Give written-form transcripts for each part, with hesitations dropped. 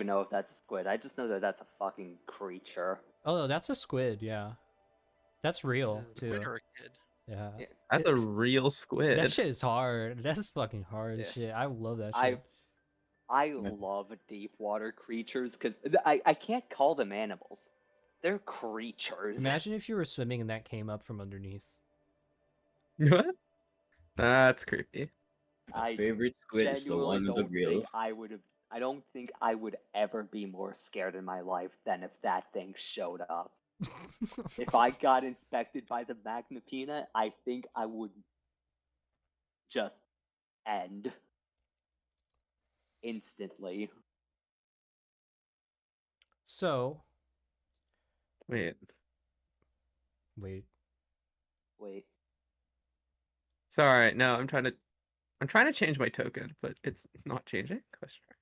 even know if that's a squid. I just know that that's a fucking creature. Oh, no, that's a squid. Yeah, that's real too. Squid or a kid? Yeah, Yeah. That's a real squid. that shit is hard. That's fucking hard Yeah. shit. I love that I shit. love deep water creatures because I can't call them animals. They're creatures. Imagine if you were swimming and that came up from underneath. What? That's creepy. I favorite squid is the one with the grill. I don't think I would ever be more scared in my life than if that thing showed up. If I got inspected by the Magnapina, I think I would just end instantly. So, Wait. wait. Wait. Sorry, no, I'm trying to change my token, but it's not changing. Question mark.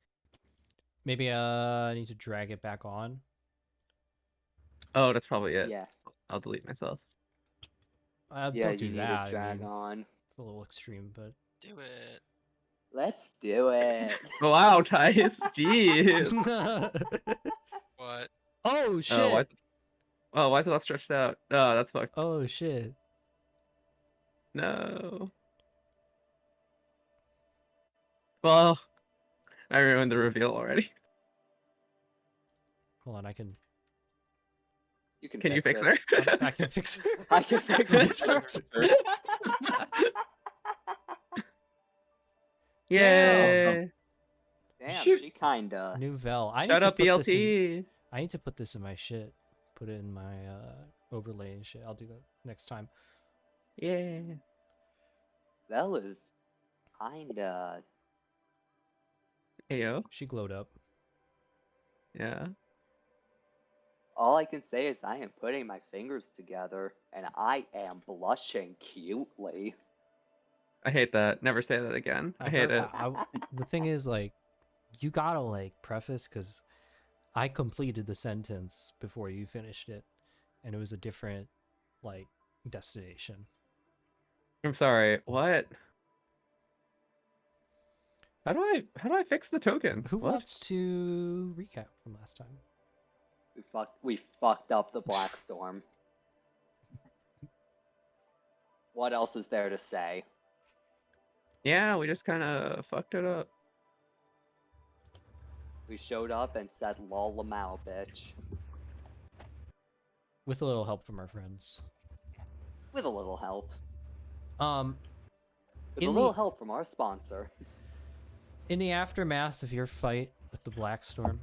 Maybe I need to drag it back on. Oh, that's probably it. Yeah. I'll delete myself. Yeah, Yeah, don't do you need that. to drag I mean, on. it's a little extreme, but Do it. Let's do it. Wow, Tice. Jeez. What? oh shit! Why is it not stretched out? Oh, that's fucked. Oh shit! No. Well, I ruined the reveal already. Hold on, I can. Can you fix it. her? I can fix it. I can fix it. Yay! Damn, Shoot. she kinda. Nouvelle. Shut up, BLT. I need to put this in my shit. Put it in my overlay and shit. I'll do that next time. Yeah. That was kinda. Ayo. She glowed up. Yeah. All I can say is I am putting my fingers together and I am blushing cutely. I hate that. Never say that again. I hate it. The thing is, like, you gotta like preface because I completed the sentence before you finished it, and it was a different like destination. I'm sorry. What? How do I fix the token? Who What? wants to recap from last time? We fucked up the Blackstorm. What else is there to say? Yeah, we just kind of fucked it up. We showed up and said lol lamau, bitch. With a little help from our friends. With a little help. With In a little the- help from our sponsor. In the aftermath of your fight with the Blackstorm,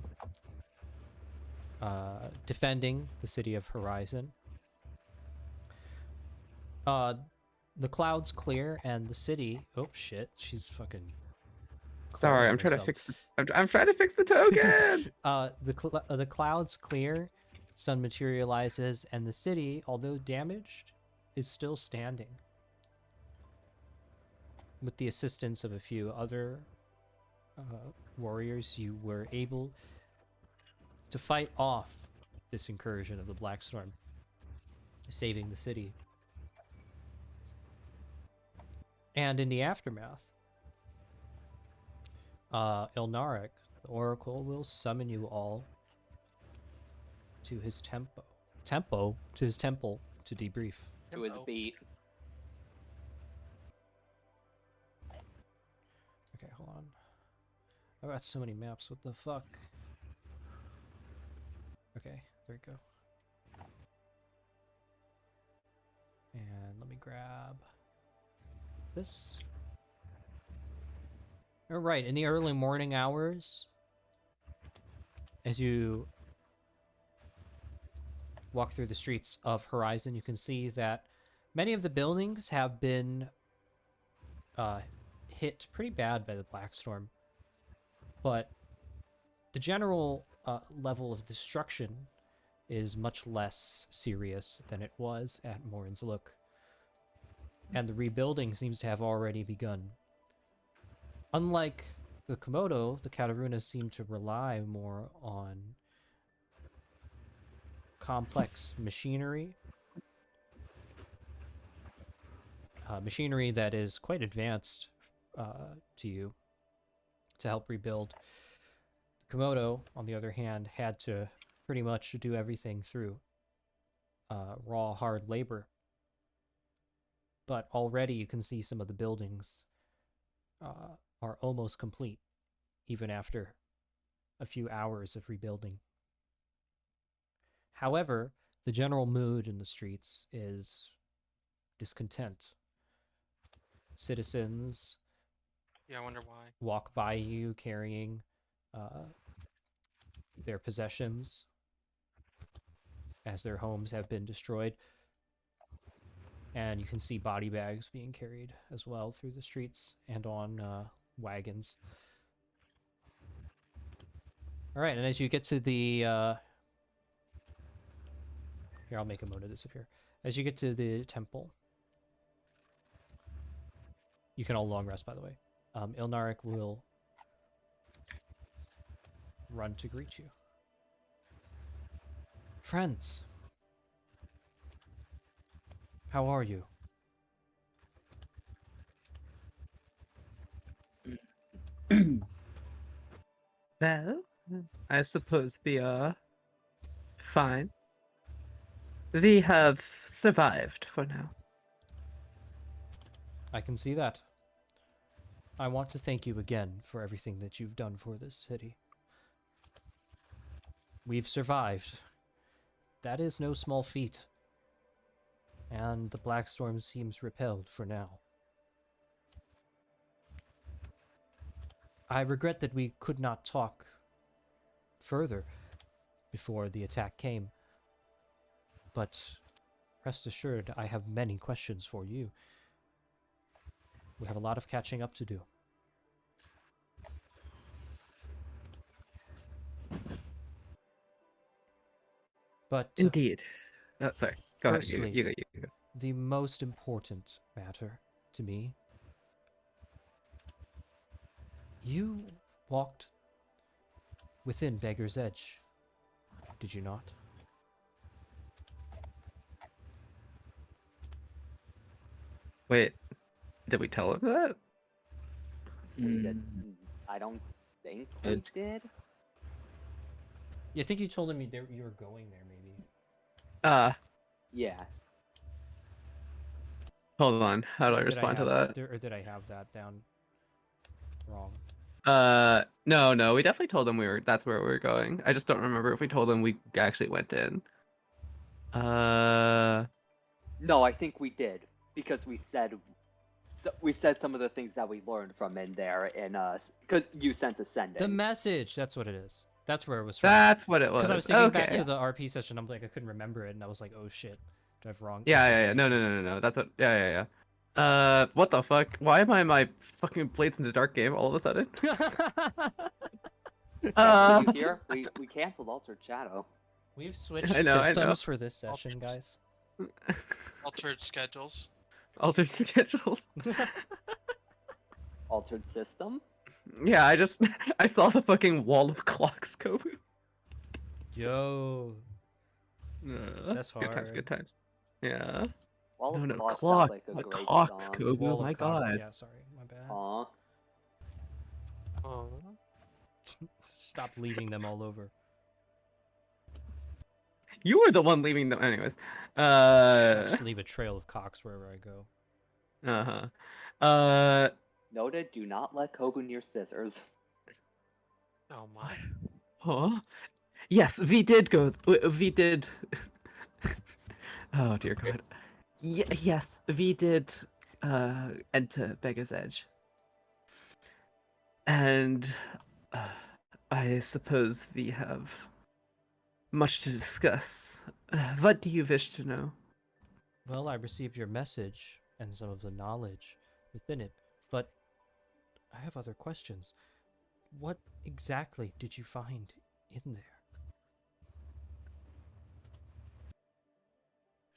defending the city of Horizon, the clouds clear and the city. Oh shit! She's fucking. Sorry, I'm trying to fix. I'm trying to fix the token. The clouds clear, sun materializes, and the city, although damaged, is still standing. With the assistance of a few other warriors, you were able to fight off this incursion of the Blackstorm, saving the city. And in the aftermath, Ilnaric, the Oracle, will summon you all to his temple to debrief. To his beat. Okay, hold on. I've got so many maps. What the fuck? Okay, there we go. And let me grab this. All right, in the early morning hours, as you walk through the streets of Horizon, you can see that many of the buildings have been hit pretty bad by the Blackstorm, but the general level of destruction is much less serious than it was at Morin's Look, and the rebuilding seems to have already begun. Unlike the Komodo, the Kataruna seem to rely more on complex machinery. Machinery that is quite advanced to you to help rebuild. Komodo, on the other hand, had to pretty much do everything through raw, hard labor. But already you can see some of the buildings are almost complete, even after a few hours of rebuilding. However, the general mood in the streets is discontent. Citizens Yeah, I wonder why. walk by you carrying their possessions as their homes have been destroyed. And you can see body bags being carried as well through the streets and on wagons. All right, and as you get to the... Here, I'll make a Mona disappear. As you get to the temple, you can all long rest, by the way. Ilnaric will run to greet you. Friends, how are you? Well, I suppose we are fine. We have survived for now. I can see that. I want to thank you again for everything that you've done for this city. We've survived. That is no small feat. And the Blackstorm seems repelled for now. I regret that we could not talk further before the attack came. But rest assured, I have many questions for you. We have a lot of catching up to do. But Indeed. Oh, sorry. Go ahead. Firstly, You go. the most important matter to me, you walked within Beggar's Edge, did you not? Wait, did we tell him that? We did. I don't think we It's- did. Yeah, I think you told him you were going there, maybe. Yeah. Hold on. How do I Or did respond to have- that? Or did I have that down wrong? No, we definitely told him that's where we were going. I just don't remember if we told him we actually went in. No, I think we did because we said some of the things that we learned from in there, and because you sent a sending. The message, that's what it is. That's where it was from. That's what it was. Because I was thinking Okay. back to the RP session, I'm like, I couldn't remember it, and I was like, oh shit, do I have wrong? Yeah. No. That's what. Yeah. What the fuck? Why am I in my fucking Blades in the Dark game all of a sudden? Did you hear? We canceled Altered Shadow. We've switched I know. systems for this session, guys. Altered schedules. Altered schedules. Altered System. Yeah, I saw the fucking wall of clocks, Kobu. Yo, That's Good times, hard. good times. Yeah. Wall No, of no, Clocks clock. sounds like a My great clocks, song. Kobu. Wall of My Clock. god. Yeah, sorry, my bad. Aw. Stop leaving them all over. You were the one leaving them, anyways. I just leave a trail of cocks wherever I go. Noted, do not let Kobu near scissors. Oh my. Huh? Yes, we did go. We did. Oh dear God. Yes, we did. Enter Beggar's Edge. And I suppose we have much to discuss. What do you wish to know? Well, I received your message and some of the knowledge within it, but I have other questions. What exactly did you find in there?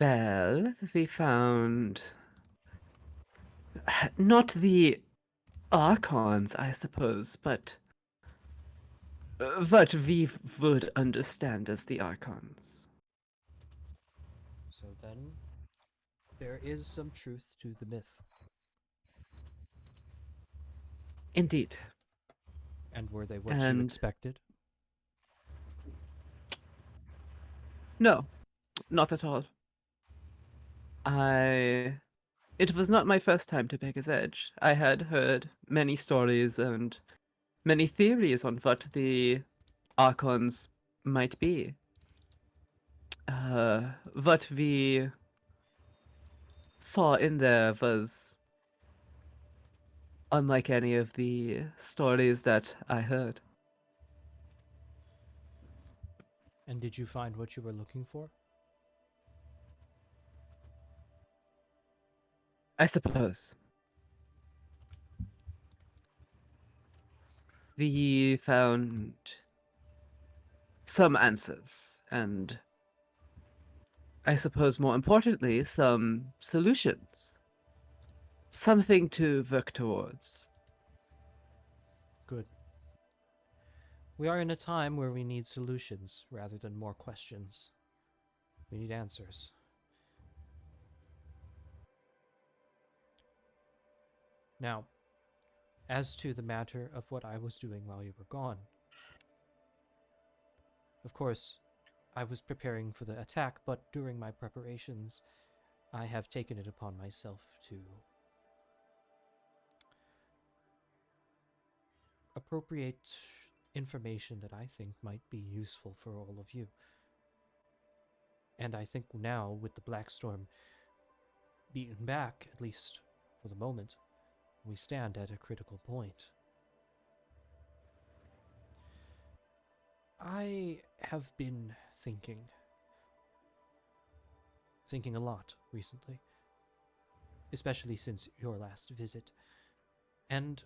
Well, we found not the archons, I suppose, but what we would understand as the archons. So then, there is some truth to the myth. Indeed. And were they what you And- expected? No, not at all. It was not my first time to Beggar's Edge. I had heard many stories and many theories on what the Archons might be. What we saw in there was unlike any of the stories that I heard. And did you find what you were looking for? I suppose. We found some answers, and I suppose more importantly, some solutions. Something to work towards. Good. We are in a time where we need solutions rather than more questions. We need answers. Now, as to the matter of what I was doing while you were gone. Of course, I was preparing for the attack, but during my preparations, I have taken it upon myself to appropriate information that I think might be useful for all of you. And I think now, with the Blackstorm beaten back, at least for the moment, we stand at a critical point. I have been thinking a lot recently, especially since your last visit, and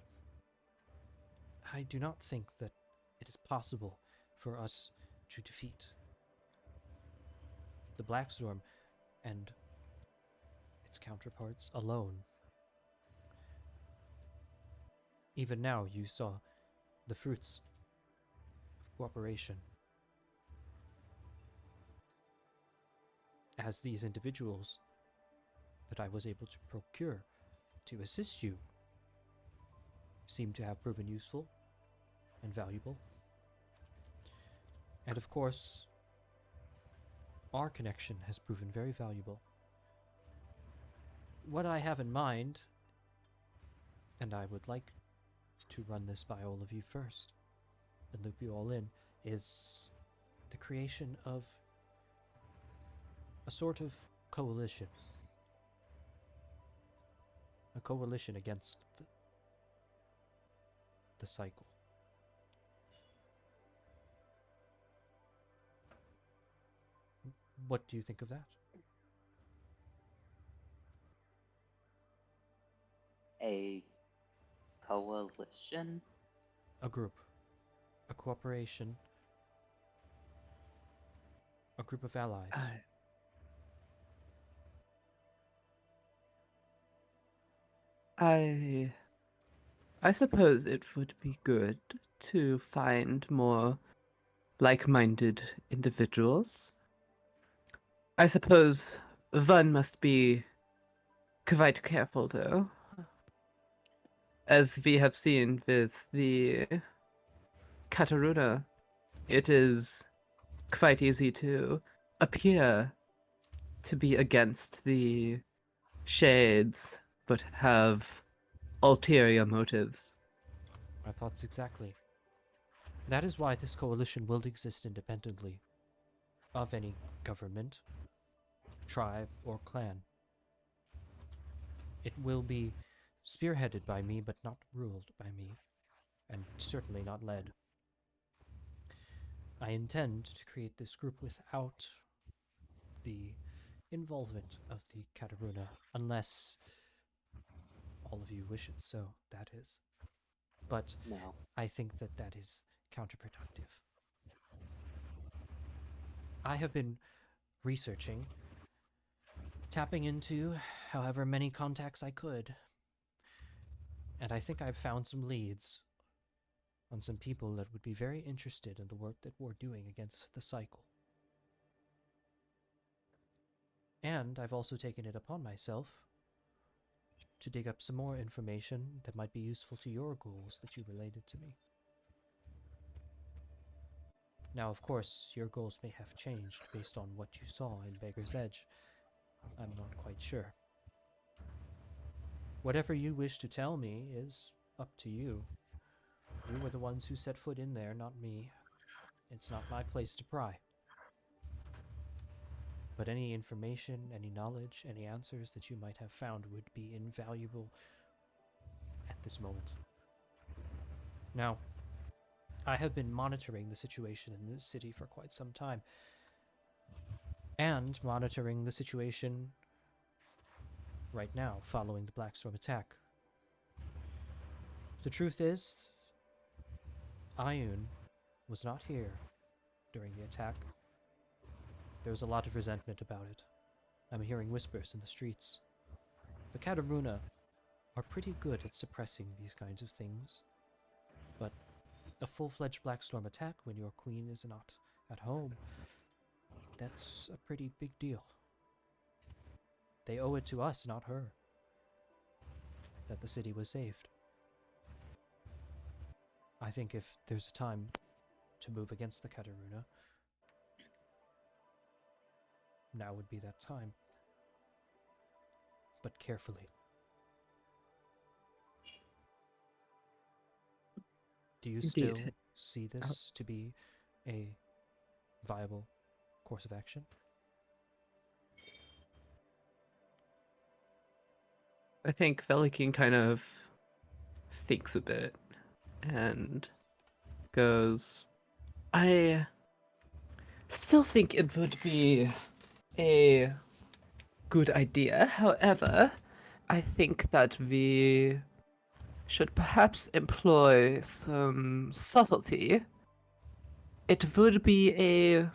I do not think that it is possible for us to defeat the Blackstorm and its counterparts alone. Even now, you saw the fruits of cooperation. As these individuals that I was able to procure to assist you seem to have proven useful and valuable. And of course, our connection has proven very valuable. What I have in mind, and I would like to run this by all of you first and loop you all in, is the creation of a sort of coalition. A coalition against the cycle. What do you think of that? A coalition? A group. A cooperation. A group of allies. I suppose it would be good to find more like-minded individuals. I suppose one must be quite careful, though. As we have seen with the Kataruna, it is quite easy to appear to be against the shades, but have ulterior motives. My thoughts exactly. That is why this coalition will exist independently of any government, tribe, or clan. It will be spearheaded by me, but not ruled by me, and certainly not led. I intend to create this group without the involvement of the Kataruna, unless all of you wish it so, that is. But No. I think that that is counterproductive. I have been researching, tapping into however many contacts I could, and I think I've found some leads on some people that would be very interested in the work that we're doing against the cycle. And I've also taken it upon myself to dig up some more information that might be useful to your goals that you related to me. Now, of course, your goals may have changed based on what you saw in Beggar's Edge. I'm not quite sure. Whatever you wish to tell me is up to you. You were the ones who set foot in there, not me. It's not my place to pry. But any information, any knowledge, any answers that you might have found would be invaluable at this moment. Now, I have been monitoring the situation in this city for quite some time, and monitoring the situation right now following the Blackstorm attack. The truth is, Etunn was not here during the attack. There was a lot of resentment about it. I'm hearing whispers in the streets. The Kataruna are pretty good at suppressing these kinds of things, but a full-fledged Blackstorm attack when your queen is not at home, that's a pretty big deal. They owe it to us, not her, that the city was saved. I think if there's a time to move against the Kataruna, now would be that time. But carefully. Do you still Indeed. see this to be a viable course of action? I think Velikin kind of thinks a bit and goes, I still think it would be a good idea. However, I think that we should perhaps employ some subtlety. It would be a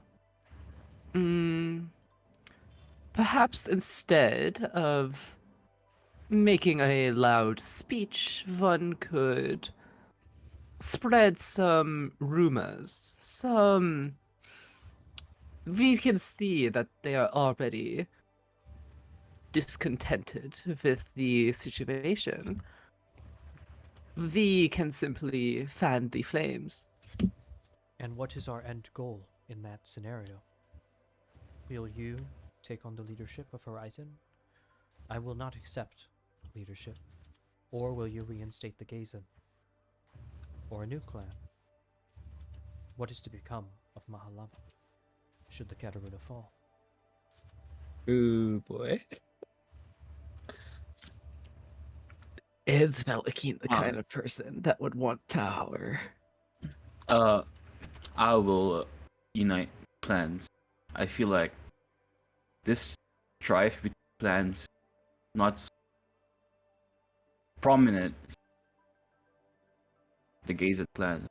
perhaps instead of making a loud speech, one could spread some rumors. We can see that they are already discontented with the situation. We can simply fan the flames. And what is our end goal in that scenario? Will you take on the leadership of Horizon? I will not accept leadership. Or will you reinstate the Gazen? Or a new clan? What is to become of Mahalam, should the Kataruna fall? Ooh, boy. Is Velikin the kind of person that would want power? I will unite clans. I feel like this strife between clans not so prominent. The Gazen clan,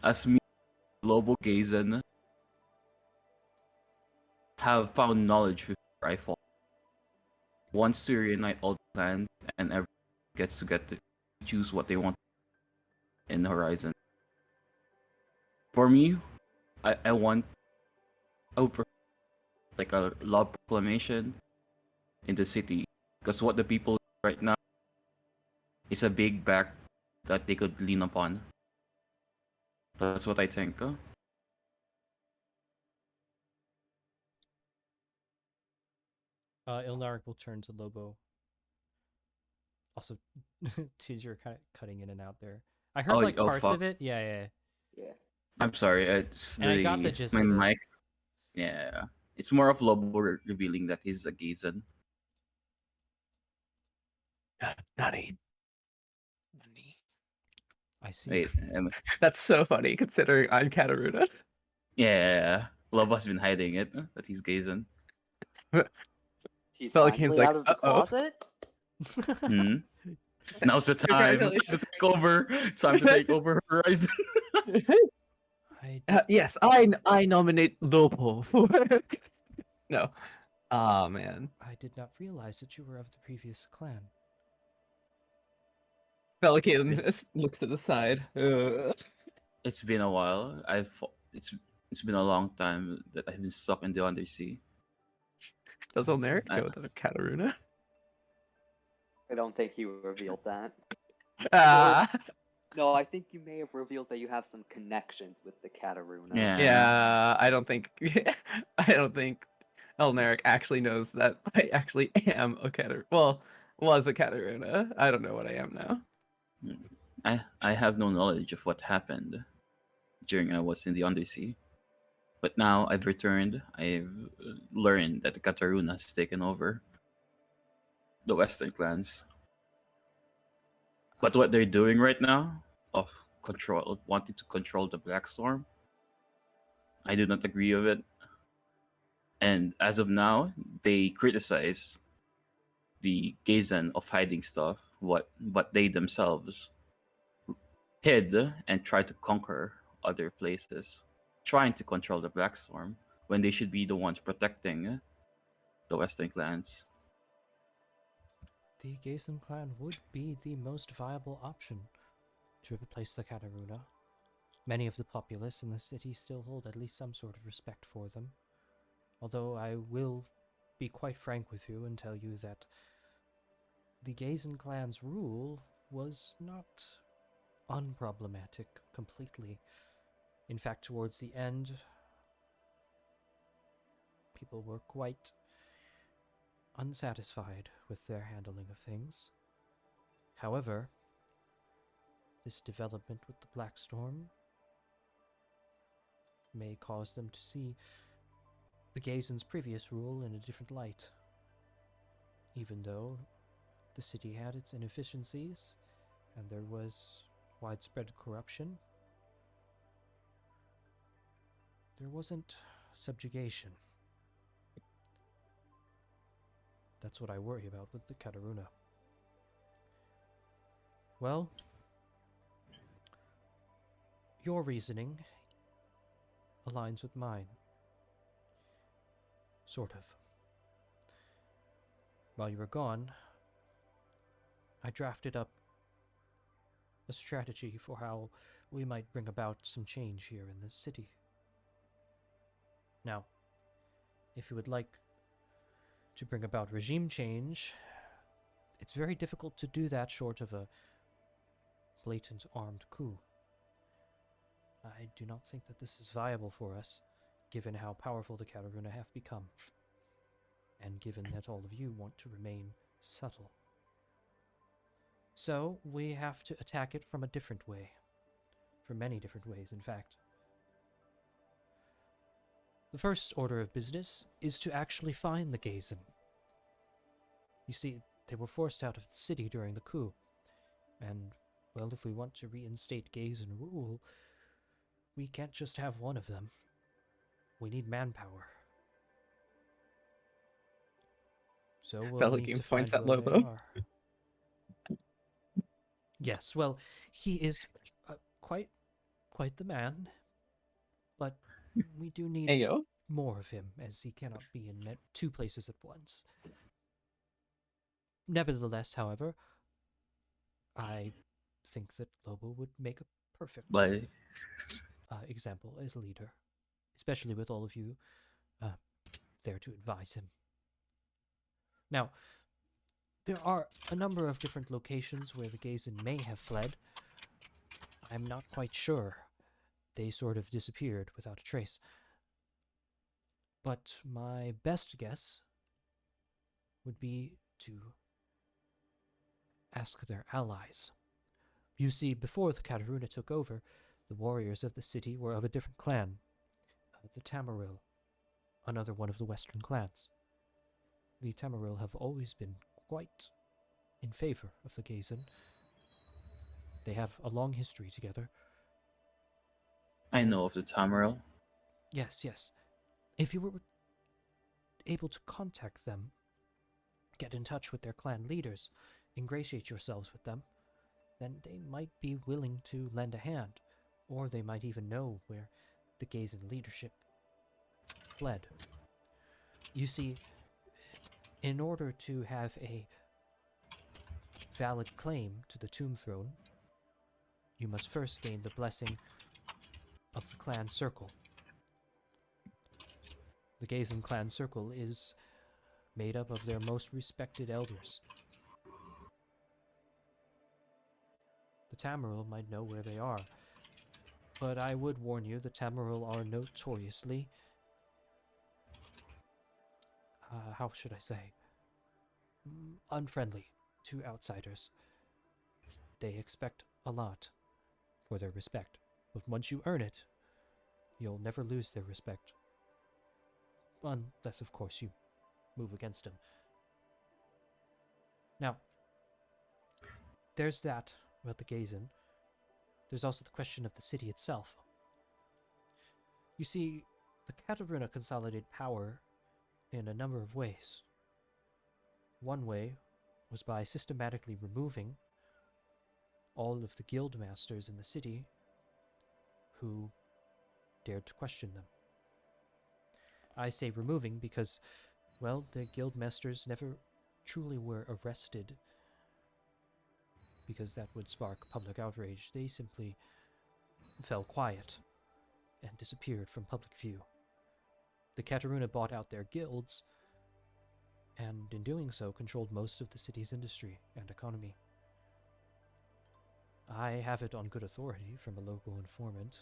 as me, global Gazen, have found knowledge with rifle. Wants to reunite all the clans, and everyone gets to choose what they want in Horizon. For me, I want like a law proclamation in the city, because what the people right now is a big back that they could lean upon. That's what I think. Huh? Ilnaric will turn to Lobo. Also, Tease, you're kind of cutting in and out there. I heard like parts fuck. of it. Yeah. I'm sorry. It's And I got the gist my of it. mic. Yeah, it's more of Lobo revealing that he's a Gazen. Nani. I see. Wait, That's so funny considering I'm Kataruna. yeah, Lobo's been hiding it that he's Gazen. He's Velikin's finally like, out of the uh-oh. closet. Hmm. Now's the time to take over. Time to take over Horizon. Yes, I nominate Lobo for. No. Ah, man. I did not realize that you were of the previous clan. Velikin looks to the side. It's been a while. It's been a long time that I've been stuck in the undersea. Does Ilnaric go to Kataruna? I don't think he revealed that. Ah. No, I think you may have revealed that you have some connections with the Kataruna. Yeah. Yeah, I don't think I don't think Elnaric actually knows that I actually am a Katar. Well, was a Kataruna. I don't know what I am now. I have no knowledge of what happened during I was in the Undersea. But now I've returned. I've learned that the Kataruna has taken over the Western clans. But what they're doing right now, of wanting to control the Blackstorm, I do not agree with it. And as of now, they criticize the Gazen of hiding stuff, what they themselves hid and tried to conquer other places, trying to control the Blackstorm when they should be the ones protecting the Western clans. The Gazen clan would be the most viable option to replace the Kataruna. Many of the populace in the city still hold at least some sort of respect for them. Although I will be quite frank with you and tell you that the Gazen clan's rule was not unproblematic completely. In fact, towards the end, people were quite unsatisfied with their handling of things. However, this development with the Blackstorm may cause them to see the Gazen's previous rule in a different light. Even though the city had its inefficiencies and there was widespread corruption, there wasn't subjugation. That's what I worry about with the Kataruna. Well, your reasoning aligns with mine. Sort of. While you were gone, I drafted up a strategy for how we might bring about some change here in this city. Now, if you would like to bring about regime change, it's very difficult to do that short of a blatant armed coup. I do not think that this is viable for us, given how powerful the Kataruna have become, and given that all of you want to remain subtle. So, we have to attack it from a different way. For many different ways, in fact. The first order of business is to actually find the Gazen. You see, they were forced out of the city during the coup, and, well, if we want to reinstate Gazen rule, we can't just have one of them. We need manpower. So we'll need Bellegame to find points at where they Lobo. are. Yes, well, he is quite the man, but we do need Ayo. more of him, as he cannot be in two places at once. Nevertheless, however, I think that Lobo would make a perfect But example as a leader, especially with all of you there to advise him. Now, there are a number of different locations where the Gazen may have fled. I'm not quite sure. They sort of disappeared without a trace. But my best guess would be to ask their allies. You see, before the Kataruna took over, the warriors of the city were of a different clan, the Tamaril, another one of the western clans. The Tamaril have always been quite in favor of the Gazen. They have a long history together. I know of the Tamriel. Yes, yes. If you were able to contact them, get in touch with their clan leaders, ingratiate yourselves with them, then they might be willing to lend a hand, or they might even know where the Gazen leadership fled. You see, in order to have a valid claim to the Tomb Throne, you must first gain the blessing of the clan circle. The Gazen clan circle is made up of their most respected elders. The Tamarill might know where they are, but I would warn you, the Tamarill are notoriously, how should I say, unfriendly to outsiders. They expect a lot for their respect, but once you earn it, you'll never lose their respect. Unless, of course, you move against them. Now, there's that about the Gazin. There's also the question of the city itself. You see, the Kataruna consolidated power in a number of ways. One way was by systematically removing all of the guild masters in the city who dared to question them. I say removing because, well, the guild masters never truly were arrested because that would spark public outrage. They simply fell quiet and disappeared from public view. The Kataruna bought out their guilds, and in doing so controlled most of the city's industry and economy. I have it on good authority from a local informant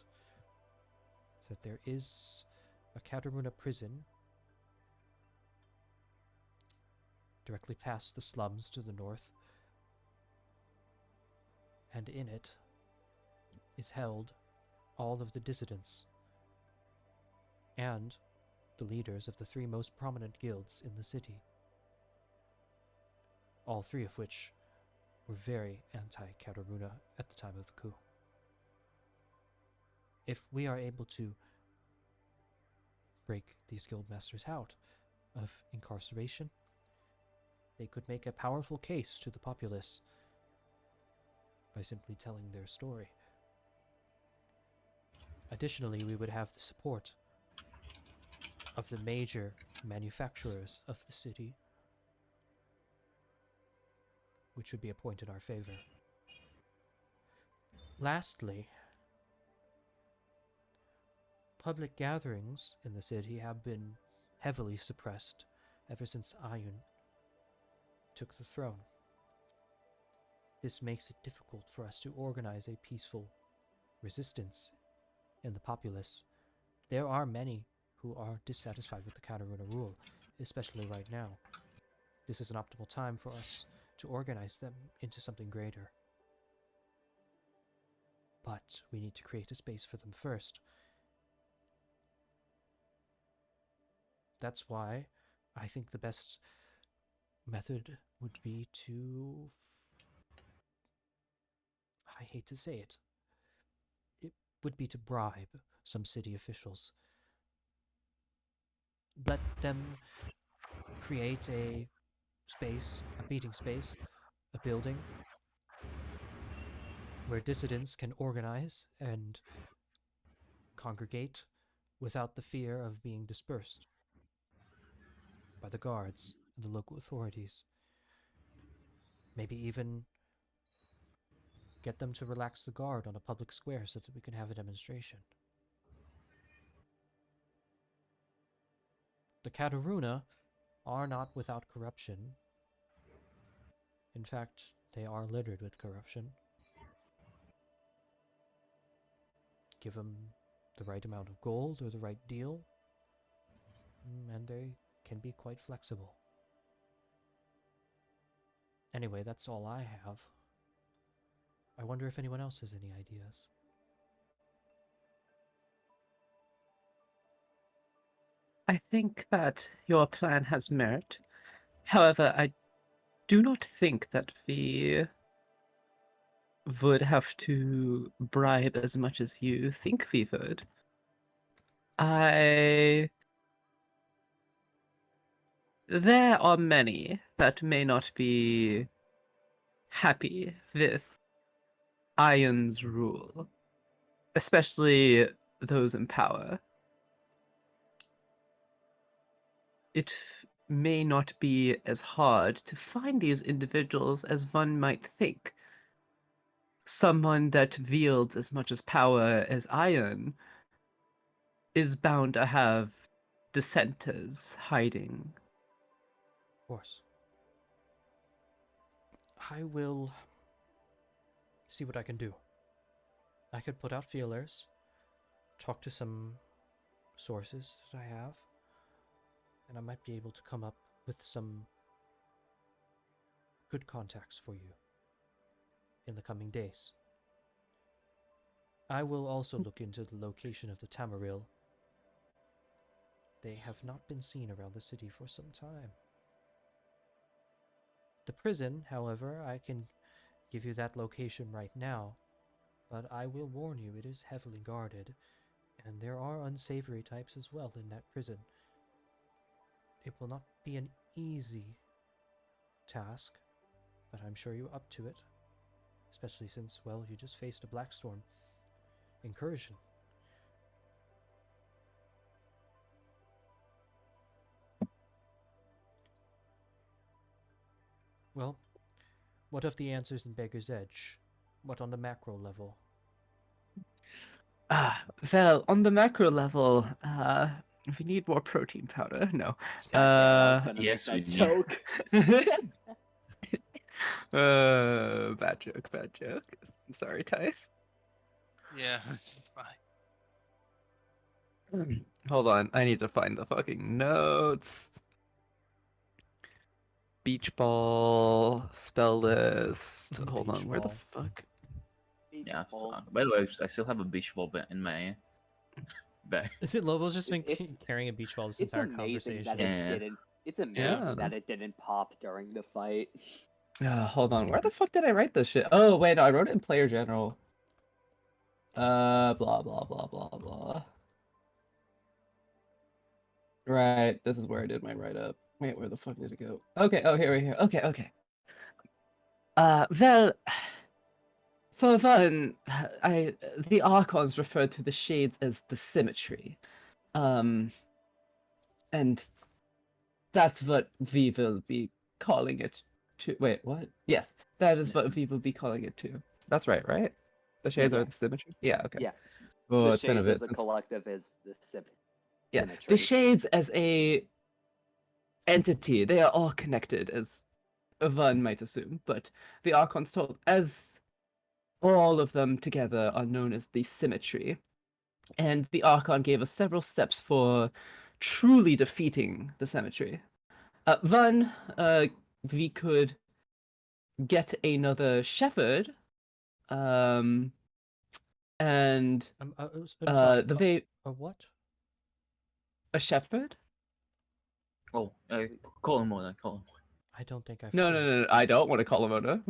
that there is a Kataruna prison directly past the slums to the north, and in it is held all of the dissidents and the leaders of the 3 most prominent guilds in the city, all 3 of which were very anti-Kataruna at the time of the coup. If we are able to break these guildmasters out of incarceration, they could make a powerful case to the populace by simply telling their story. Additionally, we would have the support of the major manufacturers of the city, which would be a point in our favor. Lastly, public gatherings in the city have been heavily suppressed ever since Etunn took the throne. This makes it difficult for us to organize a peaceful resistance in the populace. There are many who are dissatisfied with the Kataruna rule, especially right now. This is an optimal time for us to organize them into something greater. But we need to create a space for them first. That's why I think the best method would be to... I hate to say it. It would be to bribe some city officials. Let them create a space, a meeting space, a building where dissidents can organize and congregate without the fear of being dispersed by the guards and the local authorities. Maybe even get them to relax the guard on a public square so that we can have a demonstration. The Kataruna are not without corruption. In fact, they are littered with corruption. Give them the right amount of gold or the right deal, and they can be quite flexible. Anyway, that's all I have. I wonder if anyone else has any ideas. I think that your plan has merit. However, I do not think that we would have to bribe as much as you think we would. There are many that may not be happy with Etunn's rule, especially those in power. It may not be as hard to find these individuals as one might think. Someone that wields as much as power as Etunn is bound to have dissenters hiding. Of course. I will see what I can do. I could put out feelers, talk to some sources that I have, and I might be able to come up with some good contacts for you in the coming days. I will also look into the location of the Tamaril. They have not been seen around the city for some time. The prison, however, I can give you that location right now, but I will warn you it is heavily guarded, and there are unsavory types as well in that prison. It will not be an easy task, but I'm sure you're up to it, especially since, well, you just faced a Blackstorm incursion. Well, what of the answers in Beggar's Edge? What on the macro level? Well, on the macro level, we need more protein powder. No. Gotcha, I was gonna yes, make that we need- joke. Bad joke, bad joke. I'm sorry, Tice. Yeah, it's fine. Hold on, I need to find the fucking notes. Beach ball, spell list. Hold Beach on, where the ball. fuck? Yeah. Well, By the way, I still have a beach ball in my bag. Is it Lobo's just been It's- carrying a beach ball this it's entire amazing conversation? that Yeah. it didn't. It's amazing Yeah. that it didn't pop during the fight. Hold on, where the fuck did I write this shit? Oh wait, no, I wrote it in player general. Blah blah blah blah blah. Right, this is where I did my write up. Wait, where the fuck did it go? Okay, oh here we go. Okay. Well, for one, the Archons refer to the shades as the symmetry. And that's what we will be calling it to. Wait, what? Yes, that is what we will be calling it to. That's right, right? The shades Yeah. are the symmetry? Yeah, okay. Yeah. Oh, The it's been a shades bit as a since... collective is the Yeah, symmetry. the shades as a entity, they are all connected, as one might assume, but the Archons told as all of them together are known as the symmetry. And the Archon gave us several steps for truly defeating the symmetry. One, we could get another shepherd, and I'm sorry. the What? a shepherd? Oh, call him on. Call him. I don't think I've. No, I don't want to call him Oda.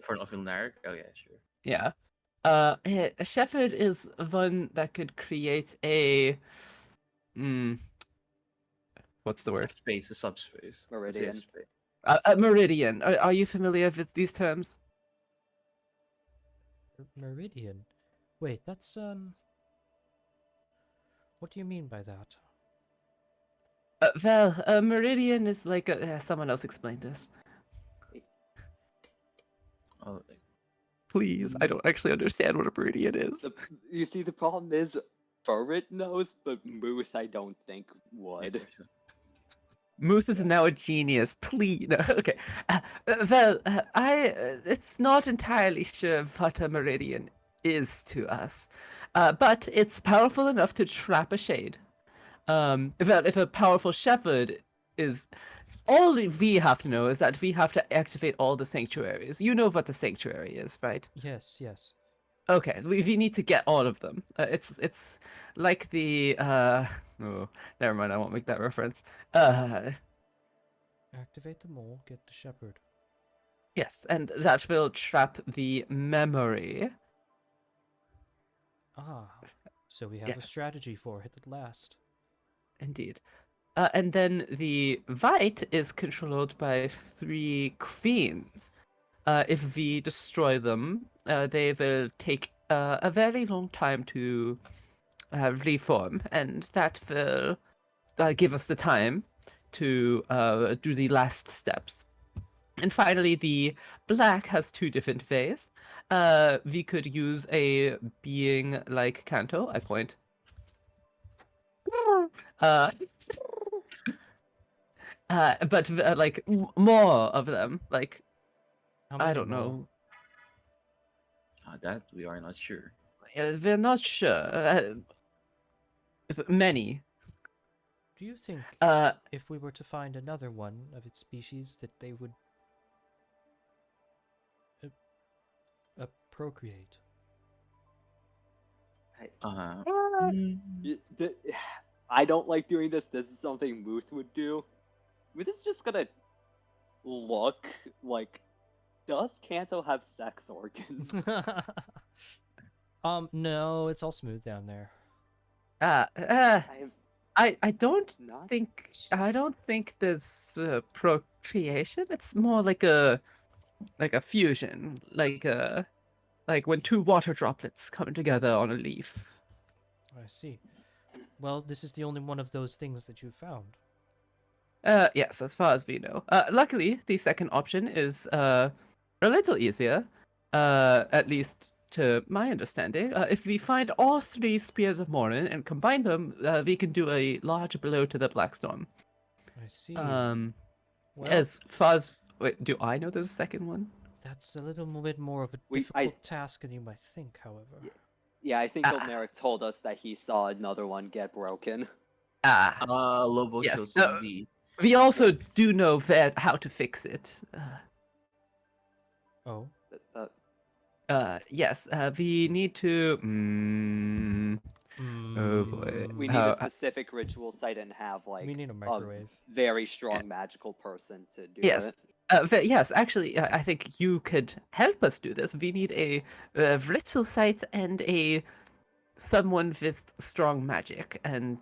For nothing, Narek. Oh yeah, sure. Yeah. A shepherd is one that could create a what's the A word? space, a subspace. Let's say a Meridian. space. A meridian. Are you familiar with these terms? Meridian. Wait, that's What do you mean by that? Well, a meridian is like someone else explained this. Oh, Please, I don't actually understand what a meridian is. You see, the problem is, Furrit knows, but Moose, I don't think would. Muth is now a genius. Please, no, okay. It's not entirely sure what a meridian is to us, but it's powerful enough to trap a shade. If a powerful shepherd is, all we have to know is that we have to activate all the sanctuaries. You know what the sanctuary is, right? Yes. Okay, we need to get all of them. It's like the oh, never mind. I won't make that reference. Activate the mole, get the shepherd. Yes, and that will trap the memory. Ah, so we have a Yes. strategy for it at last. Indeed. And then the Vite is controlled by 3 queens. If we destroy them, they will take a very long time to reform, and that will give us the time to do the last steps. And finally, the Black has 2 different ways. We could use a being like Kanto. I point. But like more of them, like How I many don't more? know. That we are not sure. We're not sure. Many. Do you think Uh, if we were to find another one of its species that they would procreate? Uh, uh, I don't like doing this. This is something Muth would do. Muth is just gonna look like, does Kanto have sex organs? No, it's all smooth down there. uh, I have I don't not. think there's procreation. It's more like a fusion, like when two water droplets come together on a leaf. I see. Well, this is the only one of those things that you found. Yes, as far as we know. Luckily, the second option is a little easier, at least to my understanding. If we find all three spears of Morin and combine them, we can do a large blow to the Blackstorm. I see. Well, As far as wait, do I know there's a second one? that's a little bit more of a I- difficult task than you might think, however. Yeah, I think Ah. Ilmeric told us that he saw another one get broken. Lobo Yes, shows no. the We also do know how to fix it. Oh, Yes, we need to. Oh boy. We need a specific ritual site and have like we need a microwave. very strong magical person to do Yes. it. Yes, actually, I think you could help us do this. We need a ritual site and someone with strong magic, and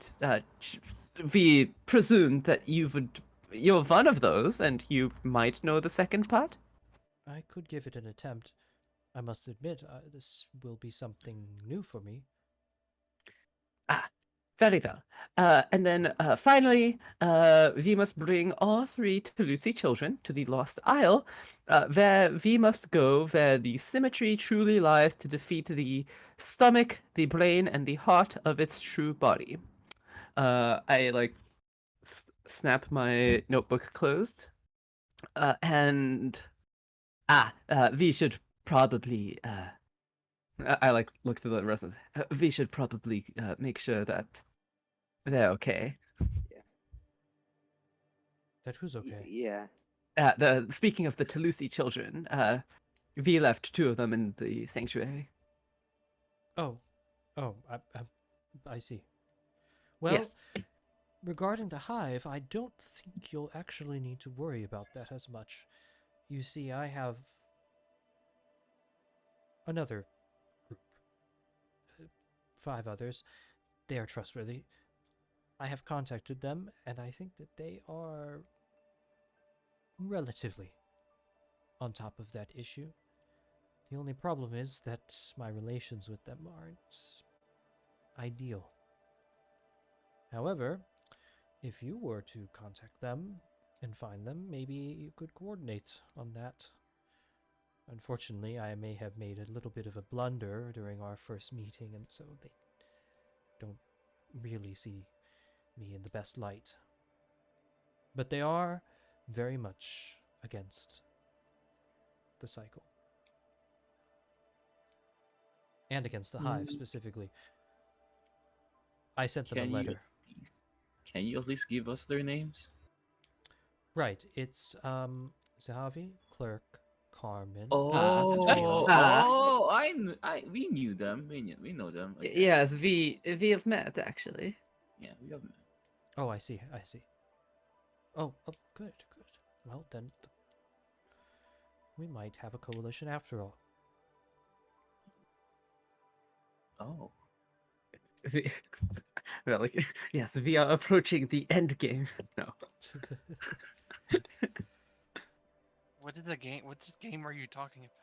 we presume that you're one of those, and you might know the second part. I could give it an attempt. I must admit, this will be something new for me. Very well. And then finally, we must bring all three Lucy children to the Lost Isle, where we must go where the symmetry truly lies to defeat the stomach, the brain, and the heart of its true body. I snap my notebook closed, and we should probably. I look through the rest of. We should probably make sure that they're okay. That who's okay? Yeah. Speaking of the Talusi children, we left two of them in the sanctuary. Oh, I see. Well, Yes. regarding the hive, I don't think you'll actually need to worry about that as much. You see, I have another group. 5 others. They are trustworthy. I have contacted them, and I think that they are relatively on top of that issue. The only problem is that my relations with them aren't ideal. However, if you were to contact them and find them, maybe you could coordinate on that. Unfortunately, I may have made a little bit of a blunder during our first meeting, and so they don't really see me in the best light. But they are very much against the cycle. And against the hive specifically. I sent them a letter. Can you at least give us their names? Right, it's Zahavi, Clerk, Carmen. We knew them. We know them. Okay. Yes, we have met actually. Yeah, we have met. Oh, I see. Oh, good. Well, then we might have a coalition after all. Oh. Well, yes, we are approaching the end game. No. What game are you talking about?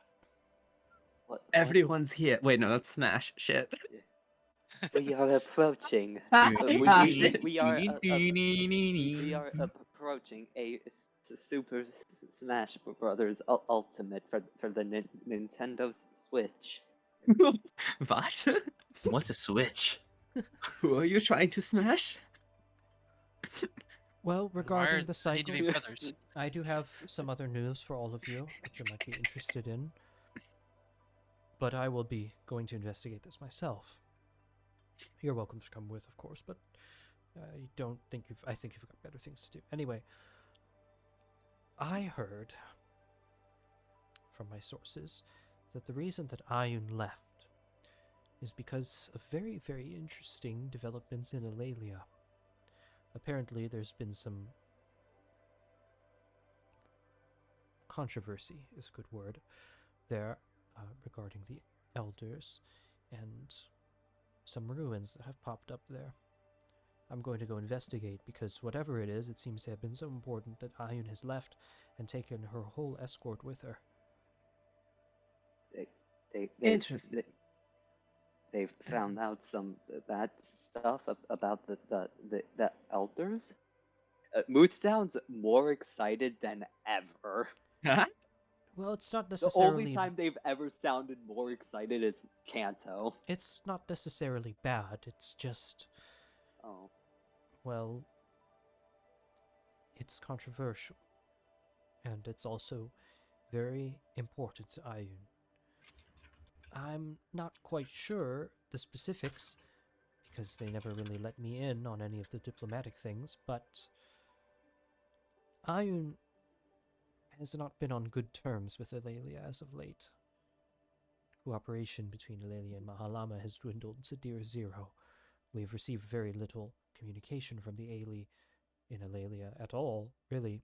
What? Everyone's here. Wait, no, that's Smash. Shit. We are approaching. We are approaching a Super Smash Brothers Ultimate for the Nintendo Switch. What? What's a Switch? Who are you trying to smash? Well, Why regarding the they need to cycle, be brothers? I do have some other news for all of you, which you might be interested in. but I will be going to investigate this myself. You're welcome to come with, of course, but I don't think you've. I think you've got better things to do. Anyway, I heard from my sources that the reason that Ayun left is because of very, very interesting developments in Eulalia. Apparently, there's been some controversy, is a good word, there regarding the elders and some ruins that have popped up there. I'm going to go investigate because whatever it is, it seems to have been so important that Ayun has left and taken her whole escort with her. Interesting. They've found out some bad stuff about the elders. Mood sounds more excited than ever. Well, it's not The only necessarily. time they've ever sounded more excited is Kanto. It's not necessarily bad. It's just, Oh, well, it's controversial, and it's also very important to Ayun. I'm not quite sure the specifics because they never really let me in on any of the diplomatic things, but Ayun has not been on good terms with Eulalia as of late. Cooperation between Eulalia and Mahalama has dwindled to near zero. We've received very little communication from the Ailey in Eulalia at all, really,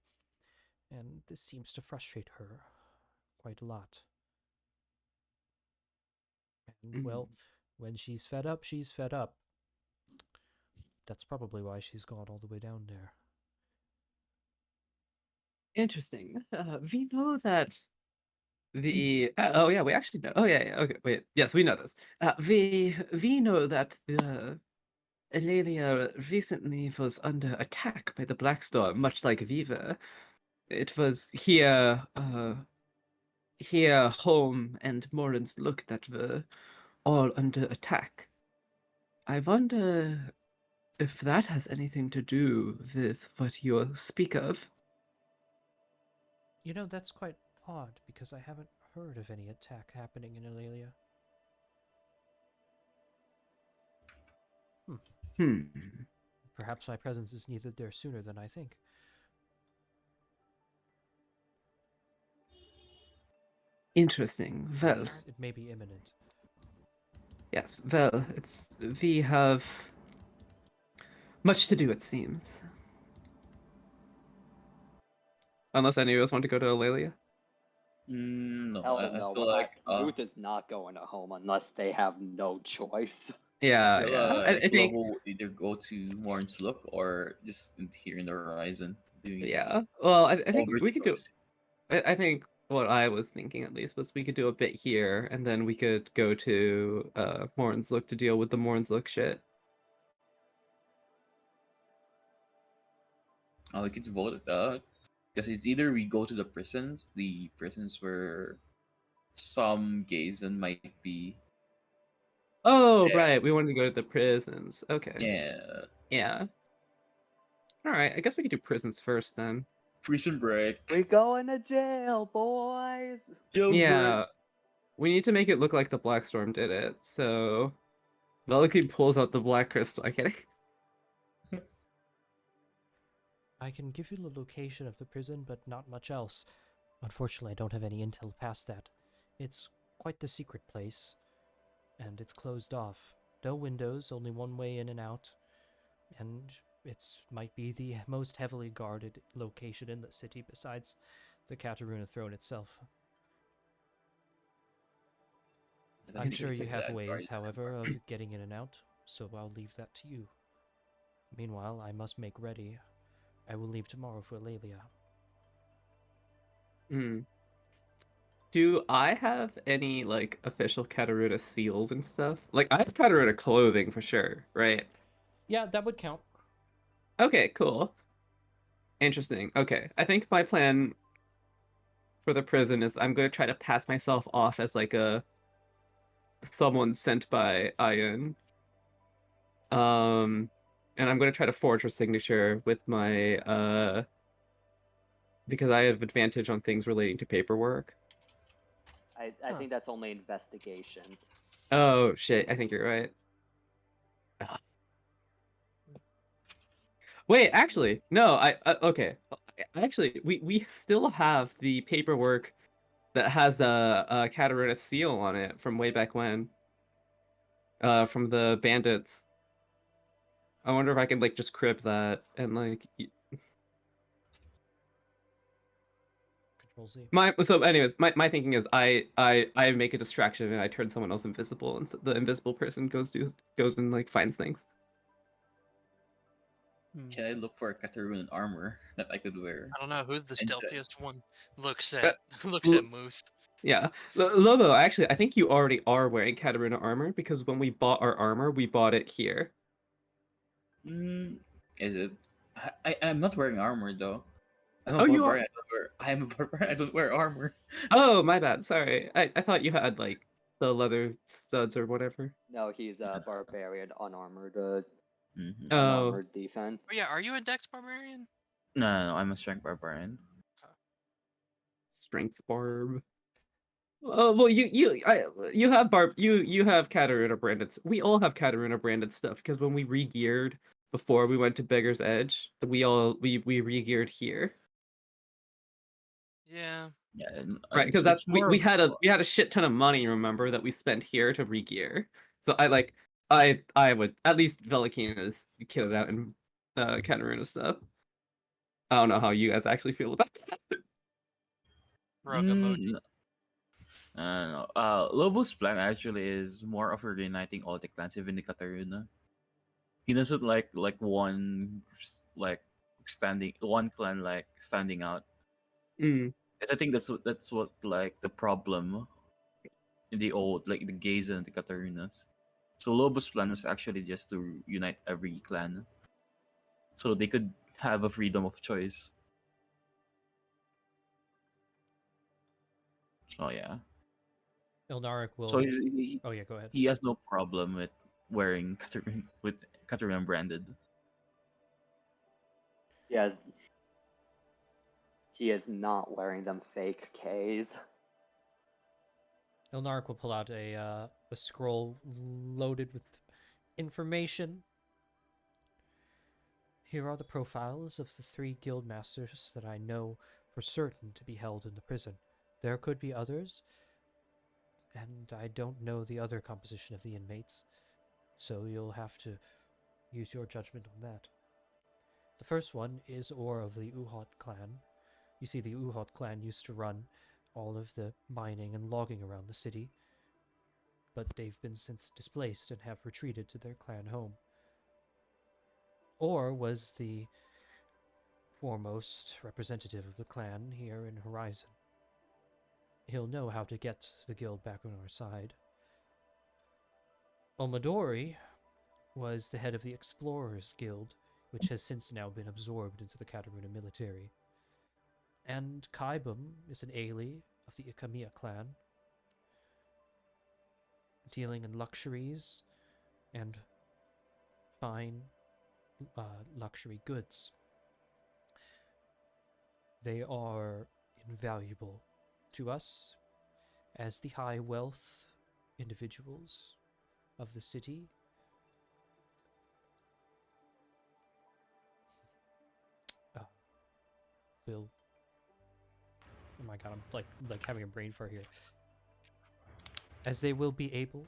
and this seems to frustrate her quite a lot. And, well, when she's fed up, she's fed up. That's probably why she's gone all the way down there. Interesting. We know that the oh yeah, we actually know. Oh yeah, okay, wait. Yes, we know this. We know that the Eulalia recently was under attack by the Blackstorm, much like Viva. It was here, home, and Morin's Look that were all under attack. I wonder if that has anything to do with what you speak of. You know, that's quite odd because I haven't heard of any attack happening in Eulalia. Hmm. Perhaps my presence is needed there sooner than I think. Interesting. Well, Yes, it may be imminent. yes. Well, we have much to do, it seems. Unless any of us want to go to Eulalia. No, hell I no. feel like Ruth is not going to home unless they have no choice. Yeah, I feel, yeah. I I feel think. we'll either go to Morin's Look or just here in the horizon doing Yeah. Well, I think over we could do. choice. I think what I was thinking at least was we could do a bit here, and then we could go to Morin's Look to deal with the Morin's Look shit. We could vote it out because it's either we go to the prisons where some Gazen might be. Oh, Yeah. right. We wanted to go to the prisons. Okay. Yeah, Yeah. All right. I guess we could do prisons first then. prison break. We're going to jail, boys. Jailbreak. Yeah. We need to make it look like the Blackstorm did it. So Velikid pulls out the black crystal. I'm kidding. I can give you the location of the prison, but not much else. Unfortunately, I don't have any intel past that. It's quite the secret place, and it's closed off. No windows, only one way in and out, and it's might be the most heavily guarded location in the city besides the Kataruna throne itself. I I'm think sure this you is have that ways, guard. however, of getting in and out, so I'll leave that to you. Meanwhile, I must make ready. I will leave tomorrow for Lelia. Hmm. Do I have any like official Kataruna seals and stuff? Like I have Kataruna clothing for sure, right? Yeah, that would count. Okay, cool. Interesting. Okay. I think my plan for the prison is I'm going to try to pass myself off as like a someone sent by Ian. And I'm going to try to forge her signature with my because I have advantage on things relating to paperwork. I Huh. think that's only investigation. Oh shit! I think you're right. Ah. Wait, actually, no. Okay. Actually, we still have the paperwork that has a Catarina seal on it from way back when. From the bandits. I wonder if I can like just crib that and like Control Z. anyways, my thinking is I make a distraction and I turn someone else invisible, and so the invisible person goes and like finds things. Can I look for a Katarun armor that I could wear? I don't know who the And stealthiest one looks Uh, at. Looks at Muth. Yeah, Lobo. Actually, I think you already are wearing Katarina armor because when we bought our armor, we bought it here. Mm, is it? I'm not wearing armor though. I'm a Oh, you are. barbarian. I'm a barbarian. I don't wear armor. Oh, my bad. Sorry. I thought you had like the leather studs or whatever. No, he's a barbarian, unarmored, Mm-hmm. Oh, unarmored defense. Oh yeah, are you a Dex barbarian? No, I'm a strength barbarian. strength barb. Oh well, you have you have Katarina branded. We all have Katarina branded stuff because when we re-geared before we went to Beggar's Edge, we re-geared here, Yeah. Yeah, right? Because it's that's more we of had a shit ton of money, remember, that we spent here to re-gear. So I would at least Velikina's kitted out in Katarina stuff. I don't know how you guys actually feel about that. Rug emoji. mm, no. Lobo's plan actually is more of reuniting all the clans, even the Katarina. He doesn't like like standing one clan like standing out. Mm, 'Cause I think that's what like the problem in the old like the Gaze and the Katarinas. So Lobo's plan was actually just to unite every clan, so they could have a freedom of choice. So yeah, Ilnaric so will. Oh yeah, go ahead. he has no problem with wearing Katarina with Katarina branded. Yes, he is not wearing them fake Ks. Ilnaric will pull out a scroll loaded with information. Here are the profiles of the 3 guild masters that I know for certain to be held in the prison. There could be others, and I don't know the other composition of the inmates, so you'll have to use your judgment on that. The first one is Or of the Uhot clan. You see, the Uhot clan used to run all of the mining and logging around the city, but they've been since displaced and have retreated to their clan home. Or was the foremost representative of the clan here in Horizon. He'll know how to get the guild back on our side. Omadori was the head of the Explorers Guild, which has since now been absorbed into the Kataruna military. And Kaibum is an Ailey of the Ikamiya clan, dealing in luxuries and fine luxury goods. They are invaluable to us as the high wealth individuals of the city. Will Oh my god, I'm like having a brain fart here. As they will be able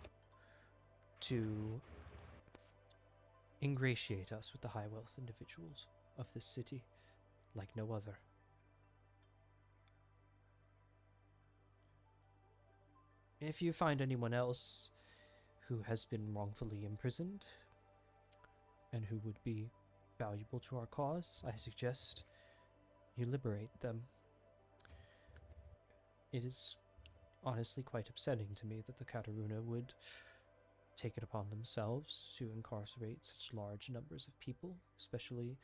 to ingratiate us with the high wealth individuals of this city like no other. If you find anyone else who has been wrongfully imprisoned and who would be valuable to our cause, I suggest you liberate them. It is honestly quite upsetting to me that the Kataruna would take it upon themselves to incarcerate such large numbers of people, especially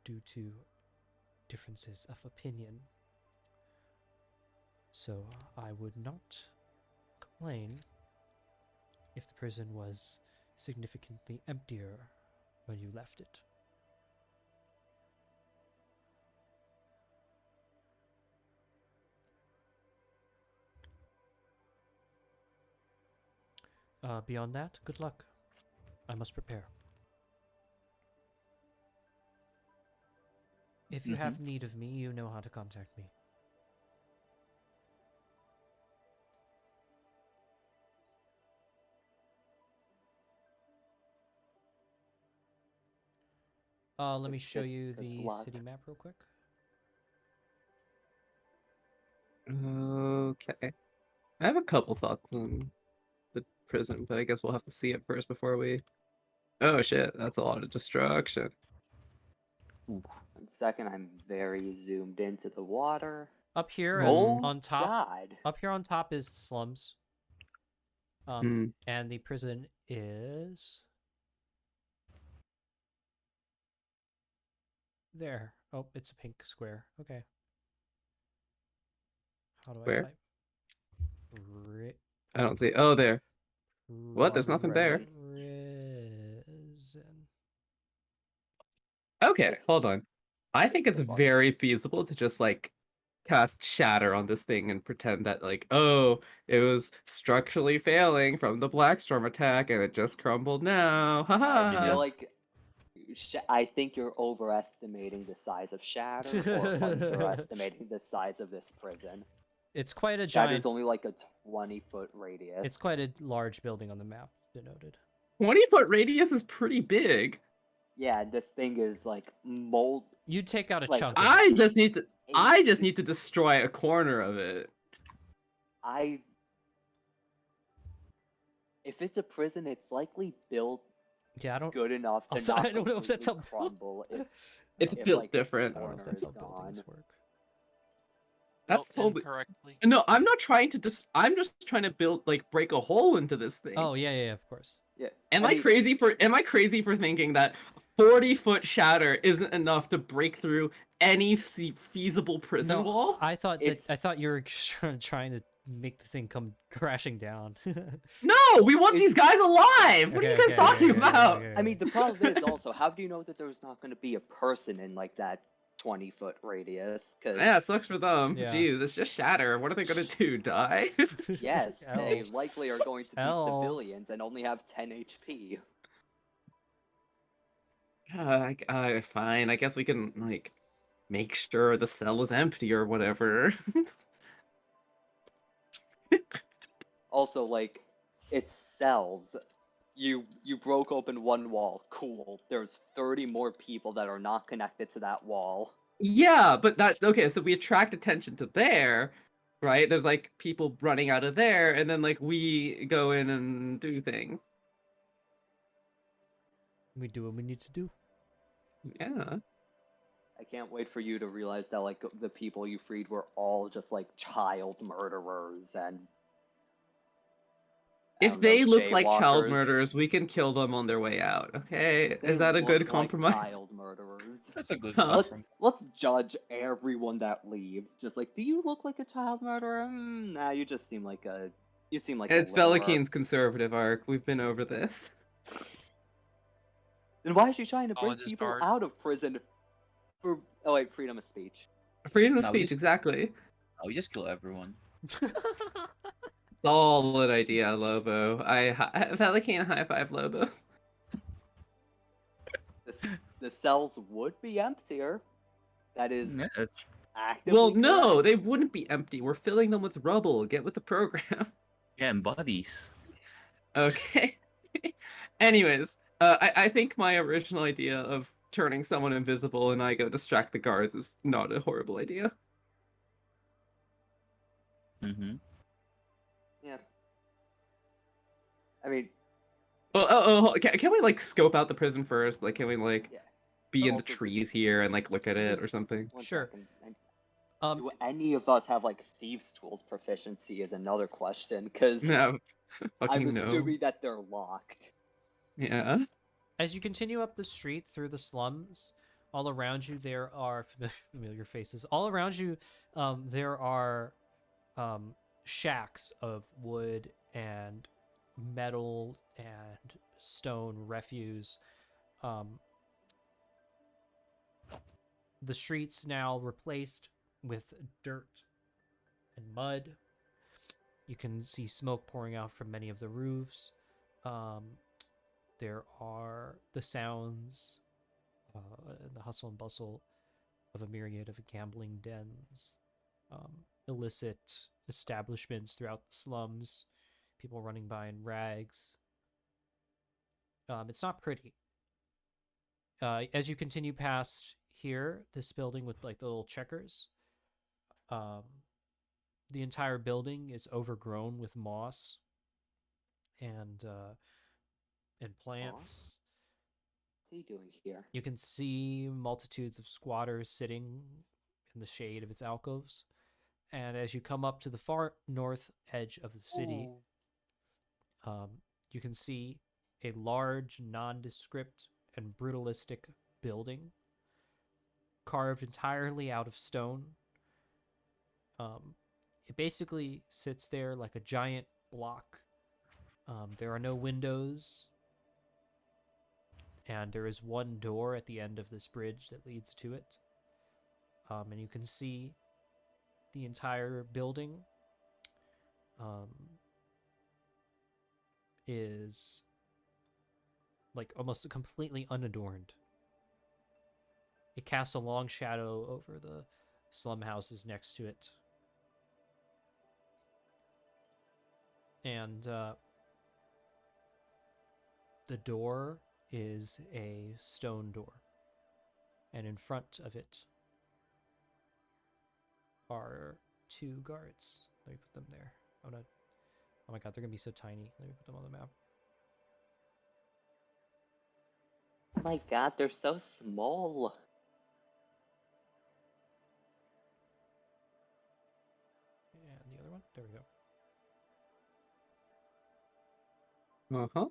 due to differences of opinion. So I would not complain if the prison was significantly emptier when you left it. Beyond that, good luck. I must prepare. If you have need of me, you know how to contact me. Let me show you Good the luck. city map real quick. Okay. I have a couple thoughts on the prison, but I guess we'll have to see it first before we. Oh shit, that's a lot of destruction. Ooh. 1 second, I'm very zoomed into the water. Up here Oh on top, God! up here on top is the slums. Hmm. And the prison is there. Oh, it's a pink square. Okay. How do I Where? type? I don't see. Oh, there. What? There's nothing there. Prison. Okay, hold on. I think it's Good luck. very feasible to just like cast shatter on this thing and pretend that like, oh, it was structurally failing from the Blackstorm attack and it just crumbled now. I Haha. feel like I think you're overestimating the size of Shatter or underestimating the size of this prison. It's quite a Shatter's giant. only like a 20-foot radius. It's quite a large building on the map, denoted. 20-foot radius is pretty big. Yeah, this thing is like mold. You'd take out a Like, chunk of I it. just need to 8 I just feet. need to destroy a corner of it. If it's a prison, it's likely built Yeah, I don't. good enough to Also, not I don't know if that's completely how. crumble if, It's if built like a different. I don't know if corner that's is how buildings gone. work. That's Built totally incorrectly. No, I'm not trying to I'm just trying to build like break a hole into this thing. Oh yeah, of course. Yeah. Am I I mean, crazy for thinking that 40-foot shatter isn't enough to break through any feasible prison No, wall? I thought It's- you were trying to make the thing come crashing down. No, we want these guys alive. What are you guys talking about? I mean, the problem is also, how do you know that there's not going to be a person in like that 20-foot radius? Because Yeah, it sucks for them. Yeah. Jeez, it's just shatter. What are they gonna do? Die? yes, they L. likely are going to be L. civilians and only have 10 HP. Fine. I guess we can like make sure the cell is empty or whatever. Also, like, it's cells. You broke open one wall. Cool. There's 30 more people that are not connected to that wall. Yeah, but okay, so we attract attention to there, right? There's like people running out of there, and then like we go in and do things. We do what we need to do. Yeah. I can't wait for you to realize that like the people you freed were all just like child murderers and I If don't know, they look like child jaywalkers. murderers, we can kill them on their way out. Okay? They Is that a look good like compromise? child murderers. That's a good Huh? compromise. Let's judge everyone that leaves. Just like, do you look like a child murderer? Nah, you just seem like a. You seem like It's a litterer. Velikine's conservative arc. We've been over this. Then why is she trying to bring Apologist people card. out of prison for freedom of speech? Freedom of No, we speech, just- exactly. Oh, we just kill everyone. Solid idea, Lobo. Velikine high five Lobos. The cells would be emptier. That is Yeah, that's- actively Well, no, correct. they wouldn't be empty. We're filling them with rubble. Get with the program. yeah, and bodies. Okay. Anyways, I think my original idea of turning someone invisible and I go distract the guards is not a horrible idea. Mm-hmm. Yeah. I mean, Can we like scope out the prison first? Like, can we like yeah. be But in the also- trees here and like look at it or something? One Sure. second. Um, Do any of us have like thieves' tools proficiency? Is another question because No, I'm fucking no. assuming that they're locked. Yeah. as you continue up the street through the slums, all around you there are familiar faces. All around you, there are shacks of wood and metal and stone refuse. The streets now replaced with dirt and mud. You can see smoke pouring out from many of the roofs. There are the sounds, the hustle and bustle of a myriad of gambling dens, illicit establishments throughout the slums, people running by in rags. It's not pretty. As you continue past here, this building with like the little checkers, um, the entire building is overgrown with moss and plants. What's he doing here? You can see multitudes of squatters sitting in the shade of its alcoves. And as you come up to the far north edge of the city, you can see a large, nondescript, and brutalistic building carved entirely out of stone. It basically sits there like a giant block. There are no windows, and there is one door at the end of this bridge that leads to it. And you can see the entire building is like almost completely unadorned. It casts a long shadow over the slum houses next to it. And the door is a stone door. And in front of it are 2 guards. Let me put them there. Oh my god, they're gonna be so tiny. Let me put them on the map. Oh my god, they're so small. And the other one? There we go. Uh-huh.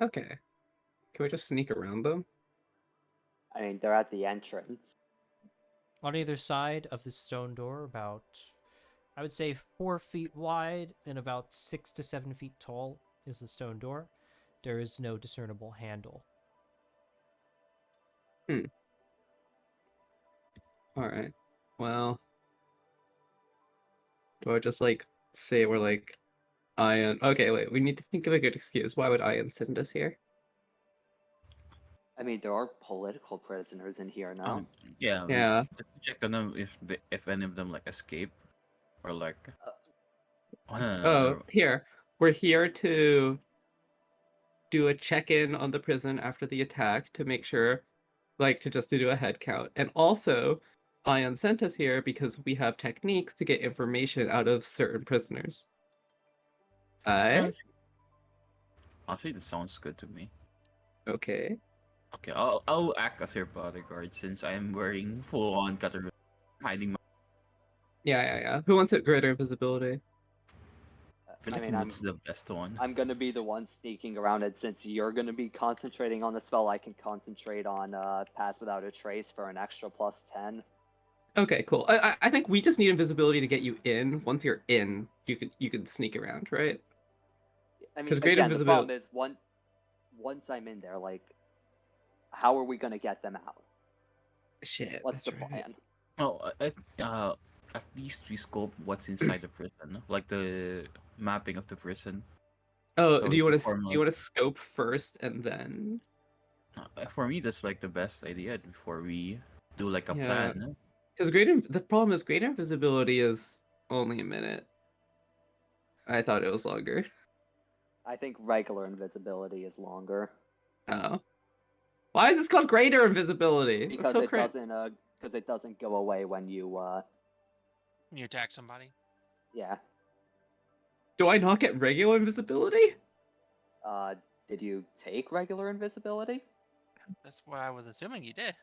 Okay. Can we just sneak around them? I mean, they're at the entrance. On either side of the stone door, about, I would say, 4 feet wide and about 6 to 7 feet tall is the stone door. There is no discernible handle. Alright. Well, do I just, like, say we're, like, Ian... Okay, wait, we need to think of a good excuse. Why would Ian send us here? I mean, there are political prisoners in here now. Yeah. Yeah. Just to check on them if any of them like escape or like. Oh, here. We're here to do a check-in on the prison after the attack to make sure, like, to do a head count. And also, Ion sent us here because we have techniques to get information out of certain prisoners. Honestly, this sounds good to me. Okay. Okay, I'll act as your bodyguard since I am wearing full-on cutter, hiding my. Yeah. Who wants it greater visibility? I feel like Wood's the best one. I'm gonna be the one sneaking around, and since you're gonna be concentrating on the spell, I can concentrate on Pass Without a Trace for an extra +10. Okay, cool. I think we just need invisibility to get you in. Once you're in, you can sneak around, right? I mean, 'Cause great again, the invisibility- problem is once I'm in there, like, how are we gonna get them out? Shit. What's the that's right. plan? Well, at least we scope what's inside the prison, like the mapping of the prison. Oh, So do you want form, to like- you want to scope first and then? For me, that's like the best idea before we do like a Yeah. plan. Because the problem is greater invisibility is only a minute. I thought it was longer. I think regular invisibility is longer Oh. Why is this called greater invisibility? That's because so it doesn't go away when you When you attack somebody. yeah. Do I not get regular invisibility? Did you take regular invisibility? That's what I was assuming you did.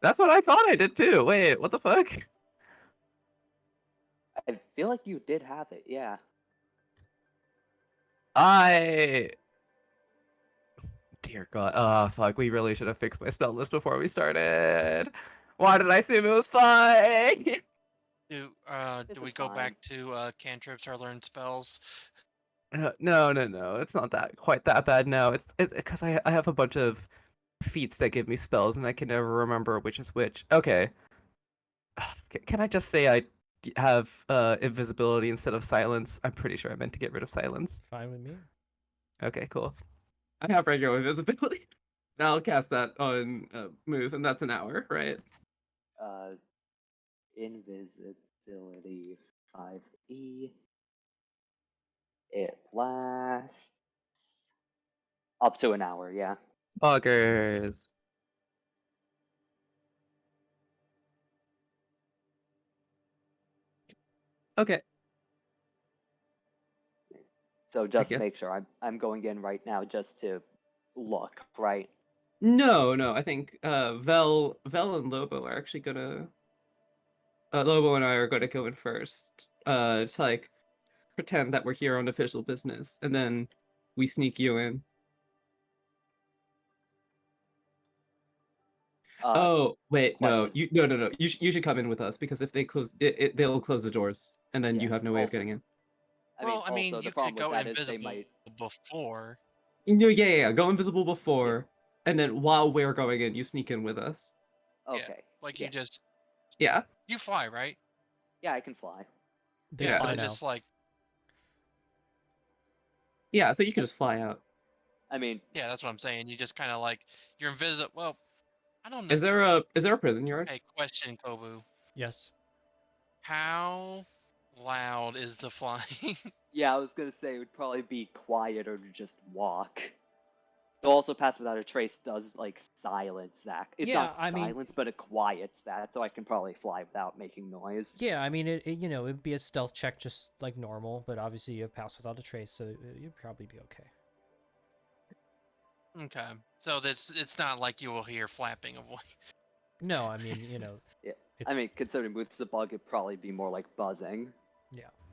That's what I thought I did too. Wait, what the fuck? I feel like you did have it, yeah. Dear God. Oh, fuck. We really should have fixed my spell list before we started. Why did I assume it was fine? Do This we is go fine. back to cantrips or learn spells? No. It's not quite that bad now. It's because I have a bunch of feats that give me spells and I can never remember which is which. Okay. Can I just say I have invisibility instead of silence? I'm pretty sure I meant to get rid of silence. Fine with me. Okay, cool. I have regular invisibility. Now I'll cast that on move, and that's an hour, right? Invisibility 5e. It lasts up to an hour, yeah. Buggers. Okay. So just to guess- make sure, I'm going in right now just to look, right? No, I think Vel and Lobo are actually gonna Lobo and I are gonna go in first. To like pretend that we're here on official business, and then we sneak you in. Oh, wait, no. question. No. You should come in with us, because if they close they'll close the doors, and then you Yeah, have no way of also- getting in. Well, I mean, also the you problem could with go that is they invisible might. before. No, yeah. Go invisible before, and then while we're going in, you sneak in with us. Okay. Like yeah. you just Yeah. you fly, right? Yeah, I can fly. They Yeah, fly so now. just like Yeah, so you can just fly out. I mean, yeah, that's what I'm saying. You just kind of like you're invisible. Well, I don't know. Is there a prison yard? Okay, question, Kobu. Yes. How loud is the flying? yeah, I was gonna say it would probably be quieter to just walk. Though also pass without a trace does like silence that. It's Yeah, not I mean- silence, but it quiets that, so I can probably fly without making noise. Yeah, I mean, it'd be a stealth check just like normal, but obviously you have pass without a trace, so you'd probably be okay. Okay, so it's not like you will hear flapping of like. No, I mean, Yeah. it's I mean, considering with the bug, it'd probably be more like buzzing.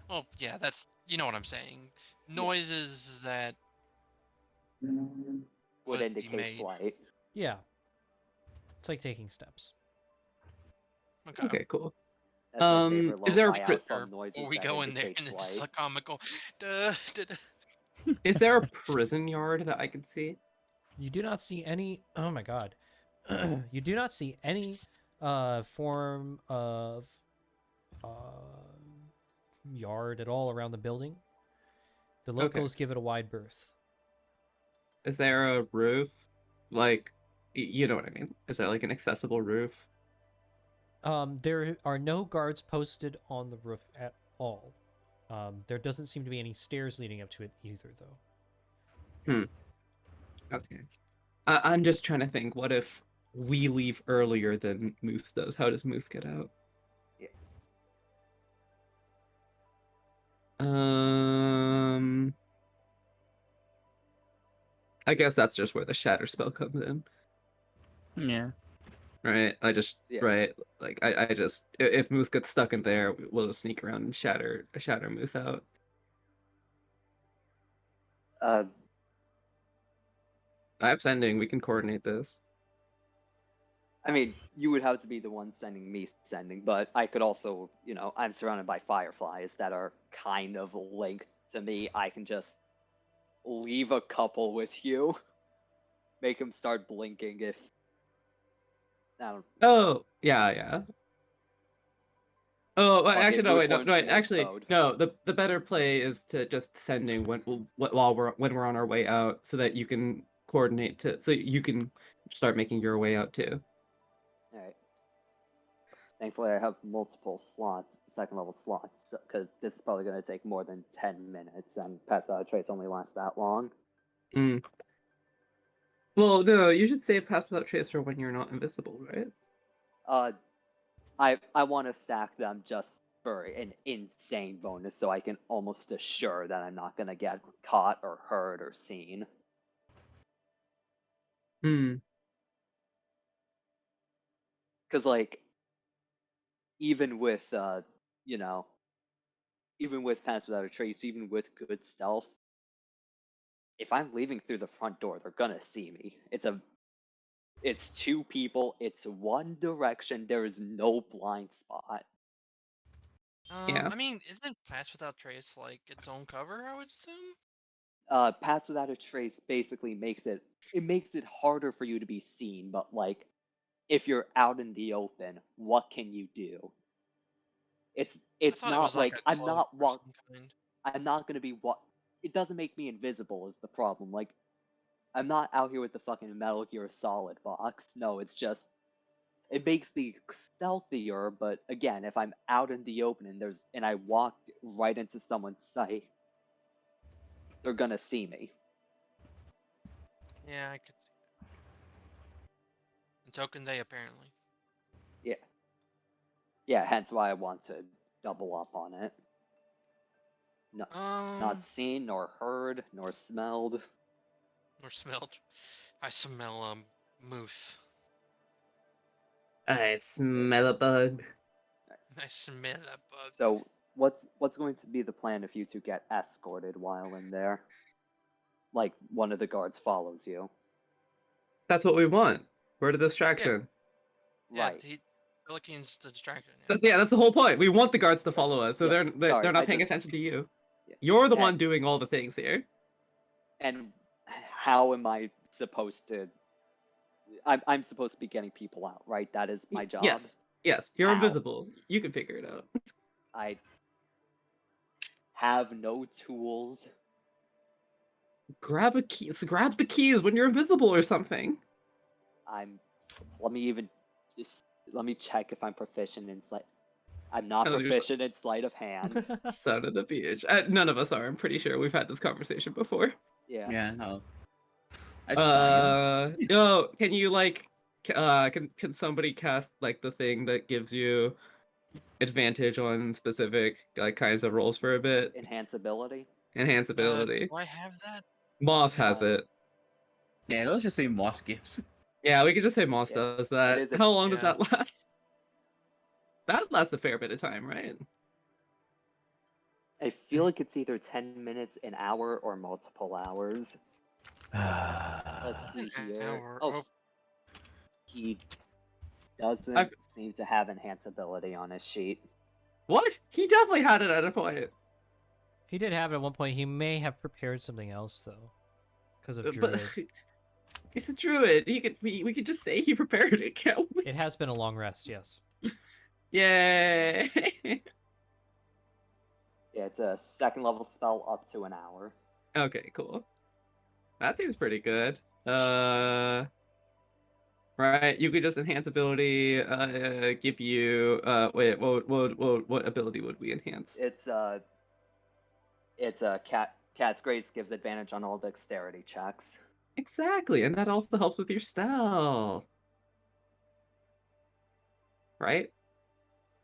Well, yeah, that's you know what I'm saying. Noises that Would would be indicate made. flight. yeah, it's like taking steps. Okay. Okay, cool. That's my favorite Is there a lo-fi pri- outcome noises Or we that go in there indicate and it's flight. just a comical. Duh, duh, duh. is there a prison yard that I can see? You do not see any. Oh my god, you do not see any form of yard at all around the building. The locals give it a wide berth. Is there a roof? Like, you know what I mean? Is there like an accessible roof? There are no guards posted on the roof at all. There doesn't seem to be any stairs leading up to it either, though. Okay. I'm just trying to think, what if we leave earlier than Muth does? How does Muth get out? Yeah. I guess that's just where the shatter spell comes in. Yeah. Right? Yeah. Right, like I just, if Muth gets stuck in there, we'll just sneak around and shatter Muth out. I have sending, we can coordinate this. I mean, you would have to be the one sending me sending, but I could also, I'm surrounded by fireflies that are kind of linked to me. I can just leave a couple with you, make them start blinking if. I don't. Oh, yeah. Oh, well, Fuck actually, it, no, Muth wait, no, learns no, wait, Morse actually, code. no. The better play is to just sending when we're on our way out, so that you can coordinate so you can start making your way out too. All right. Thankfully, I have multiple slots, second level slots, because this is probably going to take more than 10 minutes, and Pass Without a Trace only lasts that long. Well, no, you should save Pass Without Trace for when you're not invisible, right? I want to stack them just for an insane bonus, so I can almost assure that I'm not going to get caught or heard or seen. Because, like, even with, even with Pass Without a Trace, even with good stealth, if I'm leaving through the front door, they're gonna see me. It's two people, it's one direction, there is no blind spot. Yeah. I mean, isn't Pass Without Trace like its own cover? I would assume. Pass Without a Trace basically makes it harder for you to be seen, but like if you're out in the open, what can you do? It's I thought it not was like like a cloak or some kind. I'm not gonna be what it doesn't make me invisible is the problem. Like, I'm not out here with the fucking Metal Gear Solid box. No, it's just it makes me stealthier. But again, if I'm out in the open and I walk right into someone's sight, they're gonna see me. Yeah, I could see that. And so can they, apparently. Yeah, yeah. Hence why I want to double up on it. No, not seen, nor heard, nor smelled. Or smelled. I smell moose. I smell a bug. I smell a bug. So what's going to be the plan if you two get escorted while in there? Like one of the guards follows you. That's what we want. We're the distraction. Yeah, Right. Pelican's the distraction. Yeah, that's the whole point. We want the guards to follow us, so Yeah, they're sorry, not I paying just- attention to you. Yeah. You're the And- one doing all the things here. And how am I supposed to? I'm supposed to be getting people out, right? That is my job. Yes, you're How? invisible. You can figure it out. I have no tools. Grab a key. Grab the keys when you're invisible or something. Let me check if I'm proficient in sleight. I'm not Oh, you're proficient in sleight of hand. Son of the bitch. None of us are. I'm pretty sure we've had this conversation before. Yeah. Yeah, no. That's fine. No, can you can somebody cast like the thing that gives you advantage on specific like kinds of rolls for a bit? Enhanceability. Enhance ability. Do I have that? Moss has it. Yeah, let's just say Moss gives. Yeah, we could just say Moss Yeah, does that. it is How long does yeah. that last? That lasts a fair bit of time, right? I feel like it's either 10 minutes, an hour, or multiple hours. Let's see An here. hour. Oh, he doesn't I've- seem to have enhanceability on his sheet. What? He definitely had it at a point. He did have it at one point. He may have prepared something else though, because of But Druid. he's a druid. We could just say he prepared it, can't we? It has been a long rest, yes. Yay! Yeah, it's a second level spell up to an hour. Okay, cool. That seems pretty good. Right, you could just enhance ability, give you wait, what ability would we enhance? It's a cat's grace gives advantage on all dexterity checks. Exactly, and that also helps with your stealth. Right?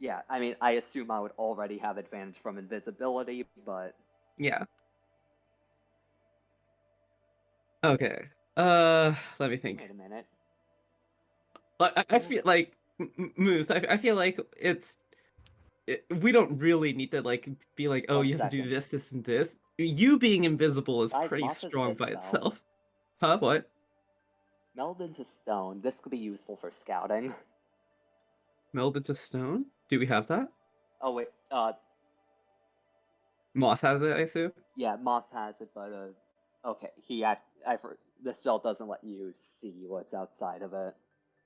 Yeah, I mean, I assume I would already have advantage from invisibility, but Yeah. Okay. Let me think. wait a minute. I feel like Muth. I feel like we don't really need to like be like, oh, One you have to do second. this, this, and this. You being invisible is Guys, pretty Moss has strong this by spell. itself. Huh? What? Meld into stone. This could be useful for scouting. Meld into stone? Do we have that? Oh wait, Moss has it, I assume. yeah, Moss has it, but okay, the spell doesn't let you see what's outside of it.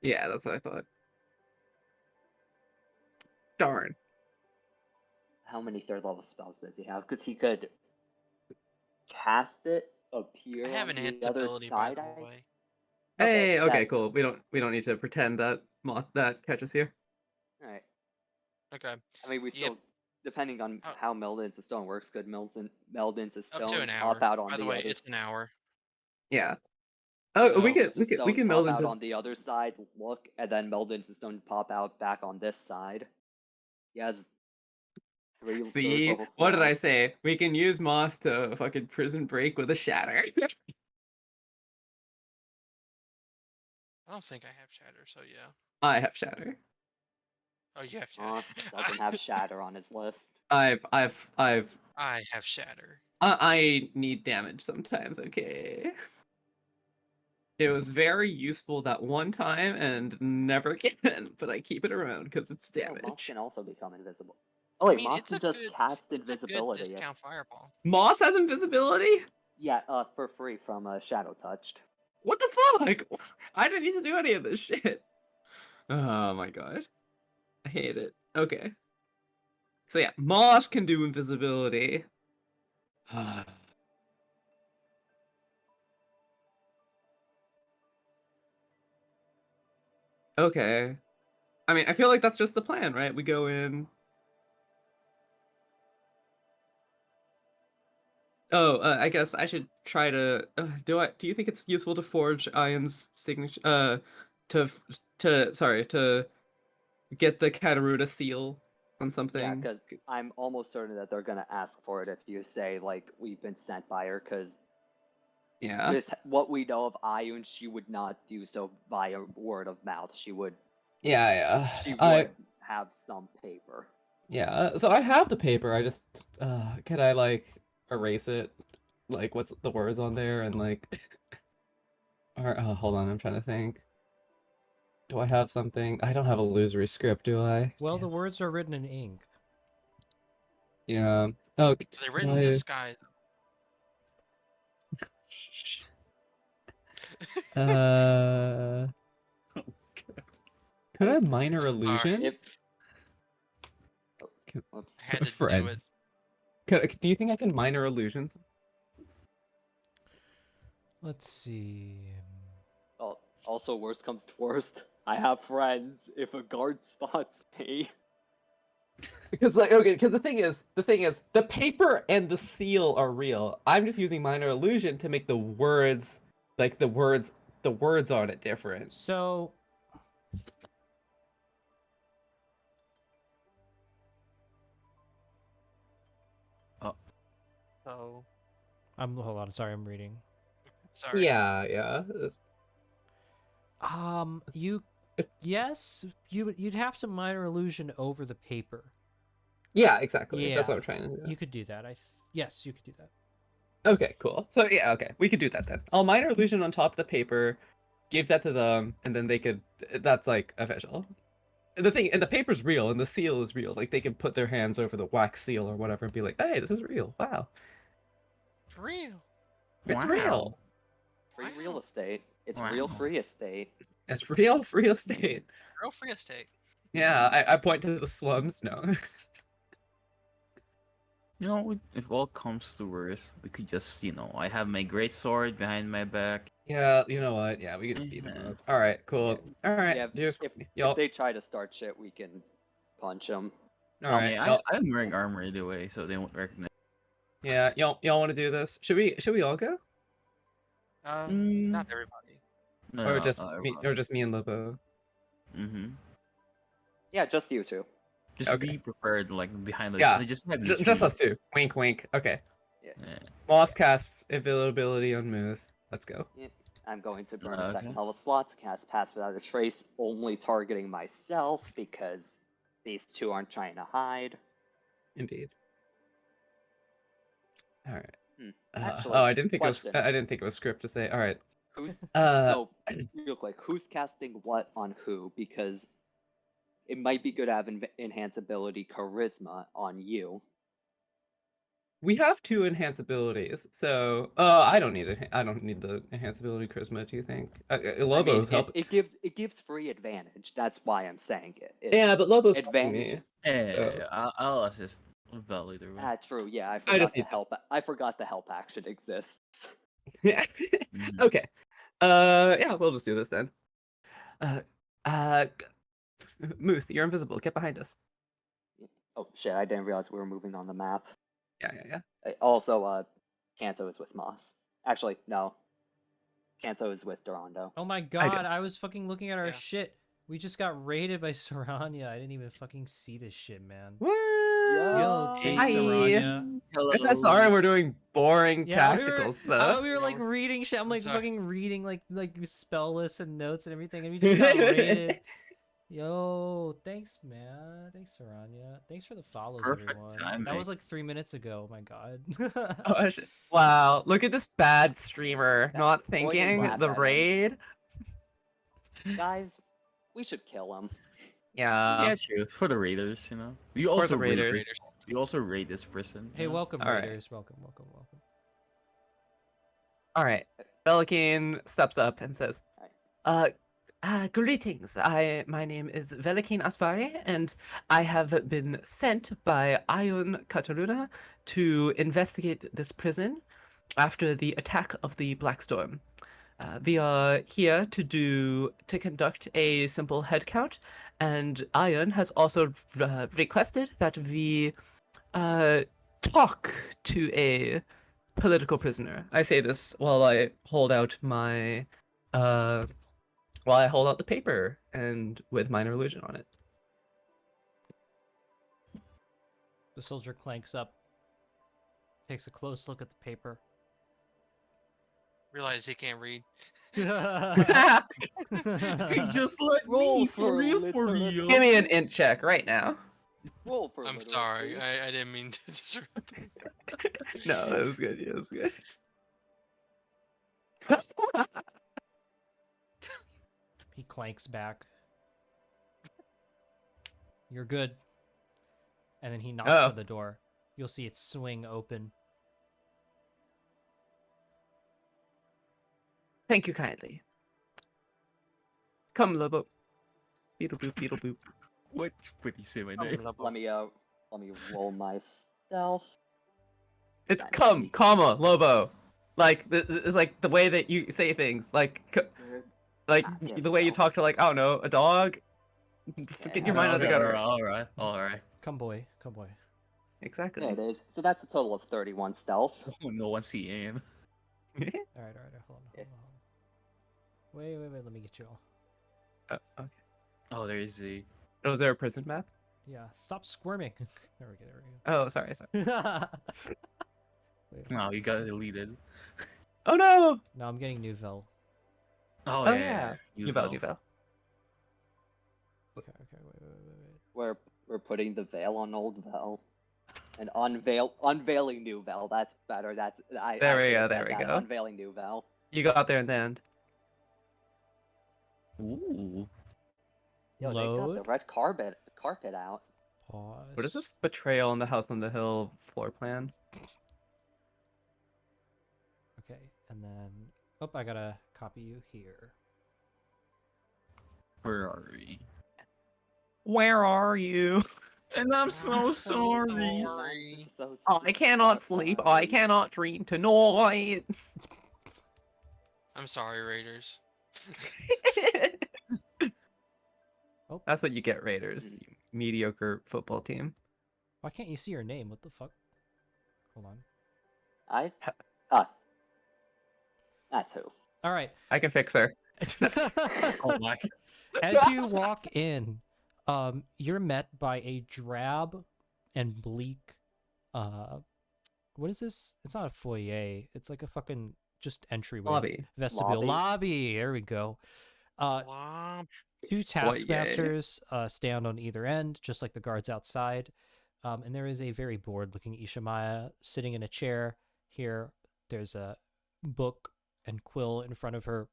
Yeah, that's what I thought. Darn. How many third level spells does he have? Because he could cast it, appear I have on the other enhanceability, by side. the way. Hey, okay, that's cool. We don't need to pretend that Moss that catches here. All right. Okay. I mean, we Yep. still, depending on Oh. how meld into stone works, could meld into stone, Up to an hour. pop out on By the the way, other. it's an hour. Yeah. Oh, we So- can Stone meld pop out into on the other side, look, and then meld into stone, pop out back on this side. He has three third See, level what did I spells. say? We can use Moss to fucking prison break with a shatter. I don't think I have shatter, so yeah. I have shatter. Oh, you have shatter. Moss doesn't have shatter on his list. I have shatter. need damage sometimes, okay? It was very useful that one time and never again, but I keep it around because it's Oh, Moss damage. can also become invisible. Oh wait, I mean, Moss it's can a just good- cast It's a good invisibility. discount fireball. Moss has invisibility? Yeah, for free from Shadow Touched. What the fuck? I didn't need to do any of this shit. Oh my god. I hate it. Okay. So yeah, Moss can do invisibility. Okay. I mean, I feel like that's just the plan, right? We go in. Oh, I guess I should try to. Do you think it's useful to forge Ion's signature? To get the Kataruda seal on Yeah, something. because I'm almost certain that they're gonna ask for it if you say like we've been sent by her. Because Yeah. with what we know of Ayun, she would not do so via word of mouth. She would Yeah. she I would have some paper. Yeah. So I have the paper. I just can I like erase it? Like what's the words on there and like or hold on, I'm trying to think. Do I have something? I don't have a illusory script, do I? Well, the Damn. words are written in ink. Yeah. Oh, So they written in the sky. uh could I minor Sorry. illusion? If oops. I had to do it. Friends. Do you think I can minor illusions? Let's see. Oh, also, worst comes to worst, I have friends. If a guard spots me, Because the thing is, the paper and the seal are real. I'm just using minor illusion to make the words, like the words on it different. So So hold on, sorry, I'm reading. sorry. Yeah. You yes, you'd have to minor illusion over the paper. Yeah, exactly. That's Yeah. what I'm trying to do. You could do that. Yes, you could do that. Okay, cool. So yeah, okay, we could do that then. I'll minor illusion on top of the paper, give that to them, and then they could. That's like official. And the paper's real, and the seal is real. Like they can put their hands over the wax seal or whatever and be like, "Hey, this is real. Wow, For real. it's Wow. real. free real Wow. estate. It's real Wow. free estate. It's real free estate." Real free estate. Yeah, I point to the slums. No. You know, if all comes to worst, we could just, I have my great sword behind my back. Yeah, you know what? Yeah, we can just beat them up. All right, cool. All right, Yeah, just if y'all. they try to start shit, we can punch them. All right, Yeah, y'all. I'm wearing armor either way, so they won't recognize. Yeah, y'all want to do this? Should we all go? Not everybody. No, Or no, just not me? everyone. Or just me and Lobo? Mm-hmm. Yeah, just you two. Just Okay. be prepared, like behind the. Yeah, Just have these just three. us two. Wink, wink. Okay. Yeah. Moss casts availability on Muth. Let's go. I'm going to burn a Okay. second level slot to cast Pass Without a Trace, only targeting myself because these two aren't trying to hide. Indeed. All right. Actually, I didn't think question. I didn't think it was script to say. All right. Who's Uh, so real quick? Who's casting what on who? Because it might be good to have enhance ability charisma on you. we have two enhance abilities, so I don't need it. I don't need the enhance ability charisma. Do you think? Lobo's help. it gives free advantage. That's why I'm saying it. Yeah, but Lobo's helping advantage. me. Yeah, So- I'll assist Val either way. True. Yeah, I I forgot just the need to- help. I forgot the help action exists. Yeah. Mhm. Okay. Yeah, we'll just do this then. Muth, you're invisible. Get behind us. Oh shit! I didn't realize we were moving on the map. Yeah. Also, Kanto is with Moss. Actually, no. Kanto is with Dorando. Oh my do. god, I was fucking looking at our Yeah. shit. We just got raided by Saranya. I didn't even fucking see this shit, man. What? Yo, Hi. thanks, Saranya. Hello. Sorry, we're doing boring Yeah, tactical stuff. we were like reading shit. I'm like Sorry. fucking reading like spell lists and notes and everything, and we just got raided. Yo, thanks, man. Thanks, Saranya. Thanks for the follows, Perfect everyone. timing. That was like 3 minutes ago. Oh my god. Oh, shit. Wow, look at this bad streamer Yeah, not go ahead and thinking laugh the at him. raid. Guys, we should kill him. Yeah, true. For the raiders, We For also the raiders. Raiders. We also raid this person. Hey, welcome, All right. raiders. Welcome. All right, Velikane steps up and says, greetings. My name is Velikane Asvari, and I have been sent by Ion Kataruna to investigate this prison after the attack of the Blackstorm. We are here to conduct a simple head count, and Iron has also requested that we talk to a political prisoner. I say this while I hold out my while I hold out the paper and with minor illusion on it. The soldier clanks up, takes a close look at the paper. Realize he can't read. Just like Roll me, for for real, literacy. Give me an int check right now. Roll for I'm literacy. sorry. I didn't mean to disrupt. No, it was good. It was good. He clanks back. You're good. And then he knocks Oh. on the door. You'll see it swing open. Thank you kindly. Come, Lobo. Beetle boop, beetle boop. What? What you say my name? Let me roll my stealth. It's That come, makes- comma, Lobo. Like the way that you say things, like Goddamn the way you stealth. talk to, like, I don't know, a dog. Get your mind out of the gutter. All right. Come boy, come boy. Exactly. Yeah, it is. So that's a total of 31 stealth. Oh, no one see him. Alright, hold on. Wait, let me get you all. Okay. Oh, there is a. Oh, is there a prison map? Yeah, stop squirming. There we Oh, sorry. go. Wait, No, you got deleted. Oh no! no, I'm getting Nouvelle. Oh, Oh yeah. yeah. You Uvel, fell. Uvel. Okay, wait. We're putting the veil on old Vel. And unveiling new Vel. That's better. There we I go, should've there said we that. go. Unveiling new Vel. You got there in the end. Ooh. Yo, they got the Load. red carpet out. Pause. What is this betrayal in the House on the Hill floor plan? Okay, and then... Oh, I gotta copy you here. Where are we? Where are you? And I'm so sorry. Sorry. So I cannot sleep. I cannot dream tonight. I'm sorry, Raiders. Oh, That's what you get, Raiders. You mediocre football team. why can't you see your name? What the fuck? Hold on. That's who. Alright. I can fix her. Oh my. As you walk in, you're met by a drab and bleak, what is this? It's not a foyer. It's like a fucking just entryway. Lobby. Vestibule. Lobby. Lobby. There we go. Two taskmasters stand on either end, just like the guards outside. And there is a very bored-looking Ishimaya sitting in a chair here. There's a book and quill in front of her,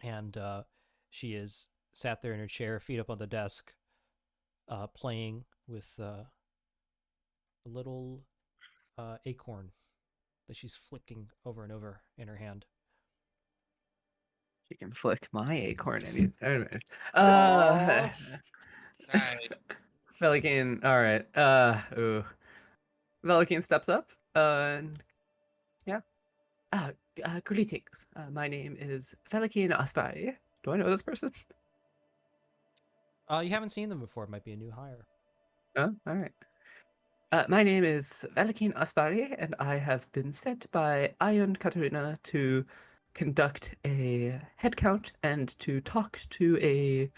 and she is sat there in her chair, feet up on the desk, playing with a little acorn that she's flicking over and over in her hand. She can flick my acorn any. Aw. Alright. Velican. All right. Ooh. Velican steps up. And yeah. Greetings. My name is Velican Aspari. Do I know this person? You haven't seen them before. It might be a new hire. Oh, all right. My name is Velican Aspari, and I have been sent by Ion Katarina to conduct a head count and to talk to a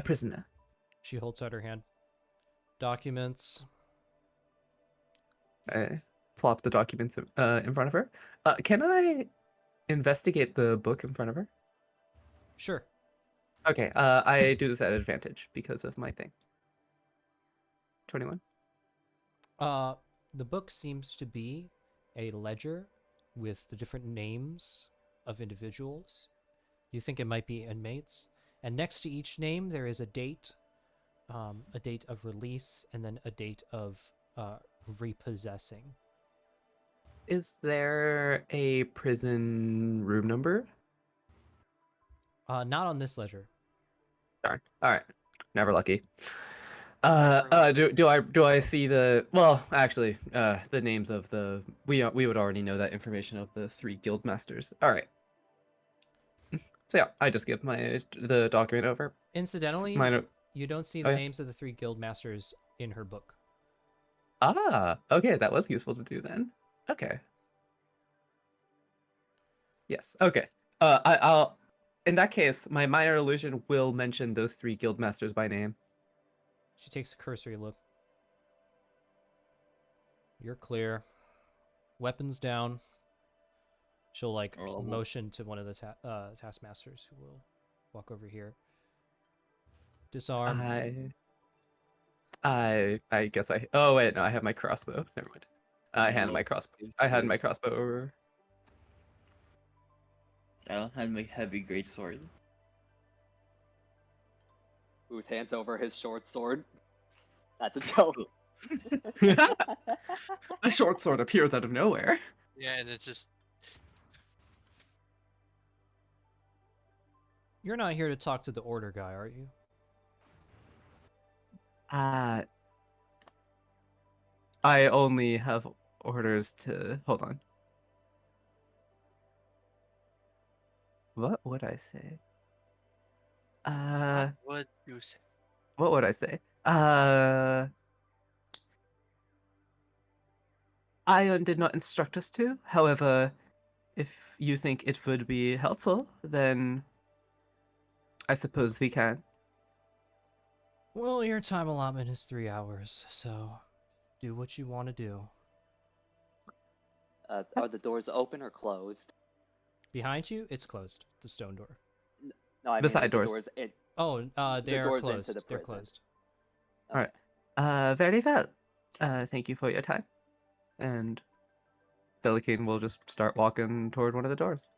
prisoner. She holds out her hand. Documents. I plop the documents in front of her. Can I investigate the book in front of her? Sure. Okay, I do this at advantage because of my thing. 21. The book seems to be a ledger with the different names of individuals. You think it might be inmates, and next to each name there is a date of release, and then a date of repossessing. Is there a prison room number? Not on this ledger. Darn. All right. Never lucky. Do I see the, well, actually, the names of the, we would already know that information of the 3 guild masters. All right. So yeah, I just give the document over. Incidentally, Minor. you don't see Oh, the yeah. names of the 3 guild masters in her book. Ah, okay, that was useful to do then. Okay. Yes. Okay. I'll. In that case, my minor illusion will mention those 3 guild masters by name. She takes a cursory look. You're clear. Weapons down. She'll like Oh, well. motion to one of the taskmasters who will walk over here. Disarm. I guess I. Oh wait, no, I have my crossbow. Never mind. I hand my crossbow. I had my crossbow over. I'll hand my heavy great sword. Booth hands over his short sword. That's a joke. A short sword appears out of nowhere. Yeah, and it's just You're not here to talk to the order guy, are you? I only have orders to hold on. What would I say? what would you say? What would I say? Ion did not instruct us to. However, if you think it would be helpful, then I suppose we can. Well, your time allotment is 3 hours, so do what you want to do. Are the doors open or closed? Behind you, it's closed. The stone door. No, I The mean side the doors. doors. Oh, they are doors into closed. the They're prison. closed. All right. Very well. Thank you for your time. And Bellicane will just start walking toward one of the doors.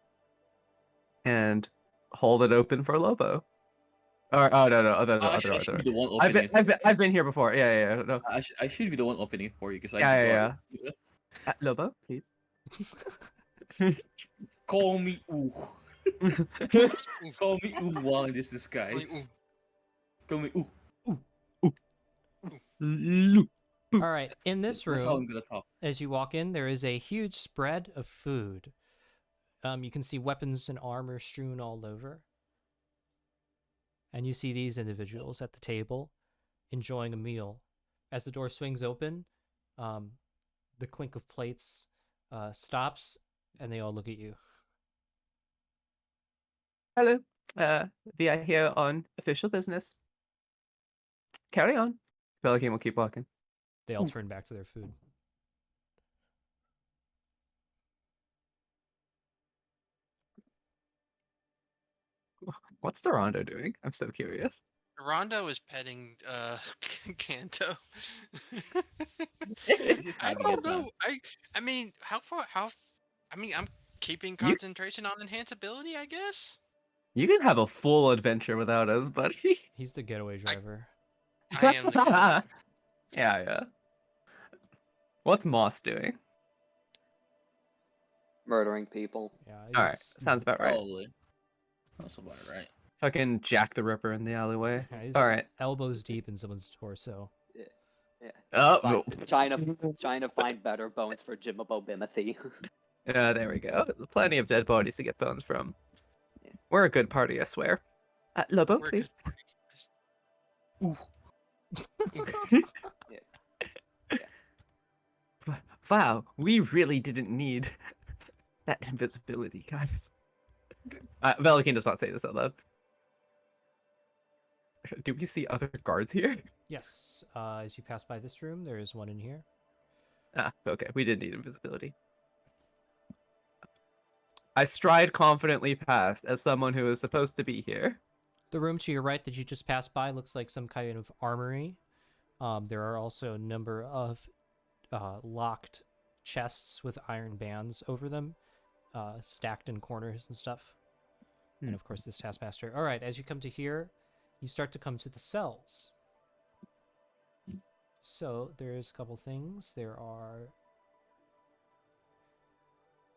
And hold it open for Lobo. Or no, I other should be door. the one opening. I've been here before. Yeah. No. I should be the one opening for you because I Yeah. Lobo, please. Call me ooh. Call me ooh while in this disguise. Call me ooh. All right, in this That's how I'm room, gonna talk. as you walk in, there is a huge spread of food. You can see weapons and armor strewn all over. And you see these individuals at the table enjoying a meal. As the door swings open, the clink of plates stops, and they all look at you. Hello. We are here on official business. Carry on. Bellicane will keep walking. They all turn back to their food. What's Dorando doing? I'm so curious. Rondo is petting Kanto. He's just I having a don't time. know. I mean, I mean, I'm keeping You- concentration on enhanceability, I guess. You can have a full adventure without us, buddy. He's the getaway driver. I am the Yeah. What's Moss doing? Murdering people. Yeah. All right, sounds about right. Probably. That's about right. Fucking Jack the Ripper in the alleyway. Yeah, he's All right. elbows deep in someone's torso. Yeah. Oh, Trying to find better bones for Jimabo Bimothy. yeah, there we go. Plenty of dead bodies to get bones from. Yeah. We're a good party, I swear. Lobo, We're please. Ooh. Wow, we really didn't need that invisibility, guys. Velican does not say this out loud. Do we see other guards here? Yes. As you pass by this room, there is one in here. Okay, we did need invisibility. I stride confidently past as someone who is supposed to be here. The room to your right that you just passed by looks like some kind of armory. There are also a number of locked chests with iron bands over them, stacked in corners and stuff. And of course, this taskmaster. All right, as you come to here, you start to come to the cells. So there's a couple things. There are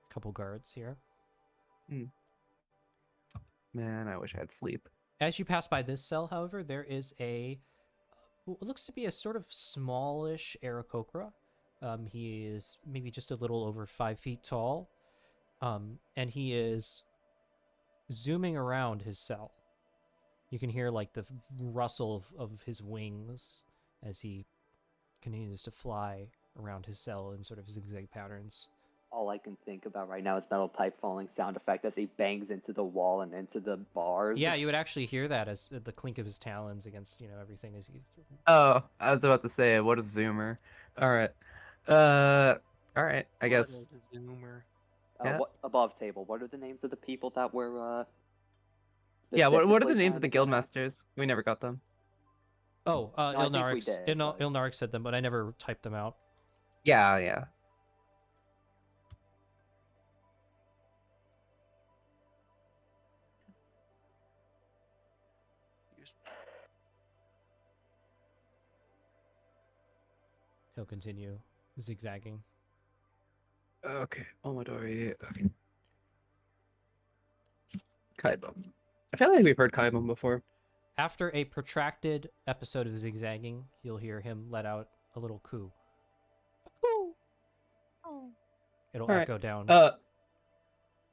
a couple guards here. Man, I wish I had sleep. As you pass by this cell, however, there is what looks to be a sort of smallish Aarakocra. He is maybe just a little over 5 feet tall. And he is zooming around his cell. You can hear like the rustle of his wings as he continues to fly around his cell in sort of zigzag patterns. All I can think about right now is metal pipe falling sound effect as he bangs into the wall and into the bars. Yeah, you would actually hear that as the clink of his talons against everything as he. Oh, I was about to say, what a zoomer. All right. All right. I guess. Zoomer. Yeah. What above table? What are the names of the people that were Yeah. What are the specifically names trying of the to get guild at? masters? We never got them. Oh, No, I think we did, but- Ilnarix said them, but I never typed them out. Yeah. Yeah. He'll continue zigzagging. Okay. Omodori. Okay. Kaibum. I feel like we've heard Kaibum before. After a protracted episode of zigzagging, you'll hear him let out a little coo. Coo. It'll All right. echo down. All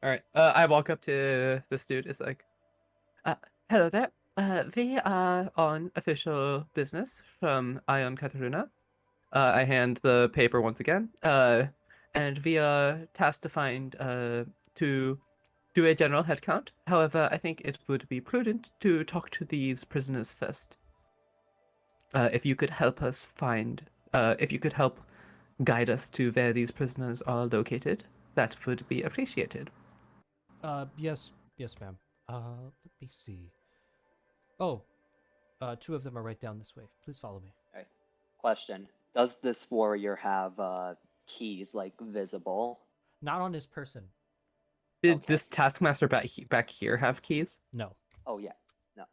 right. I walk up to this dude. It's like, hello there. We are on official business from Ion Kataruna. I hand the paper once again. And we are tasked to find to do a general head count. However, I think it would be prudent to talk to these prisoners first. If you could help us find, if you could help guide us to where these prisoners are located, that would be appreciated. Yes, ma'am. Let me see. Oh, two of them are right down this way. Please follow me. Alright. Question: does this warrior have keys like visible? Not on his person. Did Okay. this taskmaster back here have keys? No. Oh yeah.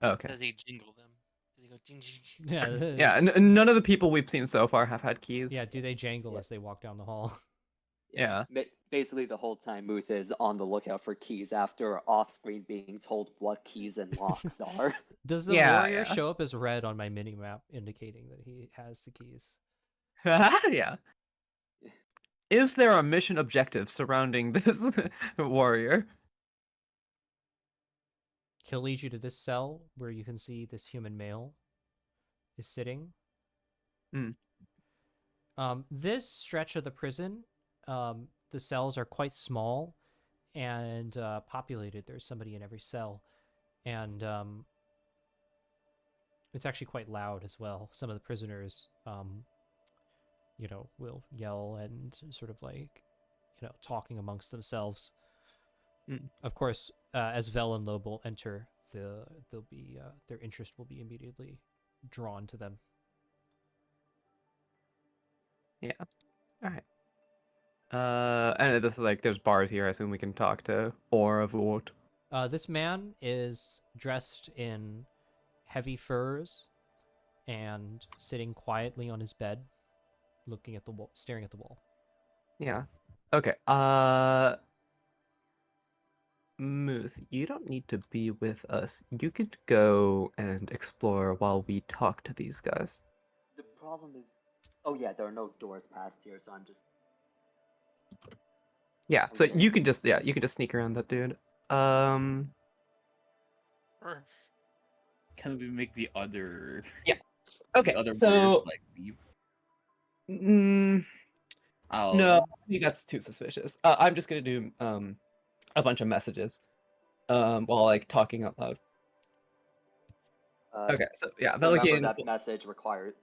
Okay. Does he jingle them? Does he go jing jing? Yeah. Yeah, none of the people we've seen so far have had keys. Yeah. Do they jangle Yeah. as they walk down the hall? Yeah. Basically, the whole time Muth is on the lookout for keys after off-screen being told what keys and locks are. Does the Yeah, warrior yeah. show up as red on my mini map, indicating that he has the keys? Yeah. Is there a mission objective surrounding this warrior? He'll lead you to this cell where you can see this human male is sitting. Hmm. This stretch of the prison, the cells are quite small and populated. There's somebody in every cell, and it's actually quite loud as well. Some of the prisoners, will yell and sort of like, talking amongst themselves. Mm. Of course, as Vel and Loeb will enter, they'll be their interest will be immediately drawn to them. Yeah. All right. And this is like there's bars here. I assume we can talk to or of what. This man is dressed in heavy furs and sitting quietly on his bed, looking at the wall, staring at the wall. Yeah. Okay. Muth, you don't need to be with us. You could go and explore while we talk to these guys. The problem is, oh yeah, there are no doors past here, so I'm just. Yeah. So Okay. you can just sneak around that dude. Or Can we make the other Okay. the other So warriors like leave? I'll no, I think that's too suspicious. I'm just gonna do a bunch of messages while like talking out loud. Okay, so yeah, Remember Velikian. that message requires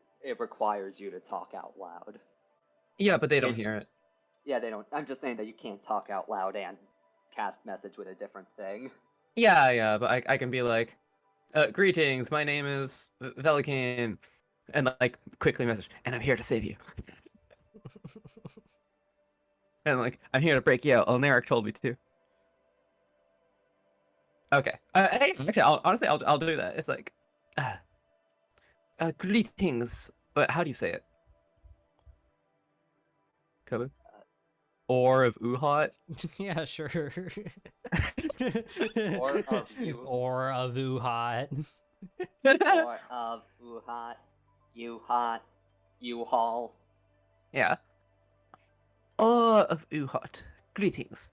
you to talk out loud. Yeah, but they don't hear it. Yeah, they don't. I'm just saying that you can't talk out loud and cast message with a different thing. Yeah, but I can be like, greetings, my name is Velikian, and like quickly message, and I'm here to save you. And like, I'm here to break you out. Elnaric told me to. Okay. Hey, actually, I'll do that. It's like, greetings. But how do you say it? Kobe? Or of Uhat? Yeah, sure. Or of you. Or of Uhat. Or of Uhat, U-Hot, U-Haul. Yeah. Or of Uhat. Greetings.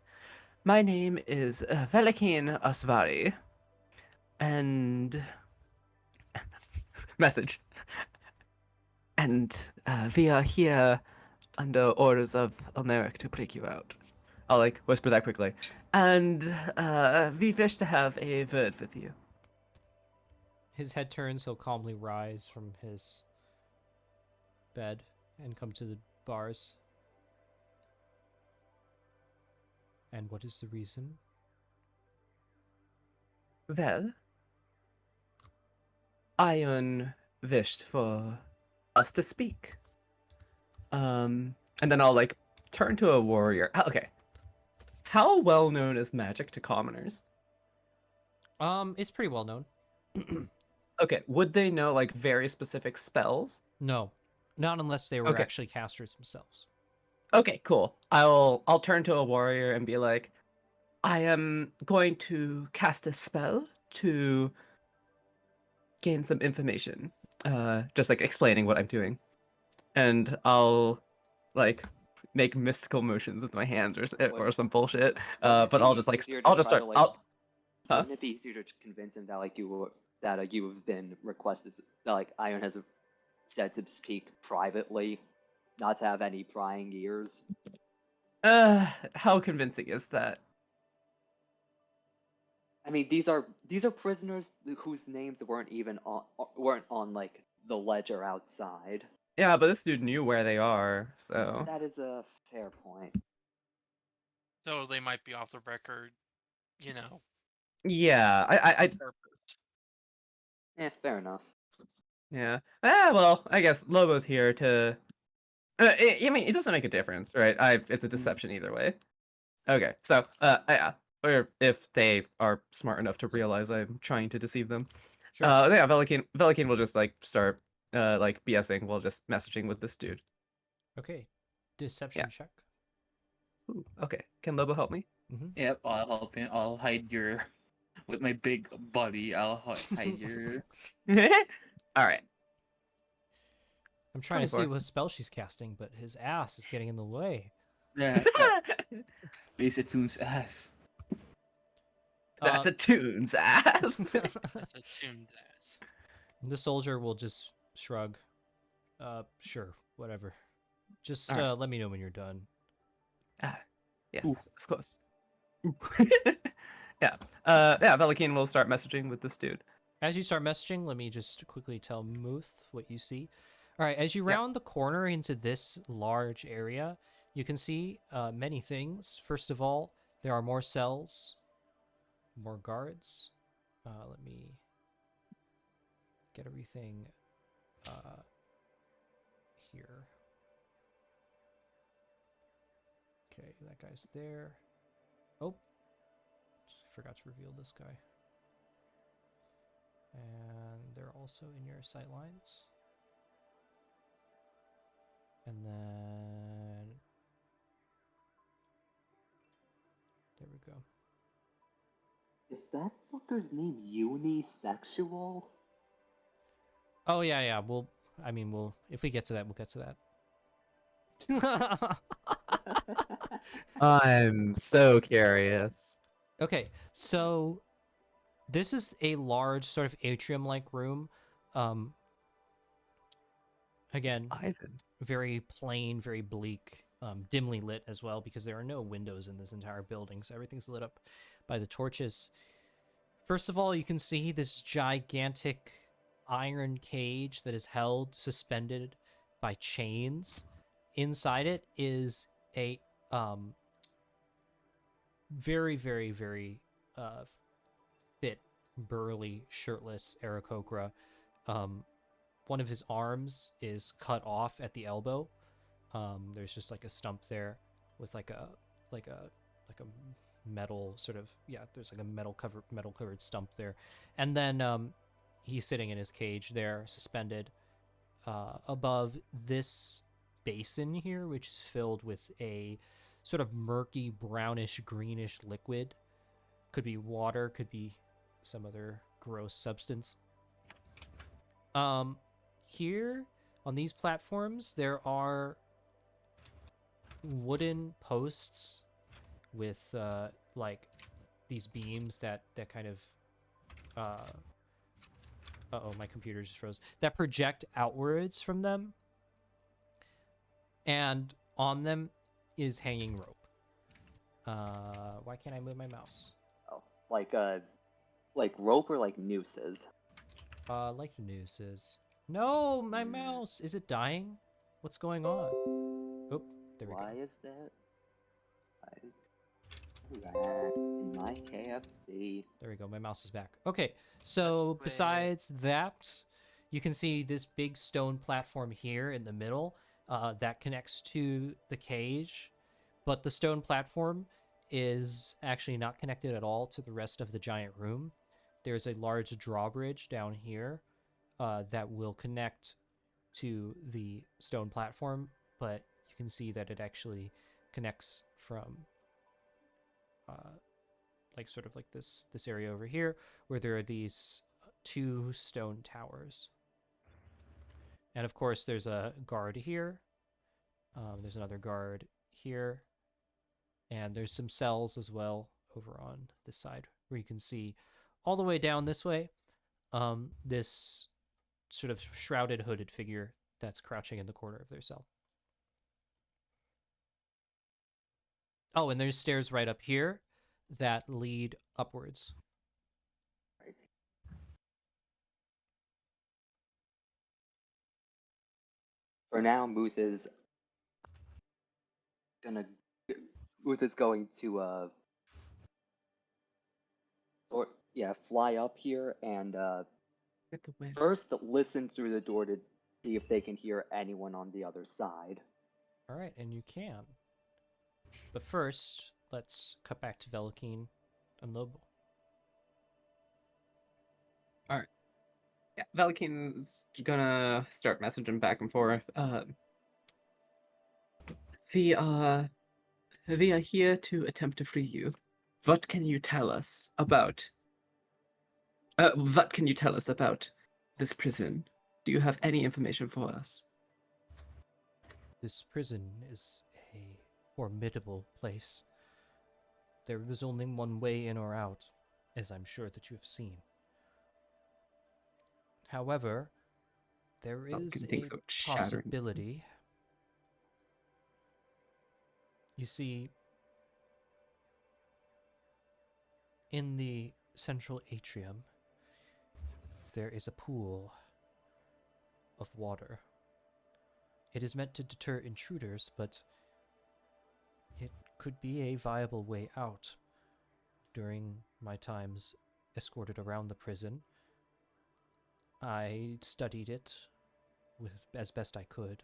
My name is Velikin Asvari, and message. And we are here under orders of Elneric to break you out. I'll like whisper that quickly. And we wish to have a word with you. His head turns, he'll calmly rise from his bed and come to the bars. And what is the reason? Well, Ion wished for us to speak. And then I'll like turn to a warrior. Okay. How well known is magic to commoners? It's pretty well known. Okay, would they know like very specific spells? No, not unless they were Okay. actually casters themselves. Okay, cool. I'll turn to a warrior and be like, I am going to cast a spell to gain some information. Just like explaining what I'm doing. And I'll like make mystical motions with my hands or some bullshit. Wouldn't it But I'll be just like easier to I'll just try start to, like, Huh? Wouldn't it be easier to convince him that like you have been requested that like Iron has said to speak privately, not to have any prying ears? How convincing is that? I mean, these are prisoners whose names weren't on like the ledger outside. Yeah, but this dude knew where they are, so That is a fair point. So they might be off the record, you know, yeah, I on purpose. Fair enough. yeah. Well, I guess Lobo's here to. I mean, it doesn't make a difference, right? It's a deception either way. Okay, so yeah, or if they are smart enough to realize I'm trying to deceive them. Sure. Yeah, Velikin will just like start like BSing while just messaging with this dude. Okay. Deception check. Ooh, okay, can Lobo help me? Yep, I'll help you. I'll hide your with my big body. I'll hide your. All right. I'm trying to see 24. what spell she's casting, but his ass is getting in the way. Yeah. Base Etunn's ass. That's a tune's ass. That's a tuned ass. The soldier will just shrug. Sure, whatever. Just All right. let me know when you're done. Yes, Ooh. of course. Yeah. Velikin will start messaging with this dude. As you start messaging, let me just quickly tell Muth what you see. All right, as you Yeah. round the corner into this large area, you can see many things. First of all, there are more cells, more guards. Let me get everything here. Okay, that guy's there. Oh, forgot to reveal this guy. And they're also in your sight lines. And then there we go. Is that fucker's name unisexual? Oh yeah. We'll if we get to that, we'll get to that. I'm so curious. Okay, so this is a large sort of atrium-like room. Again, Ivan. very plain, very bleak, dimly lit as well because there are no windows in this entire building, so everything's lit up by the torches. First of all, you can see this gigantic iron cage that is held suspended by chains. Inside it is a very, very, very fit, burly, shirtless Aarakocra. One of his arms is cut off at the elbow. There's just like a stump there with like a metal sort of there's like a metal covered stump there, and then he's sitting in his cage there, suspended above this basin here, which is filled with a sort of murky brownish greenish liquid. Could be water, could be some other gross substance. Here on these platforms there are wooden posts with like these beams that kind of uh-oh, my computer just froze. That project outwards from them. And on them is hanging rope. Why can't I move my mouse? Oh, like rope or like nooses? Like nooses. No, my Hmm. mouse! Is it dying? What's going on? Oh, there we Why go. is that? Why is rat in my KFC? There we go. My mouse is back. Okay, so way. besides that, you can see this big stone platform here in the middle that connects to the cage. But the stone platform is actually not connected at all to the rest of the giant room. There's a large drawbridge down here that will connect to the stone platform, but you can see that it actually connects from like sort of like this area over here where there are these two stone towers. And of course there's a guard here. There's another guard here. And there's some cells as well over on this side where you can see all the way down this way this sort of shrouded, hooded figure that's crouching in the corner of their cell. Oh, and there's stairs right up here that lead upwards. Right. For now, Muth is going to fly up here and Get the wind. first listen through the door to see if they can hear anyone on the other side. All right, and you can. But first, let's cut back to Velikine and Lobo. Yeah, Velikine's gonna start messaging back and forth. We are here to attempt to free you. What can you tell us about? What can you tell us about this prison? Do you have any information for us? This prison is a formidable place. There is only one way in or out, as I'm sure that you have seen. However, there is Velikin a thinks of shattering. possibility. You see, in the central atrium, there is a pool of water. It is meant to deter intruders, but it could be a viable way out. During my times escorted around the prison, I studied it as best I could,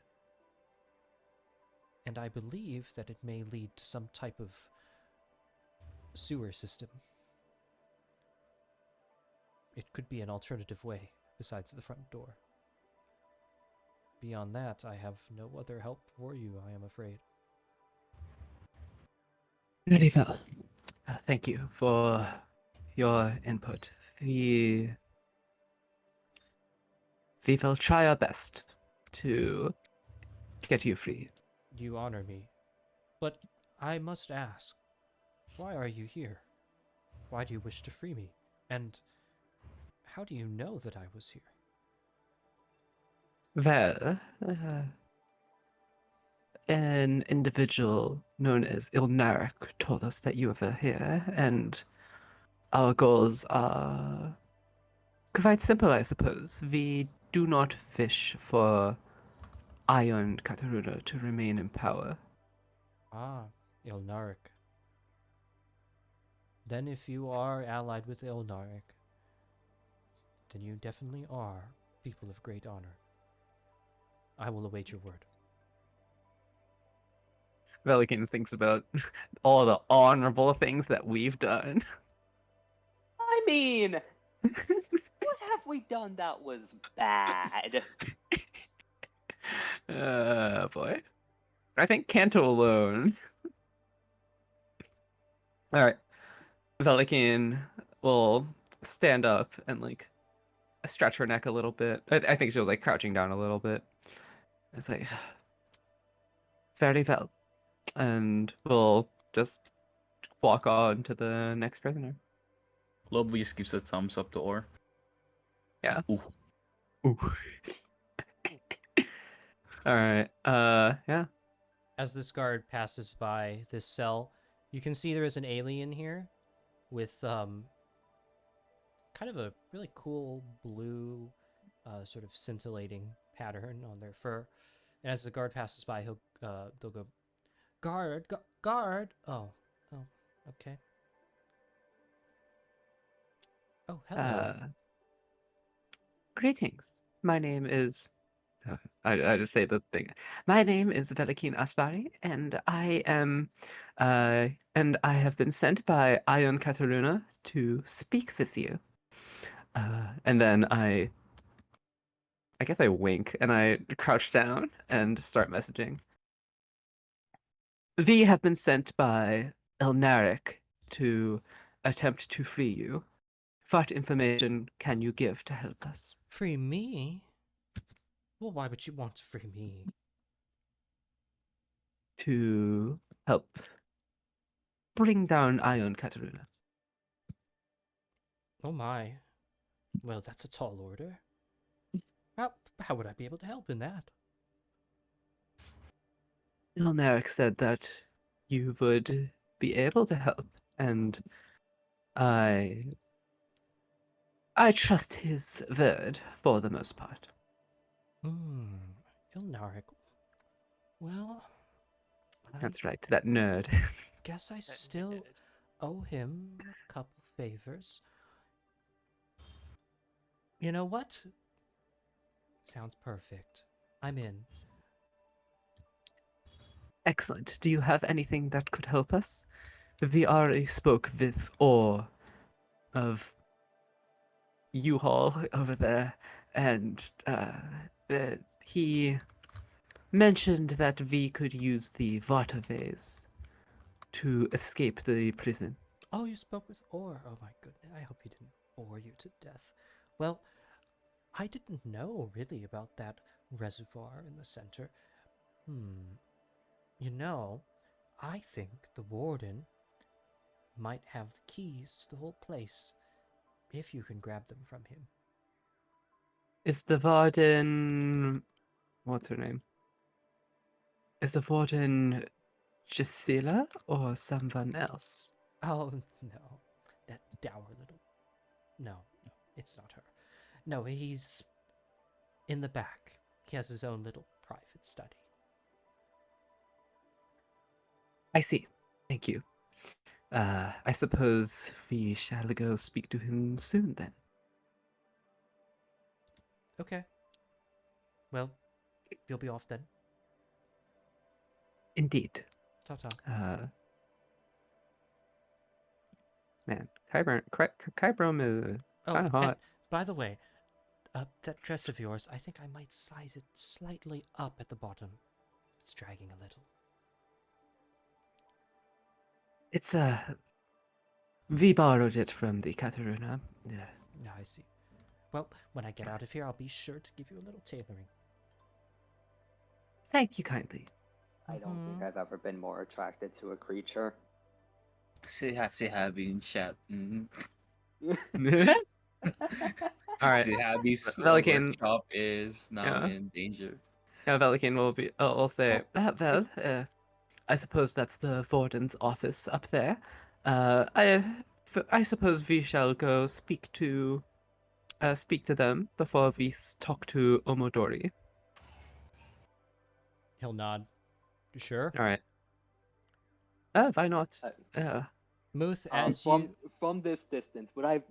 and I believe that it may lead to some type of sewer system. It could be an alternative way besides the front door. Beyond that, I have no other help for you, I am afraid. Very well. Thank you for your input. We will try our best to get you free. You honor me, but I must ask, why are you here? Why do you wish to free me? And how do you know that I was here? Well, an individual known as Ilnarik told us that you were here, and our goals are quite simple, I suppose. We do not wish for Iron Kataruna to remain in power. Ah, Ilnarik. Then if you are allied with Ilnarik, then you definitely are people of great honor. I will await your word. Velikins thinks about all the honorable things that we've done. I mean, what have we done that was bad? Boy. I think Kanto alone. Alright. Velikin will stand up and, like, stretch her neck a little bit. I think she was, like, crouching down a little bit. It's like, very well. And we'll just walk on to the next prisoner. Lobo just gives a thumbs up to Or. Yeah. Ooh. Ooh. All right. Yeah. As this guard passes by this cell, you can see there is an alien here with kind of a really cool blue, sort of scintillating pattern on their fur. And as the guard passes by, they'll go, guard, guard. Oh, okay. Oh, hello. Greetings. My name is. I just say the thing. My name is Velikin Asvari, and I am, and I have been sent by Ion Kataruna to speak with you. And then I guess I wink and I crouch down and start messaging. We have been sent by Elnaric to attempt to free you. What information can you give to help us? Free me? Well, why would you want to free me? To help bring down Ion Kataruna. Oh my. Well, that's a tall order. How would I be able to help in that? Elnaric said that you would be able to help, and I trust his word for the most part. Ilnaric. Well, I That's right, that nerd. guess I still owe him a couple favors. You know what? Sounds perfect. I'm in. Excellent. Do you have anything that could help us? We already spoke with Orr of U-Haul over there, and he mentioned that we could use the waterways to escape the prison. Oh, you spoke with Orr. Oh my goodness. I hope he didn't bore you to death. Well, I didn't know really about that reservoir in the center. You know, I think the warden might have the keys to the whole place if you can grab them from him. Is the warden... What's her name? Is the warden Gisela or someone else? Oh, no. That dour little... No, it's not her. No, he's in the back. He has his own little private study. I see. Thank you. I suppose we shall go speak to him soon then. Okay. Well, you'll be off then. Indeed. Ta-ta. Man, Kybrom is Oh, kind of hot. and by the way, that dress of yours, I think I might size it slightly up at the bottom. It's dragging a little. It's we borrowed it from the Katarina. Yeah. No, I see. Well, when I get out of here, I'll be sure to give you a little tailoring. Thank you kindly. I don't think I've ever been more attracted to a creature. Say happy in chat. All right. Say happy's Velikin- workshop is now Yeah. in danger. Yeah, Velikin will say, I suppose that's the warden's office up there. I suppose we shall go speak to them before we talk to Omodori. He'll nod. You sure? All right. Why not? Muth, as you... From this distance, would I?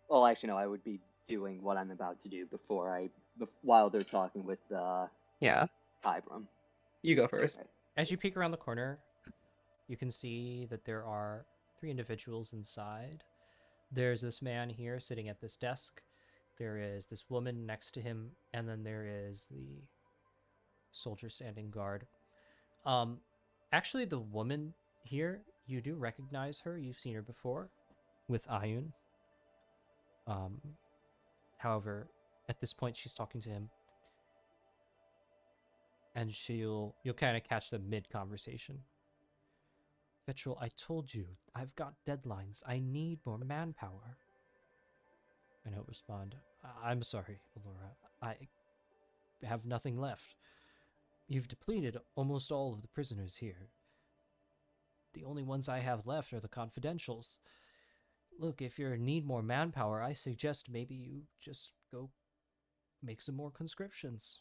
Well, actually, no. I would be doing what I'm about to do while they're talking with Yeah. Hybrim. You go first. Right. As you peek around the corner, you can see that there are 3 individuals inside. There's this man here sitting at this desk. There is this woman next to him, and then there is the soldier standing guard. Actually, the woman here, you do recognize her. You've seen her before with Ayun. However, at this point, she's talking to him, and you'll kind of catch them mid-conversation. Petrol, I told you, I've got deadlines. I need more manpower. And he'll respond, I'm sorry, Allura. I have nothing left. You've depleted almost all of the prisoners here. The only ones I have left are the confidentials. Look, if you need more manpower, I suggest maybe you just go make some more conscriptions.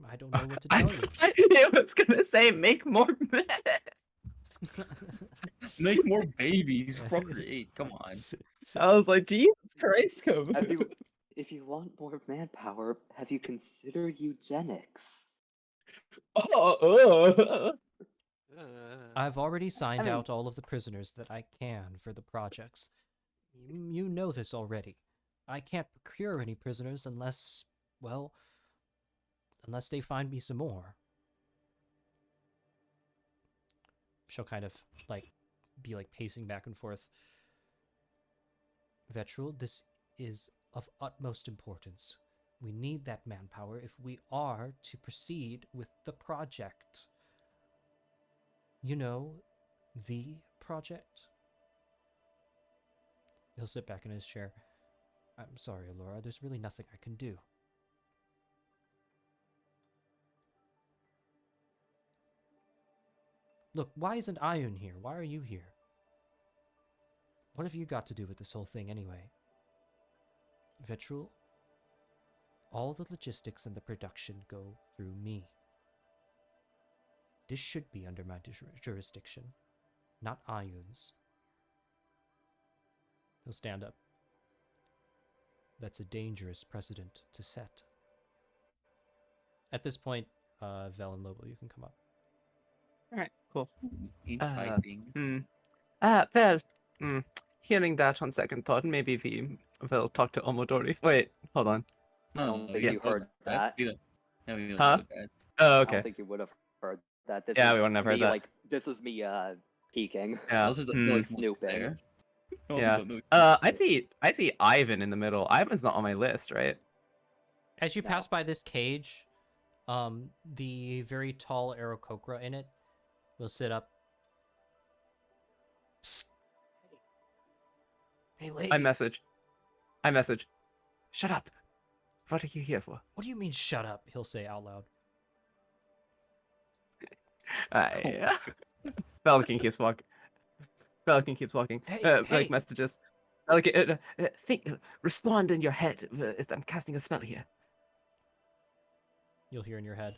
I don't know what to tell you. I was gonna say make more men. Make more babies. Procreate. Come on. I was like, Jesus Christ, Kobe. If you want more manpower, have you considered eugenics? Oh. I've already signed mean- out all of the prisoners that I can for the projects. You know this already. I can't procure any prisoners unless, well, unless they find me some more. She'll kind of, be pacing back and forth. Vetrul, this is of utmost importance. We need that manpower if we are to proceed with the project. You know, the project? He'll sit back in his chair. I'm sorry, Allura, there's really nothing I can do. Look, why isn't Etunn here? Why are you here? What have you got to do with this whole thing anyway? Vetrul, all the logistics and the production go through me. This should be under my jurisdiction, not Etunn's. He'll stand up. That's a dangerous precedent to set. At this point, Vel and Lobo, you can come up. Alright, cool. Infighting. Well, hearing that on second thought, maybe we will talk to Omodori. Wait, hold on. I don't think yeah. you heard that. We don't Huh? do that. Oh, I okay. don't think you would have heard that. This Yeah, was we wouldn't have heard me, that. this was me peeking. Yeah. Also don't know if Moon's Snooping. there. Also Yeah. don't know if Moon's I see Ivan in the middle. Ivan's not on my list, right? As you No. pass by this cage, the very tall Aarakocra in it will sit up. Psst. Hey, lady. I message. Shut up. What are you here for? What do you mean, shut up? He'll say out loud. Pelican keeps walking. Hey, hey. Messages. Pelican, respond in your head. I'm casting a spell here. You'll hear in your head.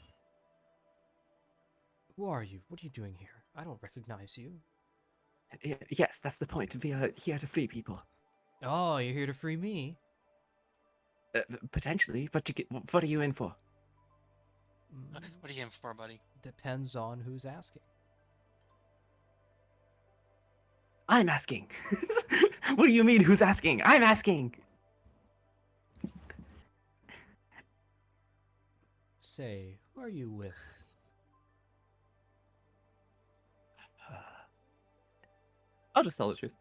Who are you? What are you doing here? I don't recognize you. Yes, that's the point. We are here to free people. Oh, you're here to free me? Potentially, but what are you in for? What are you in for, buddy? Depends on who's asking. I'm asking. What do you mean, who's asking? I'm asking. Say, who are you with? I'll just tell the truth.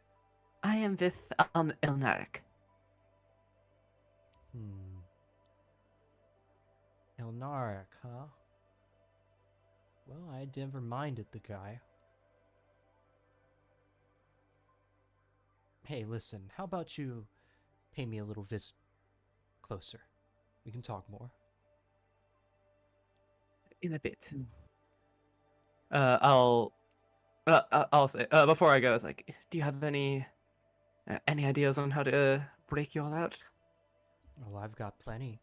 I am with Elnaric. Elnaric, huh? Well, I never minded the guy. Hey, listen, how about you pay me a little visit closer? We can talk more. In a bit. I'll say before I go. I was like, do you have any ideas on how to break you all out? Well, I've got plenty.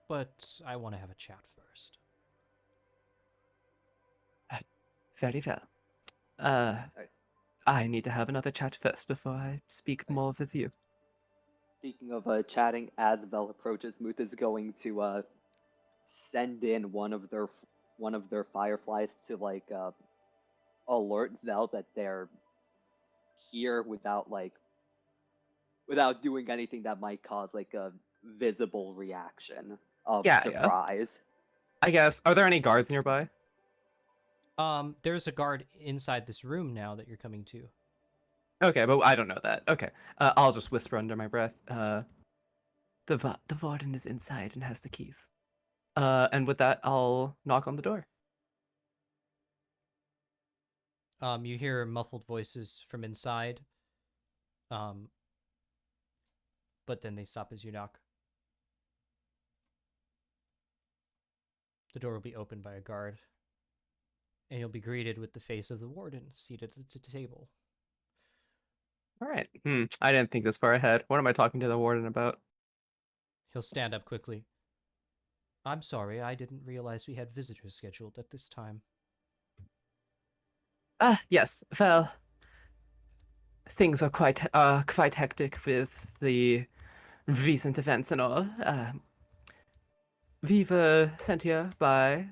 But I want to have a chat first. Very well. I need to have another chat first before I speak more with you. Speaking of chatting, as Vel approaches, Muth is going to send in one of their fireflies to alert Vel that they're here without doing anything that might cause a visible reaction of Yeah. surprise. I guess. Are there any guards nearby? There's a guard inside this room now that you're coming to. Okay, but I don't know that. Okay. I'll just whisper under my breath. The warden is inside and has the keys. And with that, I'll knock on the door. You hear muffled voices from inside. But then they stop as you knock. The door will be opened by a guard, and you'll be greeted with the face of the warden seated at the table. All right. I didn't think this far ahead. What am I talking to the warden about? He'll stand up quickly. I'm sorry, I didn't realize we had visitors scheduled at this time. Ah, yes. Well, things are quite hectic with the recent events and all. We were sent here by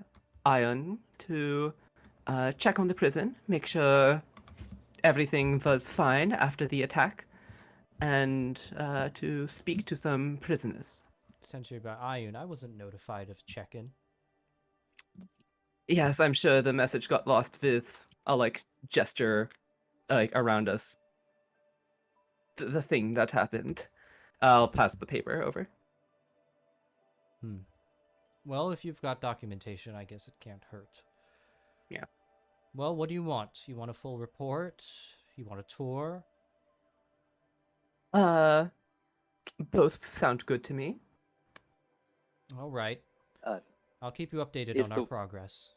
Ion to check on the prison, make sure everything was fine after the attack, and to speak to some prisoners. Sent here by Etunn, I wasn't notified of check-in. Yes, I'm sure the message got lost with a gesture around us. The thing that happened. I'll pass the paper over. Well, if you've got documentation, I guess it can't hurt. Yeah. Well, what do you want? You want a full report? You want a tour? Both sound good to me. All right. Uh, I'll keep you updated is on our the- progress.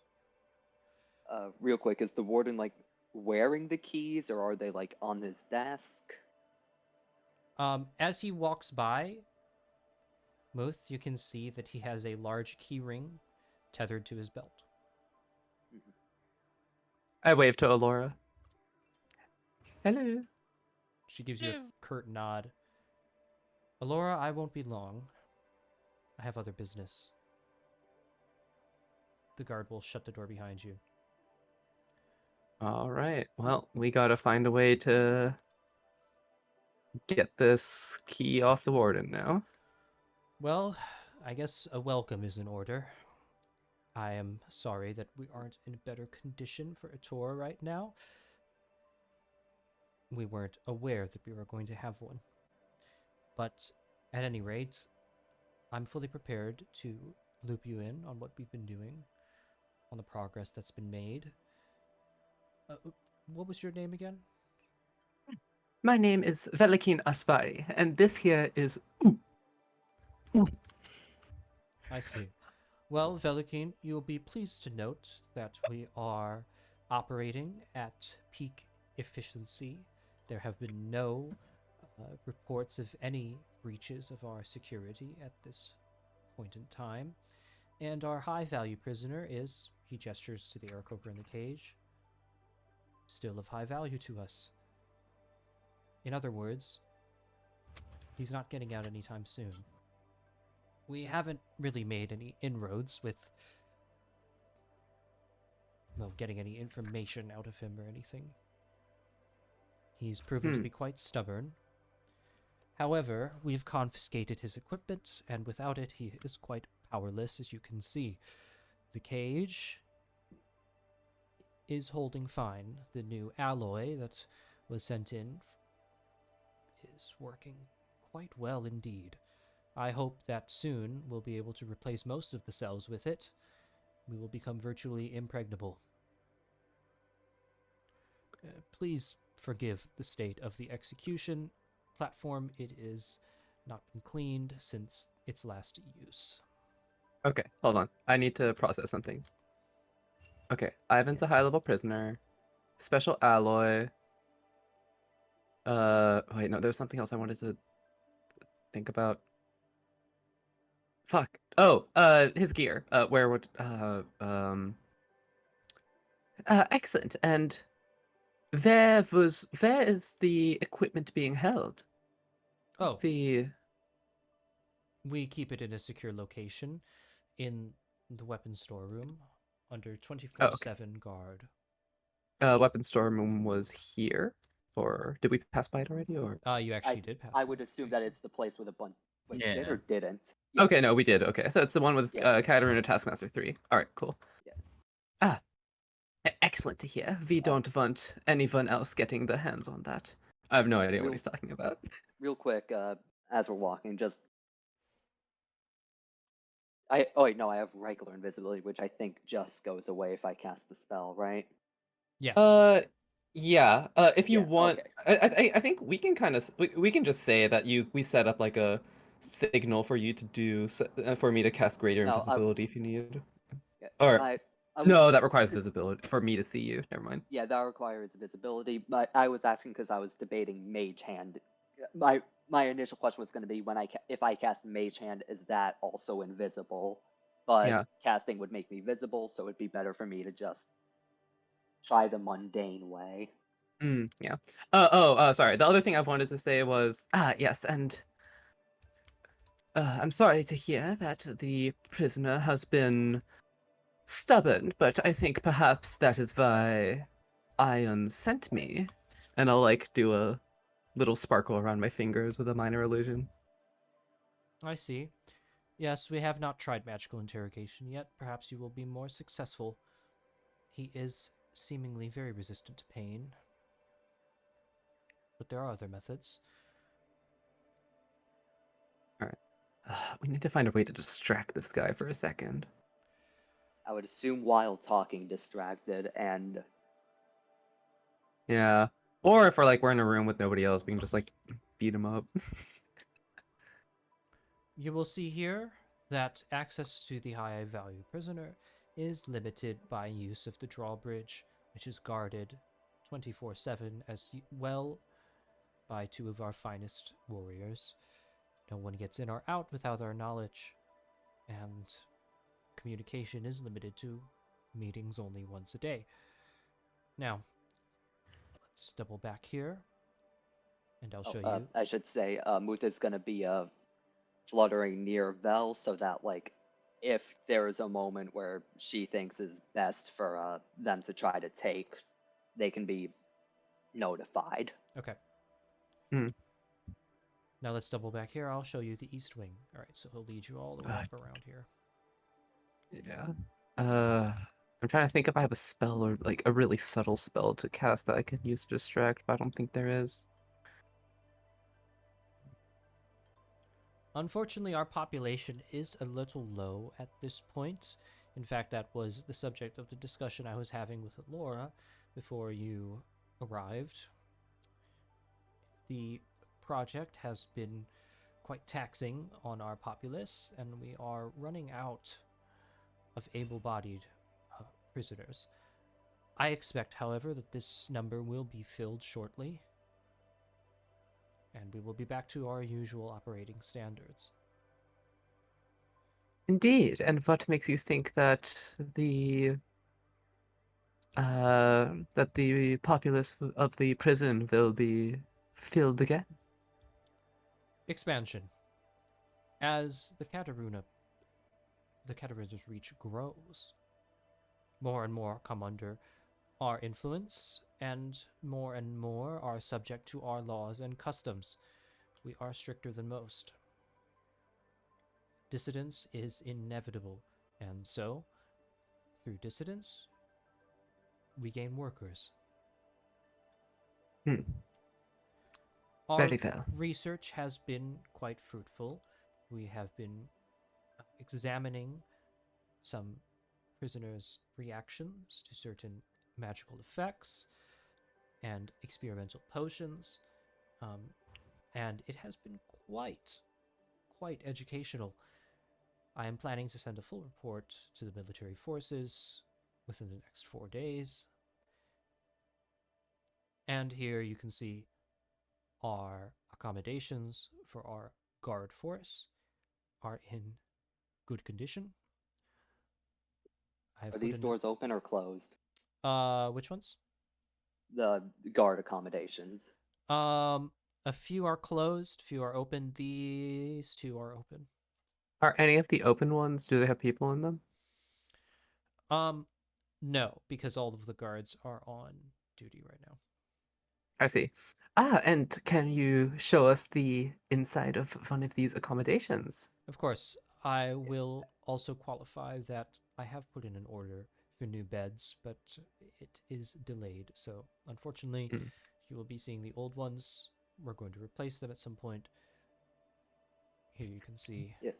Real quick, is the warden like wearing the keys, or are they like on his desk? As he walks by, Muth, you can see that he has a large key ring tethered to his belt. I wave to Alora. Hello. She gives you a curt nod. Alora, I won't be long. I have other business. The guard will shut the door behind you. All right. Well, we gotta find a way to get this key off the warden now. Well, I guess a welcome is in order. I am sorry that we aren't in better condition for a tour right now. We weren't aware that we were going to have one. But at any rate, I'm fully prepared to loop you in on what we've been doing, on the progress that's been made. What was your name again? My name is Velikin Asfari, and this here is. I see. Well, Velikin, you'll be pleased to note that we are operating at peak efficiency. There have been no reports of any breaches of our security at this point in time. And our high-value prisoner is, he gestures to the Aarakocra in the cage, still of high value to us. In other words, he's not getting out anytime soon. We haven't really made any inroads with, well, getting any information out of him or anything. He's proven to be quite stubborn. However, we've confiscated his equipment, and without it, he is quite powerless, as you can see. The cage is holding fine. The new alloy that was sent in is working quite well indeed. I hope that soon we'll be able to replace most of the cells with it. We will become virtually impregnable. Please forgive the state of the execution platform. It is not been cleaned since its last use. Okay, hold on. I need to process something. Okay, Ivan's a high-level prisoner. Special alloy. Wait, no, there's something else I wanted to think about. Fuck. Oh, his gear. Where would excellent. And where is the equipment being held? Oh, The we keep it in a secure location in the weapons storeroom under 24/7 guard. weapon store room was here, or did we pass by it already? Or You actually did pass. I by would it. assume that it's the place with a bunch. Wait, did Yeah. or didn't? Yeah. okay, no, we did. Okay, so it's the one with Yeah. Katarina Taskmaster 3. All right, cool. Yeah. Ah, excellent to hear. We don't want anyone else getting their hands on that. I have no idea what Real- he's talking about. Real quick, as we're walking, just oh wait, no, I have regular invisibility, which I think just goes away if I cast a spell, right? Yes. Yeah, if you Yeah, want, okay. I think we can kind of we can just say that we set up like a signal for you to do for me to cast greater No, invisibility if you need. yeah, Or I was, no, that requires 'cause- visibility for me to see you. Never mind. yeah, that requires visibility, but I was asking because I was debating Mage Hand. My initial question was going to be if I cast Mage Hand, is that also invisible? But Yeah. casting would make me visible, so it'd be better for me to just try the mundane way. Yeah. Sorry. The other thing I wanted to say was yes, and I'm sorry to hear that the prisoner has been stubborn, but I think perhaps that is why Ion sent me, and I'll like do a little sparkle around my fingers with a minor illusion. I see. Yes, we have not tried magical interrogation yet. Perhaps you will be more successful. He is seemingly very resistant to pain. But there are other methods. All right. We need to find a way to distract this guy for a second. I would assume while talking distracted, and Yeah. Or if we're in a room with nobody else, we can just like beat him up. You will see here that access to the high value prisoner is limited by use of the drawbridge, which is guarded 24/7 as well by two of our finest warriors. No one gets in or out without our knowledge, and communication is limited to meetings only once a day. Now, let's double back here, and I'll show you. I should say, Muta's gonna be fluttering near Vel so that like if there is a moment where she thinks is best for them to try to take, they can be notified. Okay. Hmm. Now let's double back here. I'll show you the east wing. All right, so he'll lead you all the way up around here. Yeah. I'm trying to think if I have a spell or like a really subtle spell to cast that I can use to distract, but I don't think there is. Unfortunately, our population is a little low at this point. In fact, that was the subject of the discussion I was having with Laura before you arrived. The project has been quite taxing on our populace, and we are running out of able bodied prisoners. I expect, however, that this number will be filled shortly, and we will be back to our usual operating standards. Indeed. And what makes you think that the populace of the prison will be filled again? Expansion. As the Katarina's reach grows, more and more come under our influence, and more are subject to our laws and customs. We are stricter than most. Dissidence is inevitable, and so, through dissidence, we gain workers. Hmm. Our Very well. research has been quite fruitful. We have been examining some prisoners' reactions to certain magical effects and experimental potions, and it has been quite educational. I am planning to send a full report to the military forces within the next 4 days. And here you can see our accommodations for our guard force are in good condition. I have Are put these in doors open or closed? which ones? The guard accommodations. A few are closed, few are open. These two are open. Are any of the open ones, do they have people in them? No, because all of the guards are on duty right now. I see. And can you show us the inside of one of these accommodations? Of course, I will also qualify that I have put in an order for new beds, but it is delayed. So, unfortunately, Mm. you will be seeing the old ones. We're going to replace them at some point. Here you can see. Yeah.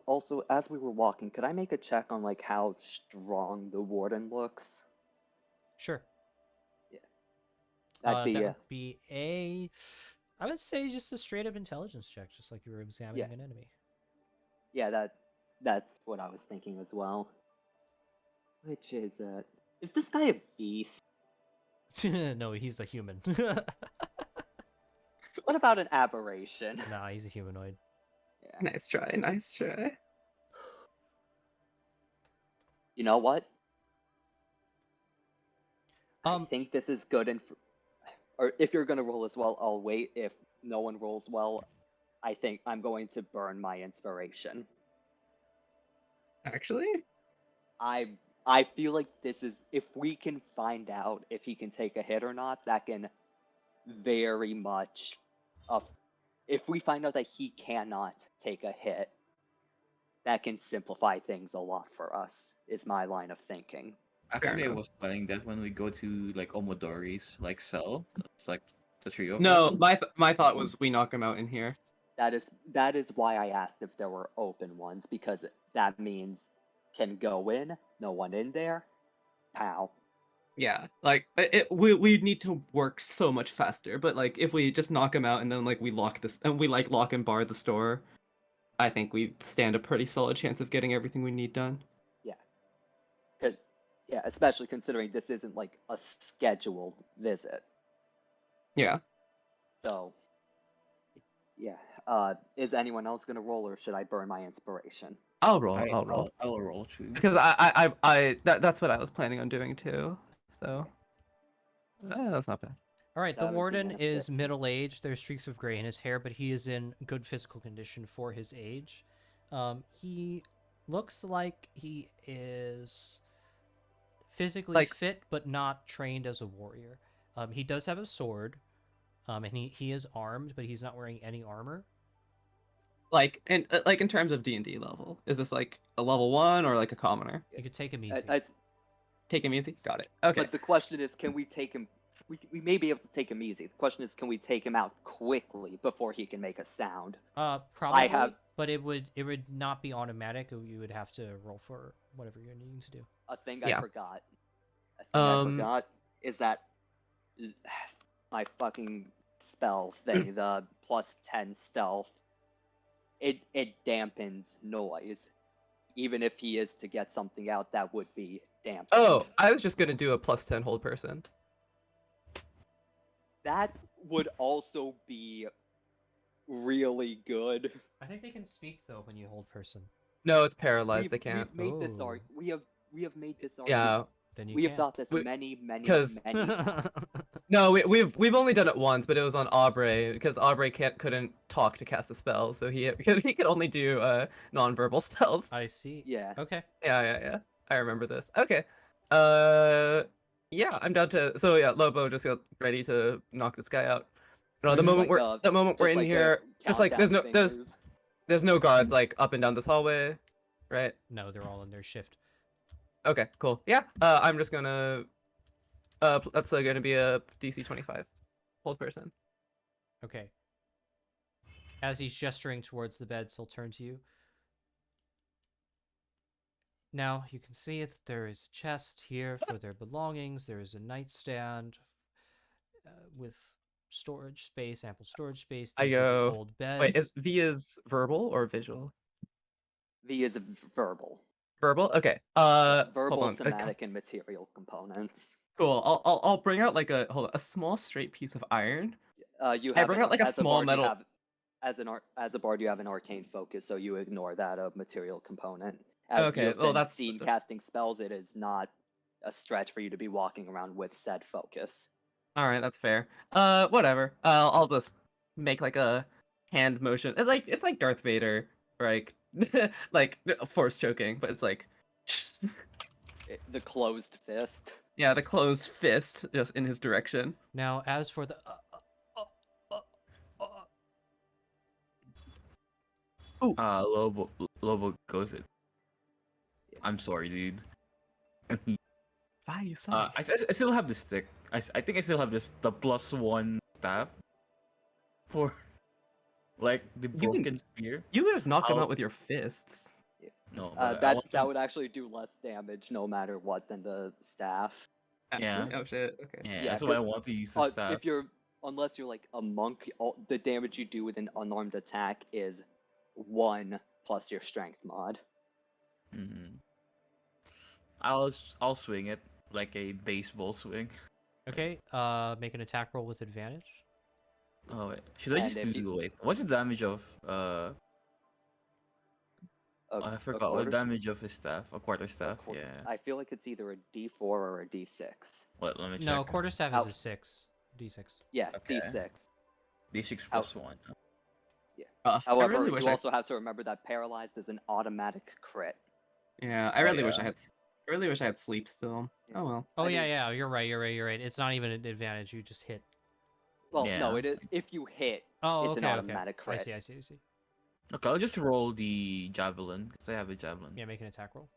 Also, as we were walking, could I make a check on like how strong the warden looks? Sure. Yeah. That'd be That would be I would say just a straight up intelligence check, just like you were examining an enemy. yeah, that's what I was thinking as well. Which is this guy a beast? No, he's a human. What about an aberration? Nah, he's a humanoid. Yeah. Nice try, nice try. You know what? I Um, think this is good, or if you're gonna roll as well, I'll wait. If no one rolls well, I think I'm going to burn my inspiration. Actually? I feel like this is, if we can find out if he can take a hit or not, that can very much if we find out that he cannot take a hit, that can simplify things a lot for us, is my line of thinking. Actually, I enough. was planning that when we go to like Omodori's like cell, it's like the three of No, us. my thought was we knock him out in here. That is why I asked if there were open ones, because that means can go in, no one in there, pow. Yeah, like we need to work so much faster. But like if we just knock him out and then like we lock this and we like lock and bar the store, I think we stand a pretty solid chance of getting everything we need done. Yeah, especially considering this isn't like a scheduled visit. Yeah. So, yeah. Is anyone else gonna roll, or should I burn my inspiration? I'll roll. I'll roll. I'll roll too. Because that's what I was planning on doing too. So that's not bad. All right, the 17 warden and a is 15. middle-aged. There's streaks of gray in his hair, but he is in good physical condition for his age. He looks like he is physically fit, but not trained as a warrior. He does have a sword, and he is armed, but he's not wearing any armor. Like in terms of D&D level, is this like a level 1 or like a commoner? You could take him easy. Take him easzy. Got it. Okay. But the question is, can we take him? We may be able to take him easy. The question is, can we take him out quickly before he can make a sound? Probably. But it would not be automatic. You would have to roll for whatever you're needing to do. A thing Yeah. I forgot. I forgot is that my fucking spell thing, the +10 stealth, it dampens noise. Even if he is to get something out, that would be dampened. Oh, I was just gonna do a +10 hold person. That would also be really good. I think they can speak though when you hold person. No, it's paralyzed. They We've can't. made this Oh. we have made this argument. Yeah. Then you We have can't. thought this We- many 'cause- times. No, we've only done it once, but it was on Aubrey because Aubrey couldn't talk to cast a spell, so he could only do non-verbal spells. I see. Yeah. Okay. Yeah. I remember this. Okay. Yeah, I'm down to. So yeah, Lobo just got ready to knock this guy out. No, the moment we're in here, just like there's no guards like up and down this hallway, right? No, they're all in their shift. Okay, cool. Yeah, I'm just gonna. That's gonna be a DC 25 hold person. Okay. As he's gesturing towards the beds, he'll turn to you. Now, you can see that there is a chest here for their belongings. There is a nightstand with storage space, ample storage space. I These are the go. old beds. Wait, V is verbal or visual? V is verbal. Verbal. Okay. Hold Verbal, on. somatic, and material components. Cool. I'll bring out like a small straight piece of iron. You I have bring out like a as small bard, you metal. have- as a bard, you have an arcane focus, so you ignore that material component. As Okay, you have well, been that's- seen casting spells, it is not a stretch for you to be walking around with said focus. All right, that's fair. Whatever. I'll just make like a hand motion. It's like Darth Vader, like like force choking, but it's like The closed fist. yeah, the closed fist just in his direction. Now, as for the... Lobo goes it. I'm sorry, dude. Why you sorry? I still have the stick. I think I still have the +1 staff for like the You can- broken spear. You can just knock him I'll- out with your fists. No, but I want That to- would actually do less damage no matter what than the staff. Yeah. Oh shit. Okay. Yeah, Yeah, that's why I 'cause, want to use the staff. unless you're like a monk, the damage you do with an unarmed attack is 1 plus your strength mod. Hmm. I'll swing it like a baseball swing. Okay, make an attack roll with advantage. Oh wait, should I And just if do you- wait? What's the damage of I A forgot what quarter, damage of his staff? A quarter a staff. quar- Yeah. I feel like it's either a D4 or a D6. What? Let me No, check. quarterstaff is a 6. D6. Yeah, Okay. D6. D6 plus 1. I However, really wish you also have to remember that paralyzed is an automatic crit. Yeah, I really wish yeah. I had. I really wish I had sleep still. Oh well. Oh I yeah, mean- yeah, you're right. It's not even an advantage. You just hit. Well, Yeah. no, it is. If you hit, Oh, it's okay, an okay. automatic crit. I see. Okay, I'll just roll the javelin because I have a javelin. Yeah, make an attack roll.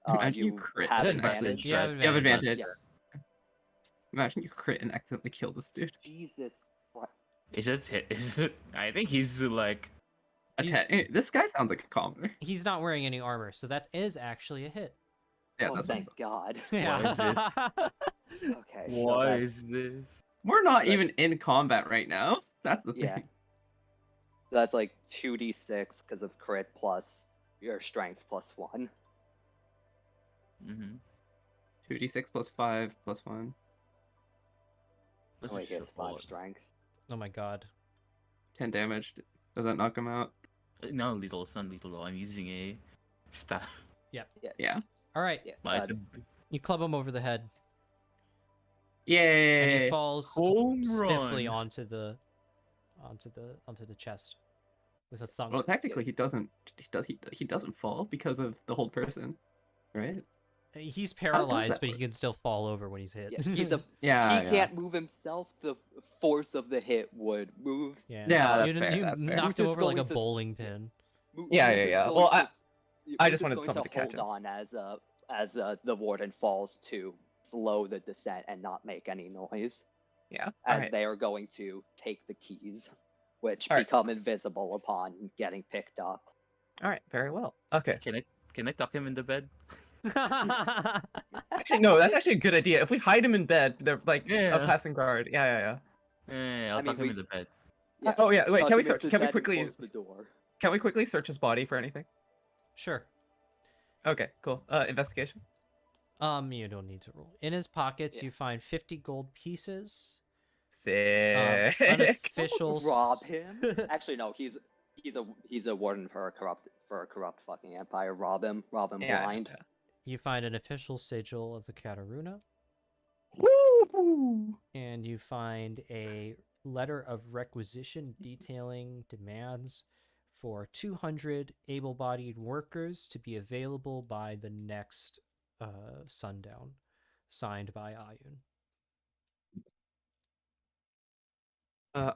Imagine you You crit have and advantage. You have You have advantage. advantage. Imagine you crit and accidentally kill this dude. Jesus Christ. Is it hit? Is it? I think he's like. This guy sounds like a commoner. He's not wearing any armor, so that is actually a hit. Yeah, Oh, that's thank what God. Yeah. is this? Okay. so What that's- is this? we're not That's- even in combat right now. That's the Yeah. thing. So that's like 2d6 because of crit plus your strength plus 1. Mm-hmm. 2d6 plus 5 plus 1. Let's Oh, wait, just he has 5 roll it. strength. Oh my god. 10 damage. Does that knock him out? No, lethal. It's not lethal though. I'm using a staff. Yeah. All right, Yeah. But it's a you club him over the head, and Yay! he falls home stiffly run. onto the chest with a thunk. Well, technically, he doesn't. He doesn't fall because of the hold person, right? He's that paralyzed, but he work? can still fall over when he's hit. Yeah, he's a Yeah. he can't move himself. The force of the hit would move. Yeah, Yeah, you, that's fair, you that's fair. knocked him Muth's over like a going to- bowling pin. Yeah, Muth yeah, is yeah. going Well, to- I Muth just is wanted going someone to catch hold on as the warden falls to slow the descent and not make any noise, Yeah. as Alright. they are going to take the keys, which Alright. become invisible upon getting picked up. All right. Very well. Okay. Can I tuck him in the bed? Actually, no. That's actually a good idea. If we hide him in bed, they're like a Yeah. passing guard. Yeah. Yeah, I'll I mean, tuck him in the bed. Oh yeah. Wait. tuck Can we him search? into Can we bed and quickly? close the door. Can we quickly search his body for anything? Sure. Okay. Cool. Investigation. You don't need to roll. In his pockets, Yeah. you find 50 gold pieces. Sick. Unofficial. Rob him? Actually, no. He's a warden for a corrupt fucking empire. Rob him Yeah, blind. You find an official sigil of the Kataruna, Woo! and you find a letter of requisition detailing demands for 200 able-bodied workers to be available by the next sundown, signed by Ayun.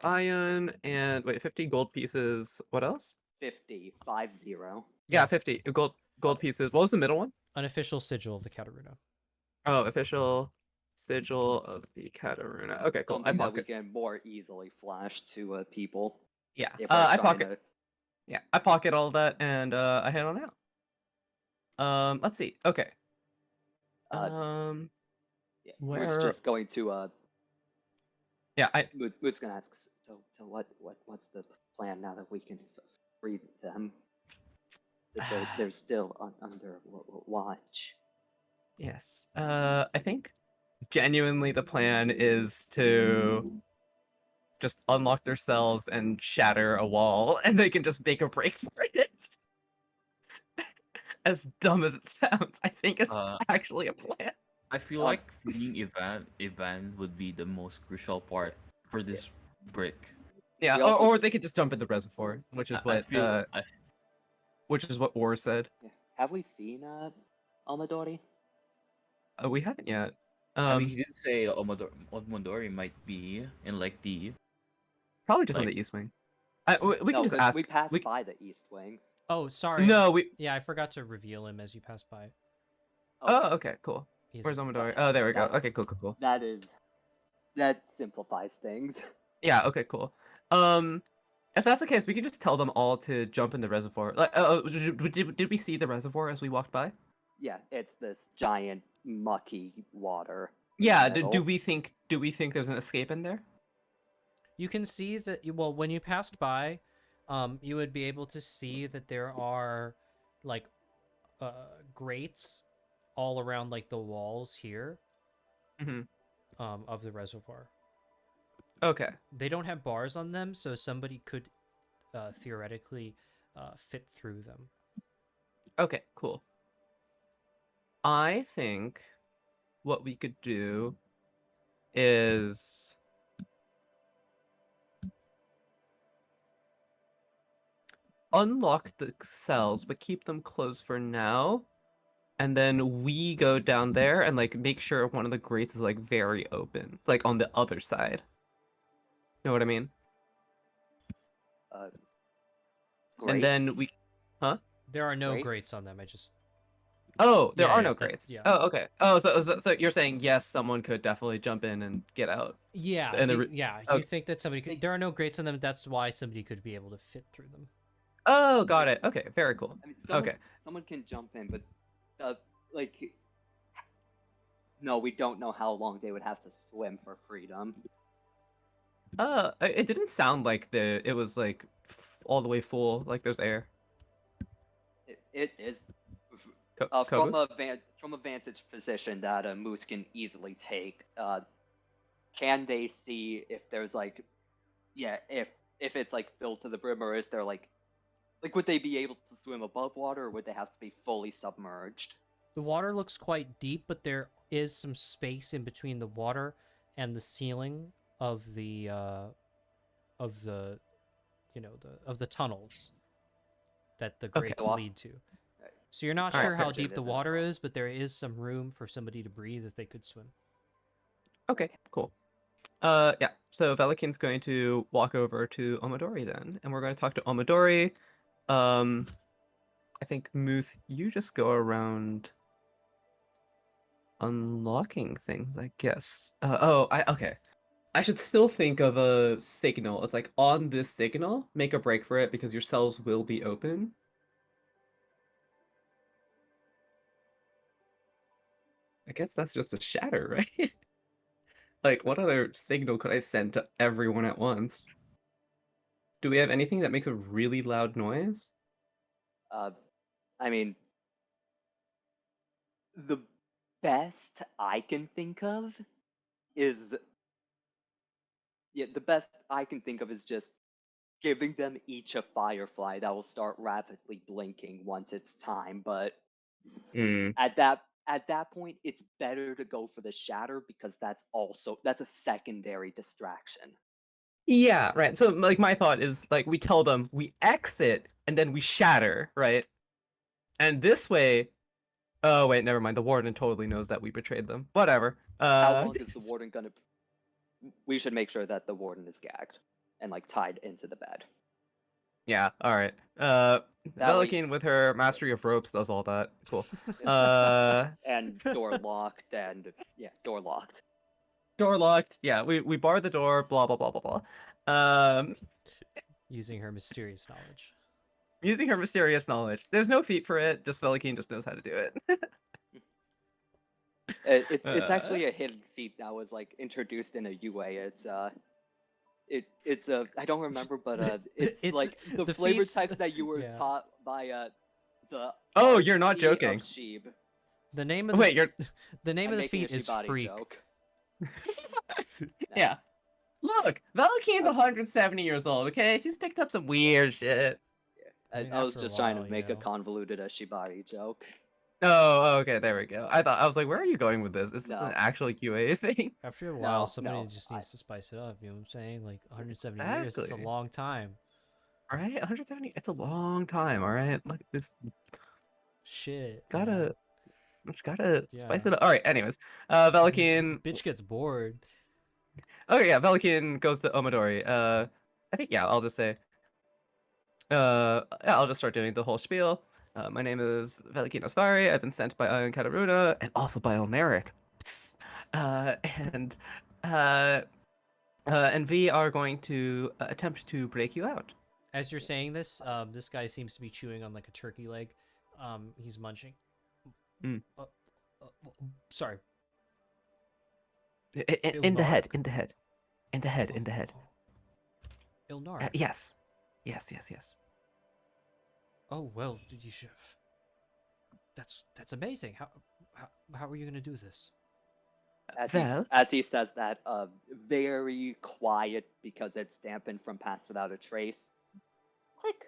Iron and wait, 50 gold pieces. What else? 50. Yeah, 50 gold Okay. pieces. What was the middle one? An official sigil of the Kataruna. Oh, official sigil of the Kataruna. Okay, cool. I Something that we pocket. can more easily flash to people. Yeah. If we're I trying pocket. Yeah, I pocket all that and I head on out. Let's see. Okay. Yeah, Where- Mood's just going to Yeah, Mood's gonna ask. So what's the plan now that we can free them? That they're still under watch. yes. I think genuinely the plan is to just unlock their cells and shatter a wall, and they can just make a break for it. As dumb as it sounds, I think it's actually a plan. I feel like freeing Ivan would be the most crucial part for this break. Yeah, We also- or they could just dump in the reservoir, which is I what feel which is what War said. Yeah. Have we seen Almadori? We haven't yet. I mean, he did say Omodori might be in like the. Probably just on like- the east wing. We can No, just 'cause ask. we passed we- by the east wing. Oh, sorry. No, we. Yeah, I forgot to reveal him as you passed by. Oh, okay, cool. He's Where's a- Omodori? Oh, there we go. That- Okay, cool. That simplifies things. Yeah. Okay. Cool. If that's the case, we can just tell them all to jump in the reservoir. Like, did we see the reservoir as we walked by? Yeah, it's this giant mucky water. Yeah. in the Do middle. we think there's an escape in there? You can see that. Well, when you passed by, you would be able to see that there are like grates all around like the walls here Hmm. of the reservoir. Okay. They don't have bars on them, so somebody could theoretically fit through them. Okay. Cool. I think what we could do is unlock the cells, but keep them closed for now. And then we go down there and like make sure one of the grates is like very open, like on the other side. Know what I mean? Uh, And then grates? we, huh? There are no Grates? grates on them. I just Oh, there Yeah, are yeah, no that- grates. yeah. Oh, okay. Oh, so you're saying yes, someone could definitely jump in and get out. yeah, And you okay. think that somebody could. There are no grates on them. That's why somebody could be able to fit through them. Oh, got it. Okay, very cool. I mean, Okay. someone can jump in, but like, no, we don't know how long they would have to swim for freedom. It didn't sound like it was like all the way full, like there's air. It is Kobu? from a vantage position that a moose can easily take. Can they see if there's like, yeah, if it's like filled to the brim, or is there like would they be able to swim above water, or would they have to be fully submerged? The water looks quite deep, but there is some space in between the water and the ceiling of the of the tunnels that the Okay. grates Well, lead to. So you're not All right, sure how picture deep the this as water well. is, but there is some room for somebody to breathe if they could swim. Okay, cool. Yeah. So Velikin's going to walk over to Omidori then, and we're going to talk to Omidori. I think Muth, you just go around unlocking things, I guess. Okay. I should still think of a signal. It's like on this signal, make a break for it because your cells will be open. I guess that's just a shatter, right? Like, what other signal could I send to everyone at once? Do we have anything that makes a really loud noise? I mean, the best I can think of is just giving them each a firefly that will start rapidly blinking once it's time. But Hmm. at that point, it's better to go for the shatter because that's a secondary distraction. Yeah, right. So, like, my thought is, like, we tell them we exit and then we shatter, right? And this way, oh, wait, never mind. The warden totally knows that we betrayed them. Whatever. How long is the warden gonna? We should make sure that the warden is gagged and like tied into the bed. Yeah, all right. That way- Velikin with her mastery of ropes does all that. Cool. And door locked, and yeah, door locked. Door locked. Yeah, we bar the door. Blah blah blah blah blah. Using her mysterious knowledge. Using her mysterious knowledge. There's no feat for it. Just Velikin just knows how to do it. It's actually a hidden feat that was like introduced in a UA. It's I don't remember, but it's like the the flavor feats- text that you were yeah. taught by the Oh, you're not RC joking. of Sheeb. The name of Wait, you're the name I'm of the making a feat is Shibari freak. joke. yeah. Look, Velikin's 170 years old. Okay, she's picked up some weird shit. I mean, I was after a just trying while, to you make a know. convoluted Shibari joke. Oh, okay, there we go. I was like, where are you going with this? Is this No. an actual QA thing? After a while, No, somebody no, just needs to spice it up. You know what I'm saying? Like 170 years, it's a Exactly. long time. All right, 170. It's a long time. All right, look, this Shit. gotta. Just gotta spice Yeah. it up. All right. Anyways, Velikin. Bitch gets bored. Okay, yeah. Velikin goes to Omidori. I think yeah. I'll just say. Yeah. I'll just start doing the whole spiel. My name is Velikin Asfari. I've been sent by Ion Kataruna and also by Elneric. Uh, and uh, and we are going to attempt to break you out. As you're saying this, this guy seems to be chewing on like a turkey leg. He's munching. Sorry. In the head, Ilnark? in the head, in the head, in the head. Ilnark. Yes. Yes, yes, yes. Oh well, you should. That's amazing. How are you gonna do this? Well, As he says that, very quiet because it's dampened from Pass Without a Trace. Click.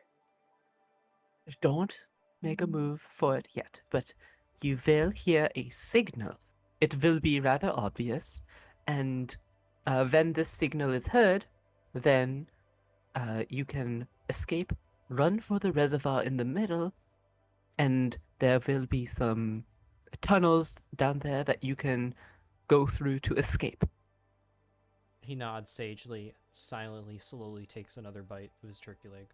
don't make a move for it yet, but you will hear a signal. It will be rather obvious, and when this signal is heard, then you can escape, run for the reservoir in the middle, and there will be some tunnels down there that you can go through to escape. He nods sagely, silently, slowly takes another bite of his turkey leg.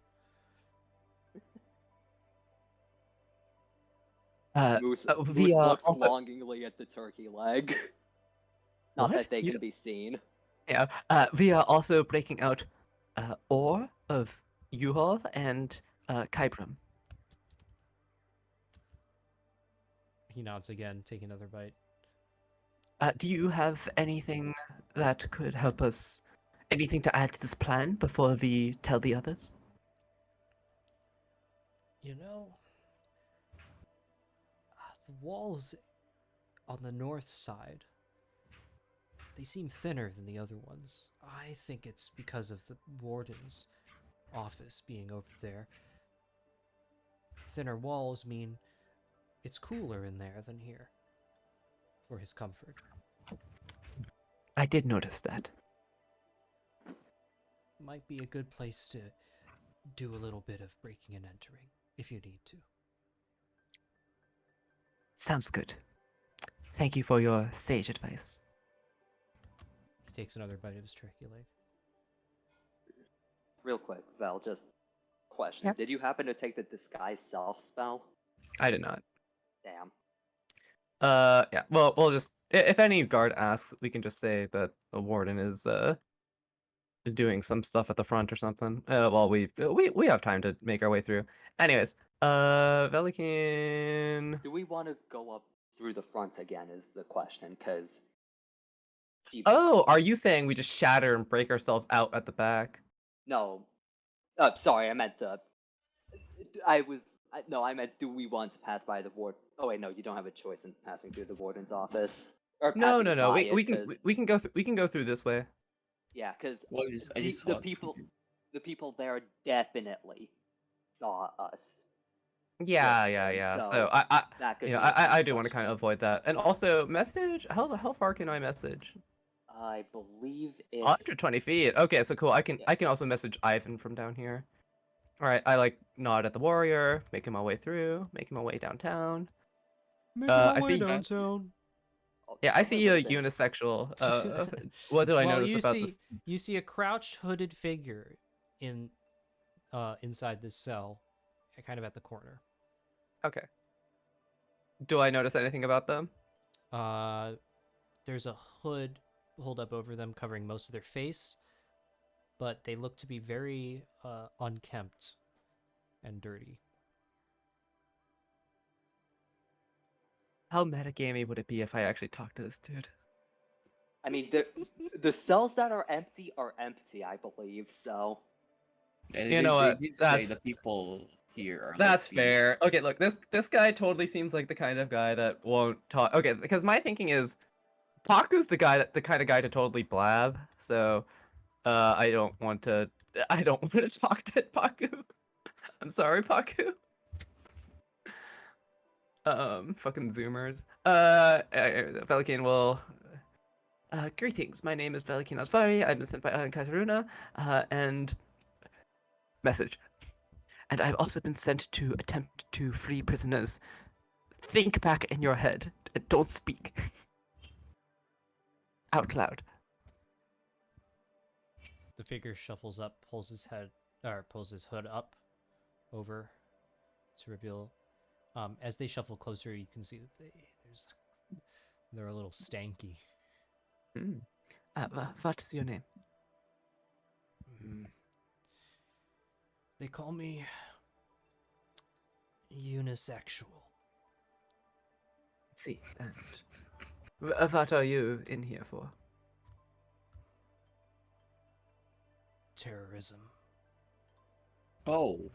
Moose We are looks also longingly at the turkey leg. Not what? that they can be seen. Yeah, we are also breaking out ore of Uhol and Kybram. He nods again, taking another bite. Do you have anything that could help us? Anything to add to this plan before we tell the others? You know, the walls on the north side, they seem thinner than the other ones. I think it's because of the warden's office being over there. Thinner walls mean it's cooler in there than here, for his comfort. I did notice that. Might be a good place to do a little bit of breaking and entering, if you need to. Sounds good. Thank you for your sage advice. He takes another bite of his turkey leg. Real quick, Val, just question. Yep. Did you happen to take the disguise self spell? I did not. Damn. Yeah. Well, we'll just if any guard asks, we can just say that the warden is doing some stuff at the front or something. Well, we have time to make our way through. Anyways, Velikin. Do we want to go up through the front again? Is the question? Because Oh, are you saying we just shatter and break ourselves out at the back? no. Sorry, I meant the. No, I meant do we want to pass by the ward? Oh wait, no, you don't have a choice in passing through the warden's office or No, passing no, no. by We it. can we can go we can go through this way. Yeah, because Well, I just the saw it. the people there definitely saw us. Yeah, with yeah, him, yeah. So so I that could yeah, be a huge I do want to kind of question. avoid that. And also message. How far can I message? I believe it's 120 feet. Okay, so cool. yeah. I can also message Ivan from down here. All right, I like nod at the warrior, making my way through, making my way downtown. Making my I way see. downtown. Yeah, I Oh, wait, see what a is it? unisexual. What do I Well, notice about this? you see a crouched hooded figure in inside this cell, kind of at the corner. Okay. Do I notice anything about them? There's a hood pulled up over them covering most of their face, but they look to be very unkempt and dirty. How metagamey would it be if I actually talked to this dude? I mean, the cells that are empty, I believe. So And You know they what? did say the people here are That's like the fair. Okay, look, this guy totally seems like the kind of guy that won't talk. Okay, because my thinking is, Paku's the kind of guy to totally blab. So, I don't want to. I don't want to talk to Paku. I'm sorry, Paku. Fucking Zoomers. Velikin will. Greetings. My name is Velikin Asvari. I've been sent by Kataruna. And message. And I've also been sent to attempt to free prisoners. Think back in your head. Don't speak. Out loud. The figure shuffles up, pulls his hood up over to reveal. As they shuffle closer, you can see that they're a little stanky. What is your name? They call me unisexual. see. And what are you in here for? Terrorism. Oh.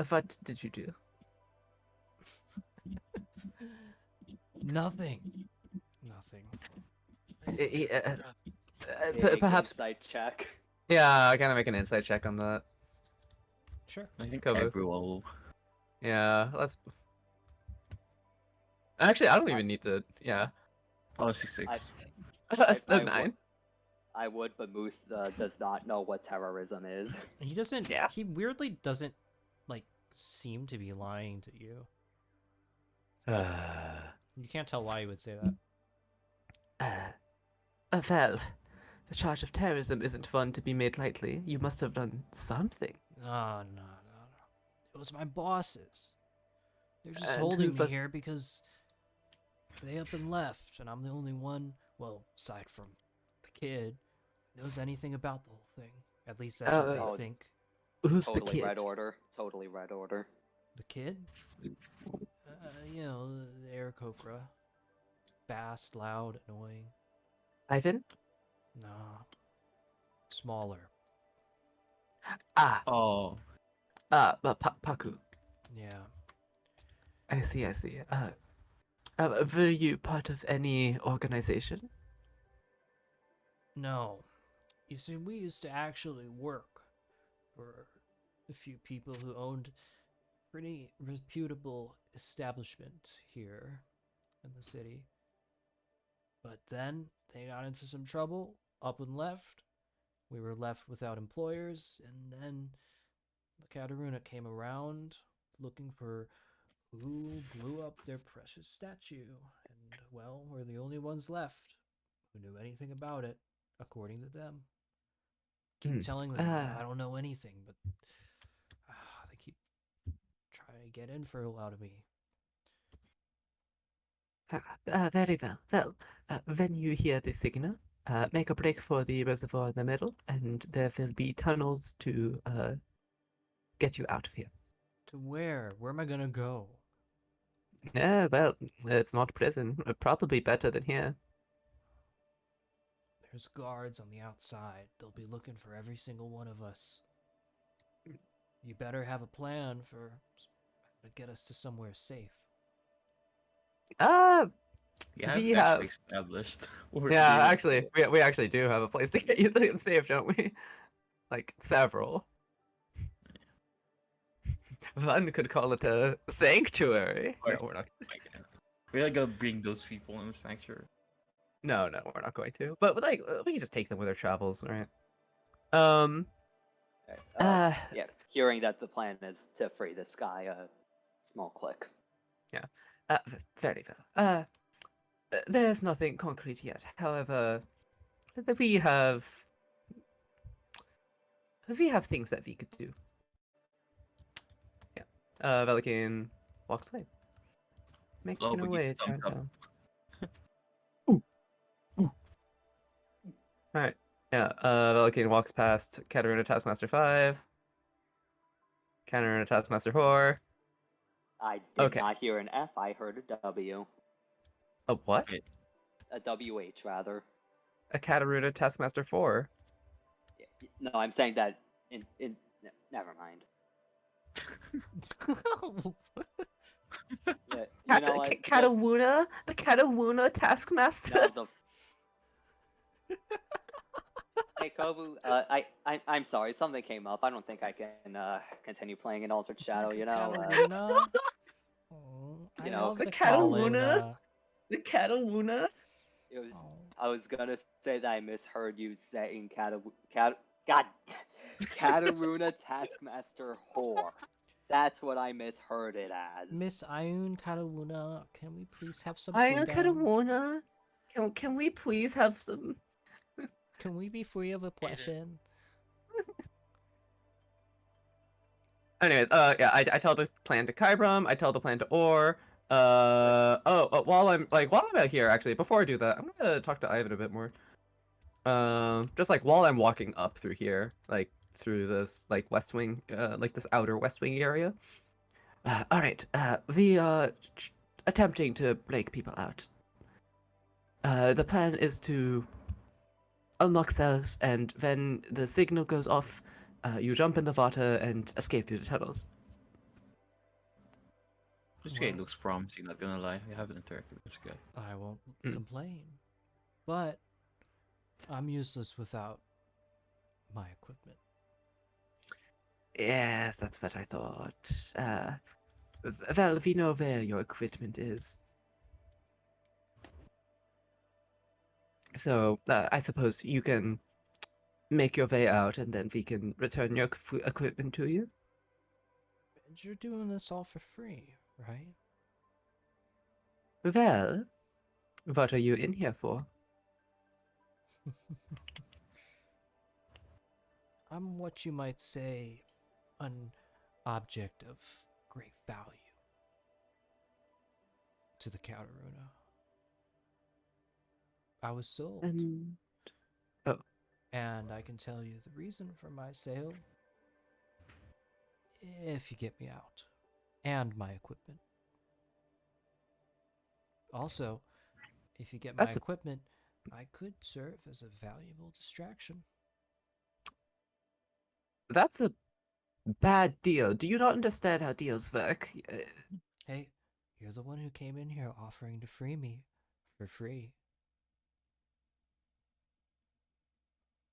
What did you do? Nothing. Nothing. Big Perhaps. insight check. Yeah, I gotta make an insight check on that. Sure. I think Cover. everyone will. Yeah, let's. Actually, I don't even need to. Yeah, Oh, 6. that's I a 9. I would, but Moose does not know what terrorism is. He doesn't. Yeah. He weirdly doesn't like seem to be lying to you. You can't tell why he would say that. Well, the charge of terrorism isn't one to be made lightly. You must have done something. Oh, no. It was my bosses. They're just And holding who me was- here because they up and left, and I'm the only one, well, aside from the kid, who knows anything about the whole thing. At least that's what Oh. they think. Who's Totally the kid? red order. Totally red order. The kid? You know, the Aarakocra. Fast, loud, annoying. Ivan? Nah. Smaller. Oh. Paku. Yeah. I see. Were you part of any organization? No. You see, we used to actually work for a few people who owned pretty reputable establishment here in the city. But then they got into some trouble, up and left. We were left without employers, and then the Kataruna came around looking for who blew up their precious statue. And, well, we're the only ones left who knew anything about it, according to them. Keep telling them I don't know anything, but they keep trying to get info out of me. Very well. Well, when you hear the signal, make a break for the reservoir in the middle, and there will be tunnels to get you out of here. To where? Where am I gonna go? Yeah, well, it's not prison. Probably better than here. There's guards on the outside. They'll be looking for every single one of us. You better have a plan for to get us to somewhere safe. Yeah, We we have- actually established. where Yeah, we- actually, we actually do have a place to get you safe, don't we? Like, several. One could call it a sanctuary. No, we're not. We're gonna bring those people in the sanctuary. No, we're not going to. But like, we can just take them with their travels, right? Yeah, hearing that the plan is to free this guy, small click. Very well. There's nothing concrete yet. However, we have things that we could do. Yeah. Velikin walks away. Making Oh, our we way get thumbs up. downtown. Ooh. Alright. Yeah, Velikin walks past Katarina Taskmaster 5. Katarina Taskmaster 4. I did Okay. not hear an F. I heard a W. A what? Okay. A WH rather. A Katarina Taskmaster 4. No, I'm saying that in never mind. Yeah, you know what? Katawuna? The Katawuna Taskmaster? No, Hey Kobu, I'm sorry, something came up. I don't think I can continue playing in Altered Shadow. You know, Katarina? I you know, love the the Katarina? Katarina. The Katawuna? it was. Oh. I was gonna say that I misheard you saying Kataruna Taskmaster Whore. That's what I misheard it as. Miss Ayun Katarina, can we please have some I freedom? Katawuna? Can we please have some? Can we be free of oppression? Anyways, yeah, I tell the plan to Kybram. I tell the plan to Or. While I'm out here, actually, before I do that, I'm gonna talk to Ivan a bit more. Just like while I'm walking up through here, like through this like West Wing, like this outer West Wing area. All right. attempting to break people out. The plan is to unlock cells, and when the signal goes off, you jump in the water and escape through the tunnels. This guy Well- looks promising, not gonna lie. I haven't interacted with this guy. I won't Mm. complain. But I'm useless without my equipment. Yes, that's what I thought. Well, we know where your equipment is. So, I suppose you can make your way out, and then we can return your equipment to you. And you're doing this all for free, right? Well, what are you in here for? I'm what you might say an object of great value to the Kataruna. I was sold, And and I can tell you the reason for my sale if you get me out and my equipment. Also, if you get my That's a- equipment, I could serve as a valuable distraction. that's a bad deal. Do you not understand how deals work? Hey, you're the one who came in here offering to free me for free.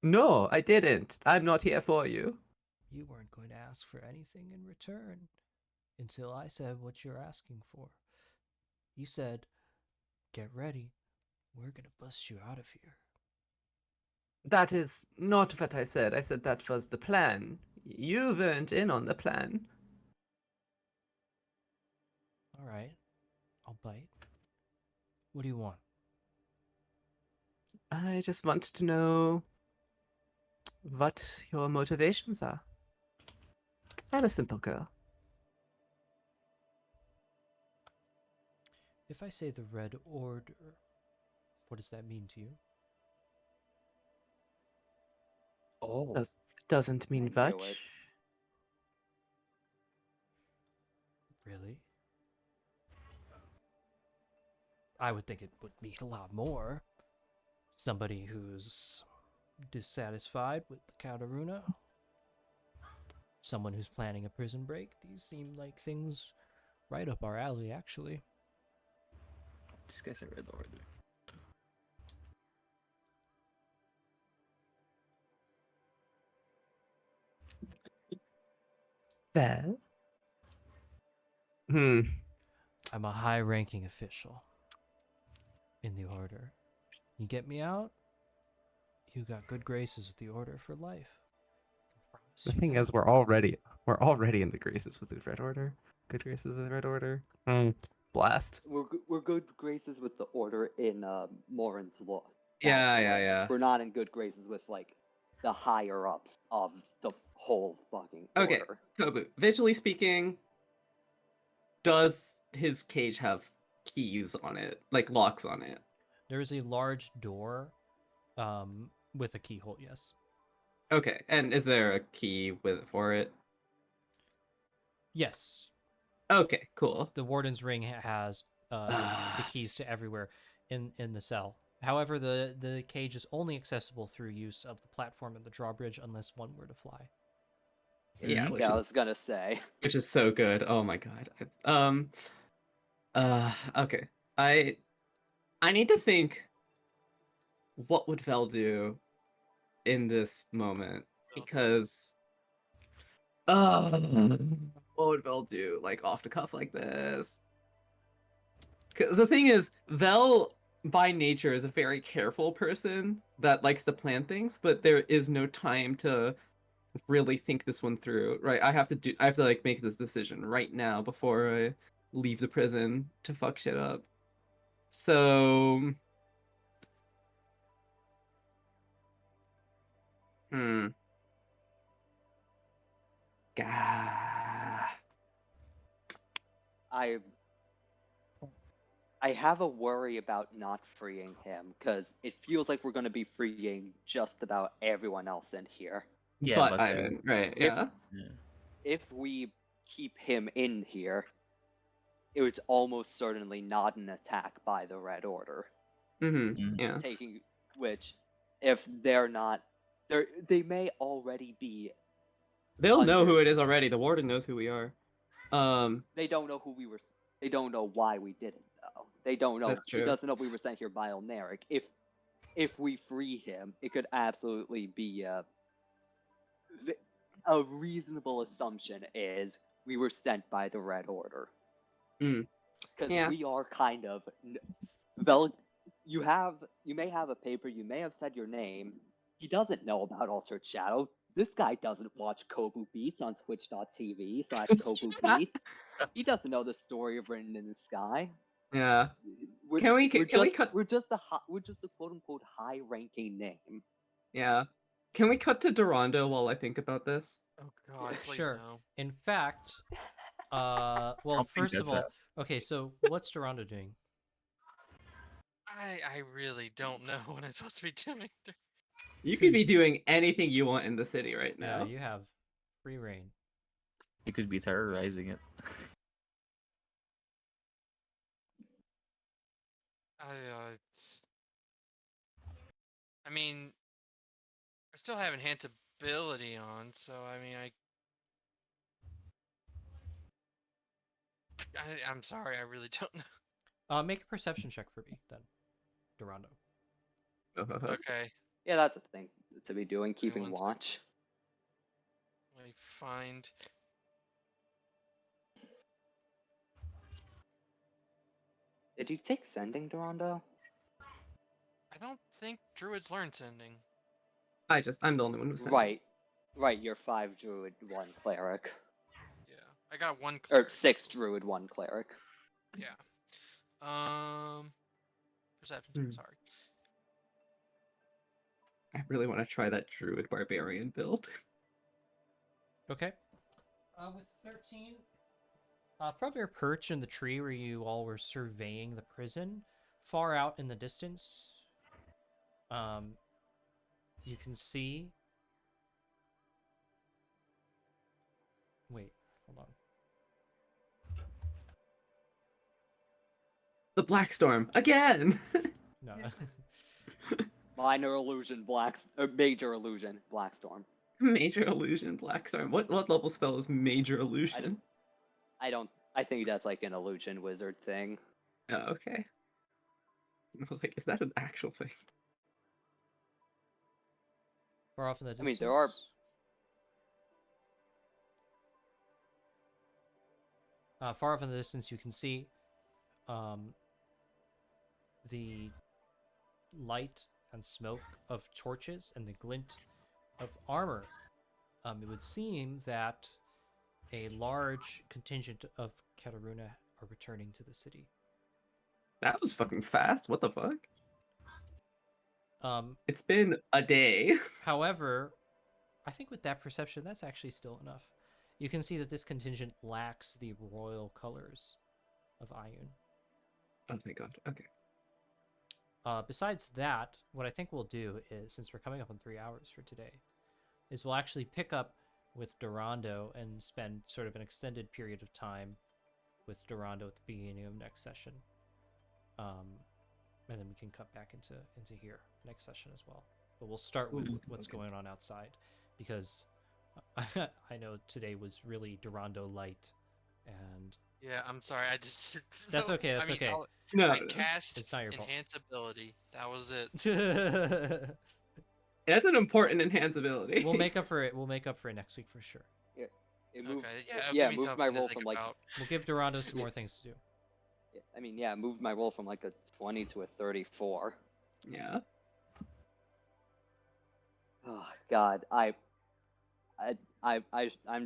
No, I didn't. I'm not here for you. You weren't going to ask for anything in return until I said what you're asking for. You said, get ready, we're gonna bust you out of here. That is not what I said. I said that was the plan. You weren't in on the plan. Alright, I'll bite. What do you want? I just want to know what your motivations are. I'm a simple girl. If I say the Red Order, what does that mean to you? Oh. Doesn't mean I knew much. it. Really? I would think it would mean a lot more. Somebody who's dissatisfied with the Kataruna. Someone who's planning a prison break. These seem like things right up our alley, actually. This guy's a red order. Well? I'm a high-ranking official in the Order. You get me out, you got good graces with the Order for life. Promise The you thing that. is, we're already in the graces with the Red Order. Good graces with the Red Order. Blast. We're good graces with the order in Morin's law. Yeah, yeah, yeah. We're not in good graces with like the higher ups of the whole fucking Okay, order. Kobu, visually speaking, does his cage have keys on it? Like locks on it? There is a large door with a keyhole, yes. Okay, and is there a key for it? Yes. Okay, cool. The Warden's Ring has the keys to everywhere in the cell. However, the cage is only accessible through use of the platform and the drawbridge unless one were to fly. Yeah, Mhm. Yeah, I was gonna say. which is so good. Oh my god. Okay. I need to think what would Vel do in this moment because what would Vel do like off the cuff like this? Because the thing is, Vel by nature is a very careful person that likes to plan things, but there is no time to really think this one through, right? I have to like make this decision right now before I leave the prison to fuck shit up. So Gah. I have a worry about not freeing him because it feels like we're gonna be freeing just about everyone else in here. Yeah, but but I then- mean, right, If- yeah. Yeah. If we keep him in here, it was almost certainly not an attack by the Red Order. Yeah. Taking which, if they're not, they may already be. They'll know under- who it is already. The warden knows who we are. They don't know who we were. They don't know why we didn't know. They don't know. That's He true. doesn't know we were sent here by Elnaric. If we free him, it could absolutely be a reasonable assumption is we were sent by the Red Order. Because Yeah. we are kind of well. You may have a paper. You may have said your name. He doesn't know about Altered Shadow. This guy doesn't watch Kobu Beats on Twitch.tv/Kobu Beats. He doesn't know the story of Written in the Sky. Yeah. We're, Can we we're just, cut? We're just the quote unquote high ranking name. Yeah. Can we cut to Dorando while I think about this? Oh God, please Sure. no. In fact, well, Something first of does all, happen. okay, so what's Dorando doing? I really don't know what I'm supposed to be doing. You could be doing anything you want in the city right Yeah, now. you have free reign. You could be terrorizing it. I mean, I still have enhanceability on, so I mean, I'm sorry, I really don't know. Make a perception check for me then, Dorando. Okay, Yeah, that's a thing to be doing, keeping one sec. watch. let me find. Did you take sending, Dorando? I don't think druids learn sending. I'm the only one who's sending. Right. You're 5 druid, 1 cleric, Yeah, I got one or cleric. 6 druid, 1 cleric. Yeah. Perception. Hmm. Sorry. I really want to try that druid barbarian build. Okay. With 13, from your perch in the tree where you all were surveying the prison, far out in the distance, you can see. Wait, hold on. The Blackstorm again. No. Minor illusion, major illusion, Blackstorm. Major illusion, Blackstorm. What level spell is major illusion? I think that's like an illusion wizard thing. Oh, okay. I was like, is that an actual thing? Far off in the distance. I mean, there are. Far off in the distance, you can see the light and smoke of torches and the glint of armor. It would seem that a large contingent of Kataruna are returning to the city. That was fucking fast. What the fuck? Um, It's been a day. However, I think with that perception, that's actually still enough. You can see that this contingent lacks the royal colors of Ioun. Oh, thank God. Okay. Besides that, what I think we'll do is, since we're coming up on 3 hours for today, is we'll actually pick up with Dorando and spend sort of an extended period of time with Dorando at the beginning of next session. And then we can cut back into here next session as well. But we'll start with what's going on outside, because I know today was really Dorando light, and Yeah, I'm sorry. I just. That's okay, that's I mean, okay. I cast It's not your fault. enhanceability. That was it. That's an important enhanceability. We'll make up for it. We'll make up for it next week for sure. It moved, Okay, yeah, yeah, give me moved something my to roll think from like. about. We'll give Dorando some more things to do. I mean, yeah, moved my roll from like a 20 to a 34. Yeah. Oh God, I'm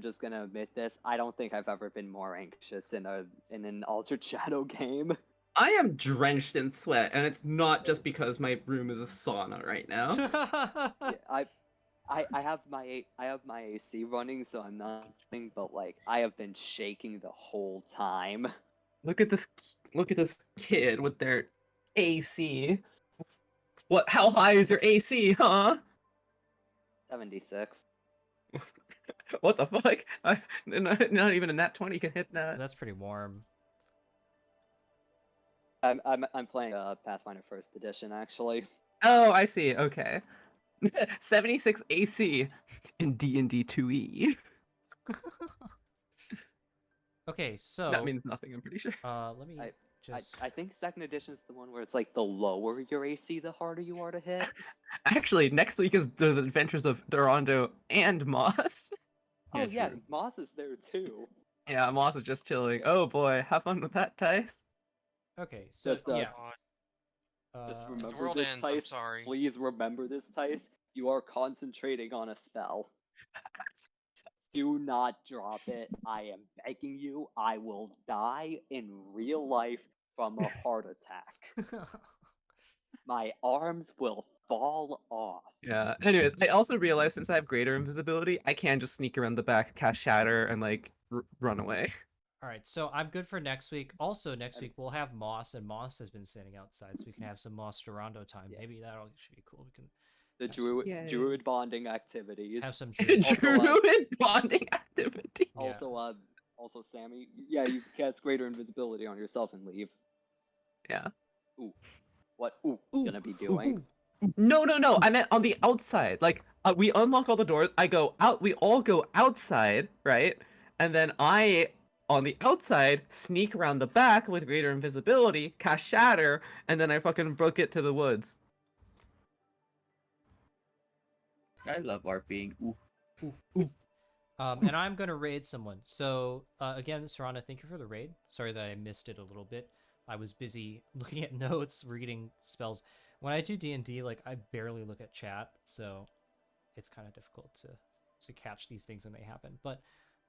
just gonna admit this. I don't think I've ever been more anxious in an Altered Shadow game. I am drenched in sweat, and it's not just because my room is a sauna right now. Yeah, I have my AC running, so I'm not. But like, I have been shaking the whole time. Look at this kid with their AC. What? How high is your AC, huh? 76. What the fuck? Not even a nat 20 can hit that. That's pretty warm. I'm playing Pathfinder First Edition actually. Oh, I see. Okay. 76 AC in D&D 2E. Okay, so That means nothing, I'm pretty sure. let me I just. I think second edition is the one where it's like the lower your AC, the harder you are to hit. Actually, next week is the adventures of Dorando and Moss. Oh yeah, true. Moss is there too. Yeah, Moss is just chilling. Oh boy, have fun with that, Tice. Okay, so Just, yeah. Just If the remember world this, ends, I'm Tice. sorry. Please remember this, Tice. You are concentrating on a spell. Do not drop it. I am begging you. I will die in real life from a heart attack. My arms will fall off. Yeah. Anyways, I also realized since I have greater invisibility, I can just sneak around the back, cast Shatter, and like run away. All right, so I'm good for next week. Also, next week we'll have Moss, and Moss has been sitting outside, so we can have some Moss Dorando time. Yeah. Maybe that should be cool. We can The have some- Yay. druid bonding activities. have some druid. Druid bonding activity. Yeah. Also, Sammy. Yeah, you cast greater invisibility on yourself and leave. Yeah. Ooh, what? Ooh, Ooh, gonna be ooh, doing? ooh. No. I meant on the outside. Like, we unlock all the doors. I go out. We all go outside, right? And then I, on the outside, sneak around the back with greater invisibility, cast Shatter, and then I fucking book it to the woods. I love RPing. Ooh. And I'm gonna raid someone. So again, Serana, thank you for the raid. Sorry that I missed it a little bit. I was busy looking at notes, reading spells. When I do D&D, like I barely look at chat, so it's kind of difficult to catch these things when they happen. But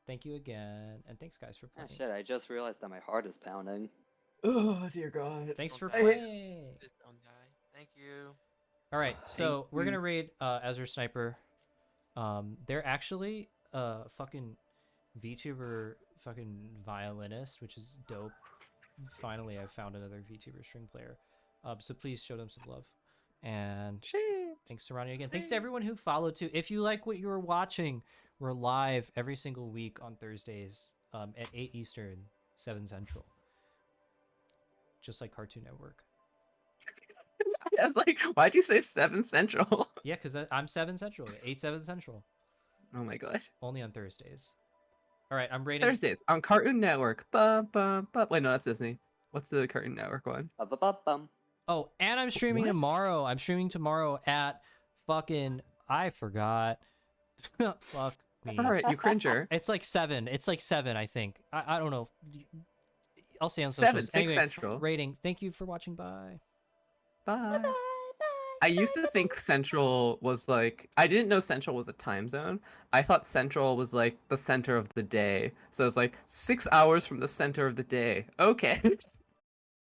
thank you again, and thanks guys for Ah, playing. shit, I just realized that my heart is pounding. Oh dear God. Thanks for Don't die. playing. Please don't die. Thank you. All right, so we're you. gonna raid Azure Sniper. They're actually fucking VTuber fucking violinist, which is dope. Finally, I found another VTuber string player. So please show them some love. And thanks to Ronnie again. Thanks to everyone who followed too. If you like what you were watching, we're live every single week on Thursdays at 8 Eastern, 7 Central. Just like Cartoon Network. I was like, why'd you say 7 Central? Yeah, because I'm 7 Central, 8, 7 Central. Oh my god. Only on Thursdays. All right, I'm rating. Thursdays on Cartoon Network. Bum, bum, bum. Wait, no, that's Disney. What's the Cartoon Network one? Ba-ba-ba-bum. Oh, and I'm streaming What? tomorrow. I'm streaming tomorrow at fucking... I forgot. Fuck me. Alright, you cringer. It's like 7. It's like 7, I think. I don't know. I'll see on 7, socials. 6 Anyway, Central. rating. Thank you for watching. Bye. Bye. I used to think Central was like, I didn't know Central was a time zone. I thought Central was like the center of the day. So it's like 6 hours from the center of the day. Okay.